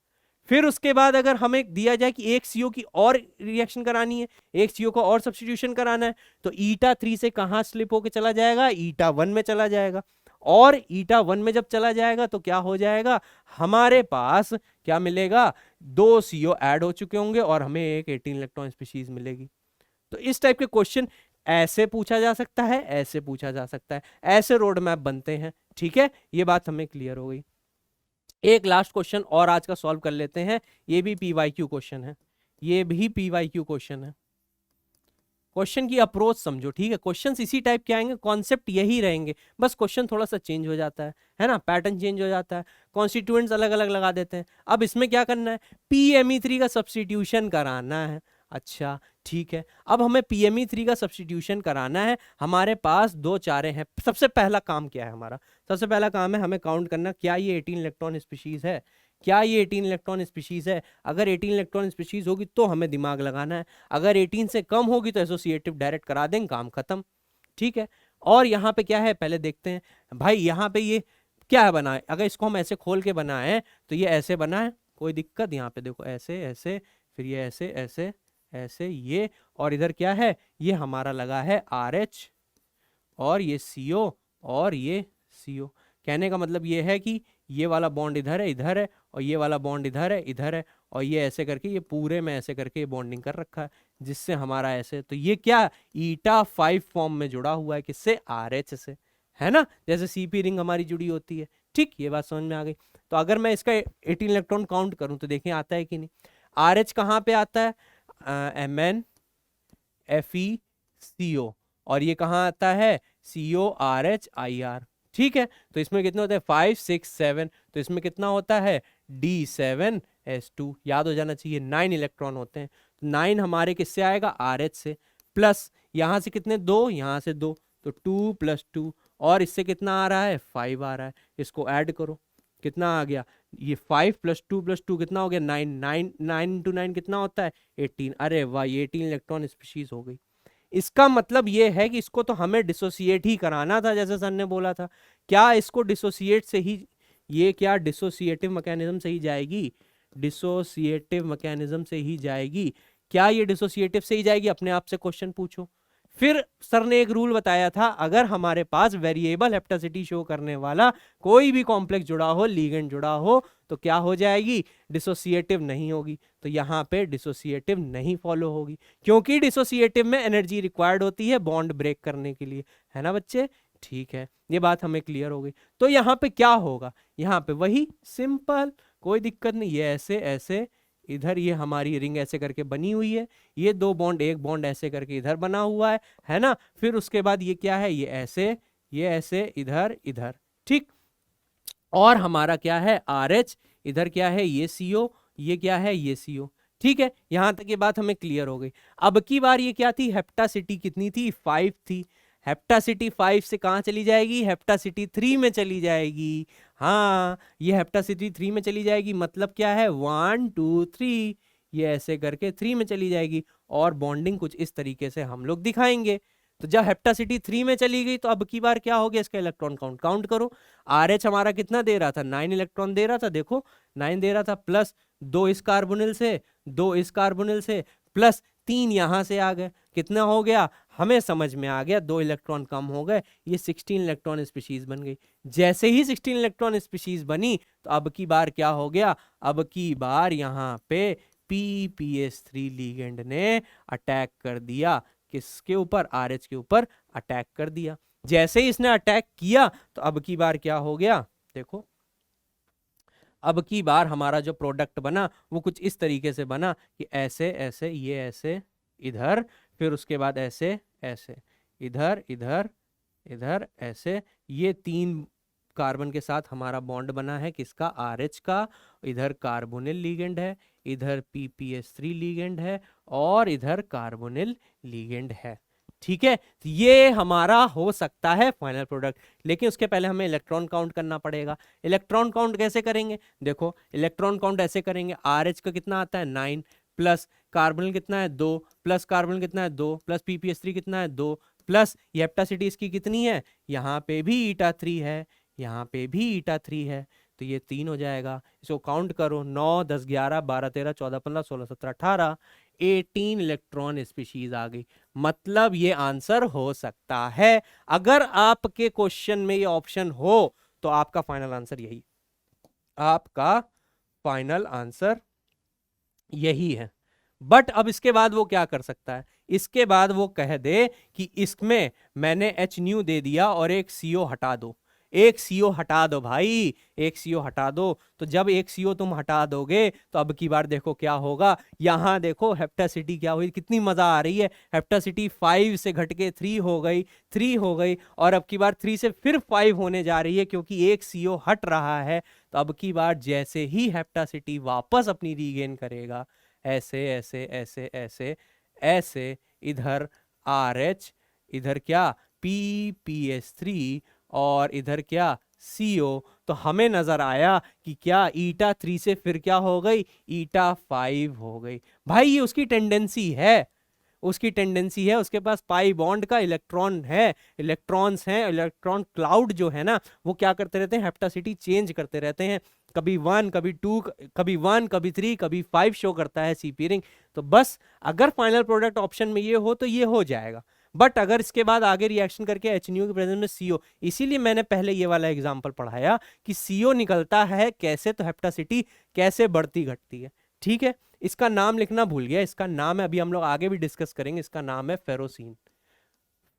फिर उसके बाद अगर हमें दिया जाए कि एक सीओ की और रिएक्शन करानी है, एक सीओ को और सब्स्टिट्यूशन कराना है, तो ईटा 3 से कहां स्लिप होके चला जाएगा, ईटा 1 में चला जाएगा। और ईटा 1 में जब चला जाएगा तो क्या हो जाएगा, हमारे पास क्या मिलेगा, 2 सीओ ऐड हो चुके होंगे और हमें एक 18 इलेक्ट्रॉन स्पीशीज मिलेगी। तो इस टाइप के क्वेश्चन ऐसे पूछा जा सकता है, ऐसे पूछा जा सकता है, ऐसे रोड मैप बनते हैं। ठीक है, ये बात हमें क्लियर हो गई। एक लास्ट क्वेश्चन और आज का सॉल्व कर लेते हैं, ये भी PYQ क्वेश्चन है, ये भी PYQ क्वेश्चन है। क्वेश्चन की अप्रोच समझो, ठीक है, क्वेश्चंस इसी टाइप के आएंगे, कॉन्सेप्ट यही रहेंगे, बस क्वेश्चन थोड़ा सा चेंज हो जाता है ना, पैटर्न चेंज हो जाता है, कॉन्स्टिट्यूएंट्स अलग अलग लगा देते हैं। अब इसमें क्या करना है, PME3 का सब्स्टिट्यूशन कराना है। अच्छा ठीक है, अब हमें PME3 का सब्स्टिट्यूशन कराना है, हमारे पास 2 चारे हैं। सबसे पहला काम क्या है हमारा, सबसे पहला काम है हमें काउंट करना, क्या ये 18 इलेक्ट्रॉन स्पीशीज है, क्या ये 18 इलेक्ट्रॉन स्पीशीज है। अगर 18 इलेक्ट्रॉन स्पीशीज होगी तो हमें दिमाग लगाना है, अगर 18 से कम होगी तो एसोसिएटिव डायरेक्ट करा देंगे, काम खत्म। ठीक है, और यहाँ पे क्या है पहले देखते हैं भाई, यहाँ पे ये क्या है बना है, अगर इसको हम ऐसे खोल के बनाए तो ये ऐसे बना है, कोई दिक्कत, यहाँ पे देखो ऐसे ऐसे, फिर ये ऐसे ऐसे ऐसे, ये, और इधर क्या है, ये हमारा लगा है RH, और ये CO, और ये CO। कहने का मतलब ये है कि ये वाला बॉन्ड इधर है और ये वाला बॉन्ड इधर है और ये ऐसे करके ये पूरे में ऐसे करके ये बॉन्डिंग कर रखा है, जिससे हमारा ऐसे, तो ये क्या ईटा 5 फॉर्म में जुड़ा हुआ है, किससे, RH से, है ना, जैसे CP रिंग हमारी जुड़ी होती है। ठीक, ये बात समझ में आ गई। तो अगर मैं इसका 18 इलेक्ट्रॉन काउंट करूं तो देखिए आता है कि नहीं। RH कहाँ पे आता है, Mn FeCO, और ये कहाँ आता है, CORHIR। ठीक है, तो इसमें कितने होते हैं, 5 6 7, तो इसमें कितना होता है, D7S2, याद हो जाना चाहिए, 9 इलेक्ट्रॉन होते हैं। 9 हमारे किससे आएगा, RH से, प्लस यहाँ से कितने, 2, यहाँ से 2, तो 2 + 2, और इससे कितना आ रहा है, 5 आ रहा है। इसको ऐड करो, कितना आ गया, ये 5 + 2 + 2 कितना हो गया, 9, 9 9 × 9 कितना होता है, 18। अरे वाह, ये 18 इलेक्ट्रॉन स्पीशीज हो गई। इसका मतलब ये है कि इसको तो हमें डिसोसिएट ही कराना था, जैसे सर ने बोला था। क्या इसको डिसोसिएट से ही, ये क्या डिसोसिएटिव मैकेनिज्म से ही जाएगी, डिसोसिएटिव मैकेनिज्म से ही जाएगी, क्या ये डिसोसिएटिव से ही जाएगी, अपने आप से क्वेश्चन पूछो। फिर सर ने एक रूल बताया था, अगर हमारे पास वेरिएबल हेप्टासिटी शो करने वाला कोई भी कॉम्प्लेक्स जुड़ा हो, लीगेंड जुड़ा हो, तो क्या हो जाएगी, डिसोसिएटिव नहीं होगी। तो यहाँ पे डिसोसिएटिव नहीं फॉलो होगी, क्योंकि डिसोसिएटिव में एनर्जी रिक्वायर्ड होती है बॉन्ड ब्रेक करने के लिए, है ना बच्चे। ठीक है, ये बात हमें क्लियर हो गई। तो यहाँ पे क्या होगा, यहाँ पे वही सिंपल, कोई दिक्कत नहीं, ये ऐसे ऐसे, इधर ये हमारी रिंग ऐसे करके बनी हुई है, ये 2 बॉन्ड, एक बॉन्ड ऐसे करके इधर बना हुआ है ना। फिर उसके बाद ये क्या है, ये ऐसे इधर इधर, ठीक। और हमारा क्या है, RH, इधर क्या है, ये CO, ये क्या है, ये CO। ठीक है, यहां तक ये बात हमें क्लियर हो गई। अब की बार ये क्या थी, हेप्टासिटी कितनी थी, 5 थी। हेप्टासिटी 5 से कहां चली जाएगी, हेप्टासिटी 3 में चली जाएगी। हाँ, ये हेप्टासिटी 3 में चली जाएगी, मतलब क्या है, 1 2 3, ये ऐसे करके 3 में चली जाएगी। और बॉन्डिंग कुछ इस तरीके से हम लोग दिखाएंगे। तो जब हेप्टासिटी 3 में चली गई, तो अब की बार क्या हो गया, इसका इलेक्ट्रॉन काउंट करो। RH हमारा कितना दे रहा था, 9 इलेक्ट्रॉन दे रहा था, देखो 9 दे रहा था, प्लस 2 इस कार्बोनिल से, 2 इस कार्बोनिल से, प्लस 3 यहां से आ गए, कितना हो गया, हमें समझ में आ गया, 2 इलेक्ट्रॉन कम हो गए, ये 16 इलेक्ट्रॉन स्पीशीज बन गई। जैसे ही 16 इलेक्ट्रॉन स्पीशीज बनी, तो अब की बार क्या हो गया, अब की बार यहाँ पे PPS3 लीगेंड ने अटैक कर दिया, किसके ऊपर, RH के ऊपर अटैक कर दिया। जैसे ही इसने अटैक किया, तो अब की बार क्या हो गया, देखो अब की बार हमारा जो प्रोडक्ट बना वो कुछ इस तरीके से बना कि ऐसे ऐसे, ये ऐसे इधर, फिर उसके बाद ऐसे ऐसे, इधर इधर इधर ऐसे, ये 3 कार्बन के साथ हमारा बॉन्ड बना है, किसका, RH का। इधर कार्बोनिल लीगेंड है, इधर PPS3 लीगेंड है, और इधर कार्बोनिल लीगेंड है। ठीक है, तो ये हमारा हो सकता है फाइनल प्रोडक्ट। लेकिन उसके पहले हमें इलेक्ट्रॉन काउंट करना पड़ेगा। इलेक्ट्रॉन काउंट कैसे करेंगे, देखो इलेक्ट्रॉन काउंट ऐसे करेंगे, RH का कितना आता है, 9, प्लस कार्बोनिल कितना है, 2, प्लस कार्बोनिल कितना है, 2, प्लस PPS3 कितना है, 2, प्लस ये हेप्टासिटी इसकी कितनी है, यहाँ पे भी ईटा 3 है, यहाँ पे भी ईटा 3 है, तो ये 3 हो जाएगा। इसको काउंट करो, 9 10 11 12 13 14 15 16 17 18, 18 इलेक्ट्रॉन स्पीशीज आ गई। मतलब ये आंसर हो सकता है। अगर आपके क्वेश्चन में ये ऑप्शन हो तो आपका फाइनल आंसर यही, आपका फाइनल आंसर यही है। बट अब इसके बाद वो क्या कर सकता है, इसके बाद वो कह दे कि इसमें मैंने H दे दिया और एक CO हटा दो, एक CO हटा दो भाई, एक CO हटा दो। तो जब एक CO तुम हटा दोगे, तो अब की बार देखो क्या होगा, यहां देखो हेप्टासिटी क्या हुई, कितनी मजा आ रही है। हेप्टासिटी 5 से घट के 3 हो गई, 3 हो गई, और अब की बार 3 से फिर 5 होने जा रही है, क्योंकि एक CO हट रहा है। तो अब की बार जैसे ही हेप्टासिटी वापस अपनी रीगेन करेगा, ऐसे ऐसे ऐसे ऐसे ऐसे, इधर RH, इधर क्या PPS3, और इधर क्या CO, तो हमें नजर आया कि क्या ईटा 3 से फिर क्या हो गई, ईटा 5 हो गई। भाई ये उसकी टेंडेंसी है, उसकी टेंडेंसी है, उसके पास पाई बॉन्ड का इलेक्ट्रॉन है, इलेक्ट्रॉन्स हैं, इलेक्ट्रॉन क्लाउड जो है ना, वो क्या करते रहते हैं, हेप्टासिटी चेंज करते रहते हैं, कभी 1 कभी 2, कभी 1 कभी 3 कभी 5 शो करता है CP रिंग। तो बस अगर फाइनल प्रोडक्ट ऑप्शन में ये हो तो ये हो जाएगा। बट अगर इसके बाद आगे रिएक्शन करके HNO के प्रेजेंस में CO, इसीलिए मैंने पहले ये वाला एग्जांपल पढ़ाया कि CO निकलता है कैसे, तो हेप्टासिटी कैसे बढ़ती घटती है। ठीक है, इसका नाम लिखना भूल गया, इसका नाम है, अभी हम लोग आगे भी डिस्कस करेंगे, इसका नाम है फेरोसिन।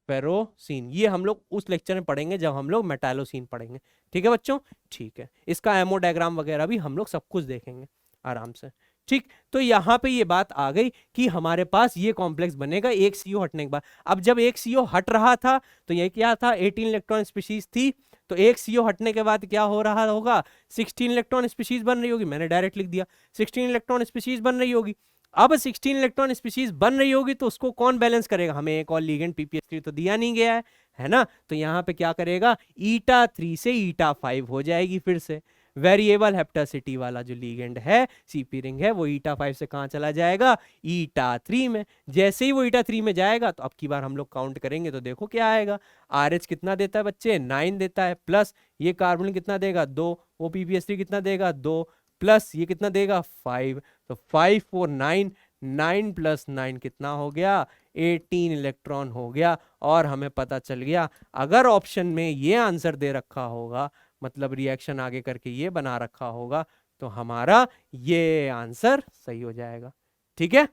फेरोसिन ये हम लोग उस लेक्चर में पढ़ेंगे जब हम लोग मेटालोसिन पढ़ेंगे। ठीक है बच्चों, ठीक है, इसका एमओ डायग्राम वगैरह भी हम लोग सब कुछ देखेंगे आराम से। ठीक, तो यहाँ पे ये बात आ गई कि हमारे पास ये कॉम्प्लेक्स बनेगा एक CO हटने के बाद। अब जब एक CO हट रहा था तो ये क्या था, 18 इलेक्ट्रॉन स्पीशीज थी, तो एक CO हटने के बाद क्या हो रहा होगा, 16 इलेक्ट्रॉन स्पीशीज बन रही होगी, मैंने डायरेक्ट लिख दिया 16 इलेक्ट्रॉन स्पीशीज बन रही होगी। अब 16 इलेक्ट्रॉन स्पीशीज बन रही होगी तो उसको कौन बैलेंस करेगा, हमें एक और लिगेंड PPS3 तो दिया नहीं गया है ना, तो यहाँ पे क्या करेगा, ईटा 3 से ईटा 5 हो जाएगी फिर से। वेरिएबल हेप्टासिटी वाला जो लिगेंड है CP रिंग है वो ईटा 5 से कहाँ चला जाएगा, ईटा 3 में। जैसे ही वो ईटा 3 में जाएगा तो अब की बार हम लोग काउंट करेंगे तो देखो क्या आएगा, RH कितना देता है बच्चे, 9 देता है, प्लस ये कार्बन कितना देगा, 2, वो PPS3 कितना देगा, 2, प्लस ये कितना देगा, 5, तो 5 4 9, 9 + 9 कितना हो गया, 18 इलेक्ट्रॉन हो गया। और हमें पता चल गया अगर ऑप्शन में ये आंसर दे रखा होगा, मतलब रिएक्शन आगे करके ये बना रखा होगा, तो हमारा ये आंसर सही हो जाएगा। ठीक है,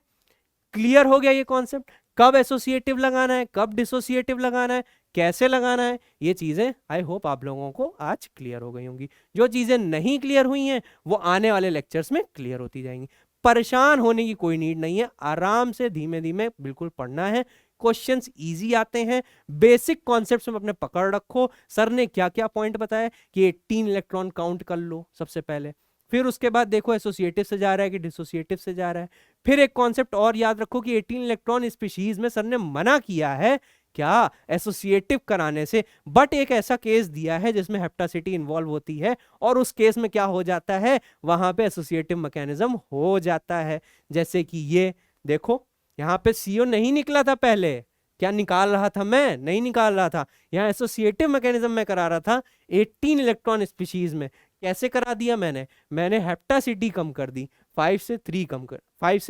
क्लियर हो गया ये कॉन्सेप्ट, कब एसोसिएटिव लगाना है, कब डिसोसिएटिव लगाना है, कैसे लगाना है, ये चीजें आई होप आप लोगों को आज क्लियर हो गई होंगी। जो चीजें नहीं क्लियर हुई हैं वो आने वाले लेक्चर्स में क्लियर होती जाएंगी। परेशान होने की कोई नीड नहीं है, आराम से धीमे धीमे बिल्कुल पढ़ना है, क्वेश्चंस इजी आते हैं, बेसिक कॉन्सेप्ट्स में अपने पकड़ रखो। सर ने क्या क्या पॉइंट बताया कि 18 इलेक्ट्रॉन काउंट कर लो सबसे पहले, फिर उसके बाद देखो एसोसिएटिव से जा रहा है कि डिसोसिएटिव से जा रहा है। फिर एक कॉन्सेप्ट और याद रखो कि 18 इलेक्ट्रॉन स्पीशीज में सर ने मना किया है क्या, एसोसिएटिव कराने से, बट एक ऐसा केस दिया है जिसमें हेप्टासिटी इन्वॉल्व होती है और उस केस में क्या हो जाता है, वहां पे एसोसिएटिव मैकेनिज्म हो जाता है। जैसे कि ये देखो यहाँ पे CO नहीं निकला था पहले, क्या निकाल रहा था मैं, नहीं निकाल रहा था, यहाँ एसोसिएटिव मैकेनिज्म में करा रहा था 18 इलेक्ट्रॉन स्पीशीज में। कैसे करा दिया मैंने हेप्टासिटी कम कर दी, 5 से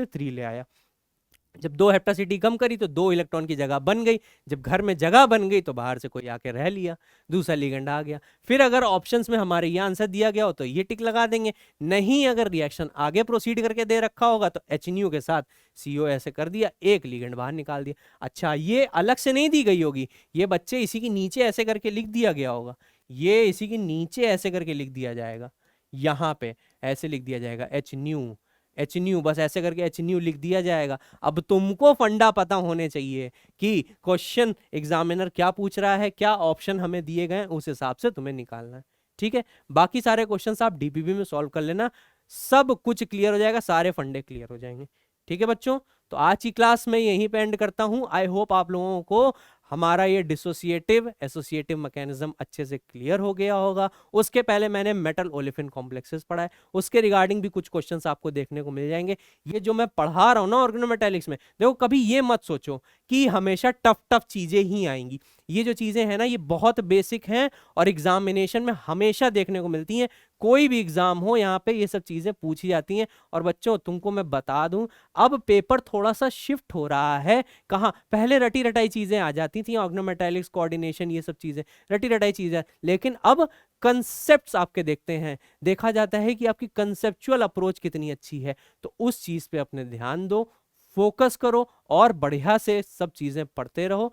3 ले आया। जब 2 हेप्टासिटी कम करी तो 2 इलेक्ट्रॉन की जगह बन गई, जब घर में जगह बन गई तो बाहर से कोई आके रह लिया, दूसरा लिगेंड आ गया। फिर अगर ऑप्शंस में हमारे ये आंसर दिया गया हो तो ये टिक लगा देंगे, नहीं अगर रिएक्शन आगे प्रोसीड करके दे रखा होगा तो HNO के साथ CO ऐसे कर दिया, एक लिगेंड बाहर निकाल दिया। अच्छा, ये अलग से नहीं दी गई होगी, ये बच्चे इसी के नीचे ऐसे करके लिख दिया गया होगा, ये इसी के नीचे ऐसे करके लिख दिया जाएगा, यहाँ पे ऐसे लिख दिया जाएगा HNO, बस ऐसे करके HNO लिख दिया जाएगा। अब तुमको फंडा पता होने चाहिए कि क्वेश्चन एग्जामिनर क्या पूछ रहा है, क्या ऑप्शन हमें दिए गए, उस हिसाब से तुम्हें निकालना है। ठीक है, बाकी सारे क्वेश्चंस आप DPP में सॉल्व कर लेना, सब कुछ क्लियर हो जाएगा, सारे फंडे क्लियर हो जाएंगे। ठीक है बच्चों, तो आज की क्लास में यहीं पे एंड करता हूं। आई होप आप लोगों को हमारा ये डिसोसिएटिव एसोसिएटिव मैकेनिज्म अच्छे से क्लियर हो गया होगा। उसके पहले मैंने मेटल ओलेफिन कॉम्प्लेक्सेस पढ़ा है, उसके रिगार्डिंग भी कुछ क्वेश्चंस आपको देखने को मिल जाएंगे। ये जो मैं पढ़ा रहा हूँ ना ऑर्गेनोमेटालिक्स में, देखो कभी ये मत सोचो कि हमेशा टफ चीजें ही आएंगी। ये जो चीजें हैं ना ये बहुत बेसिक हैं और एग्जामिनेशन में हमेशा देखने को मिलती हैं। कोई भी एग्जाम हो यहाँ पे ये सब चीजें पूछी जाती हैं। और बच्चों तुमको मैं बता दूं, अब पेपर थोड़ा सा शिफ्ट हो रहा है। कहाँ, पहले रटी रटाई चीजें आ जाती थी, ऑर्गेनोमेटालिक्स, कोऑर्डिनेशन, ये सब चीजें रटी रटाई चीजें, लेकिन अब कंसेप्ट्स आपके देखते हैं, देखा जाता है कि आपकी कंसेप्चुअल अप्रोच कितनी अच्छी है। तो उस चीज पे अपने ध्यान दो, फोकस करो और बढ़िया से सब चीजें पढ़ते रहो।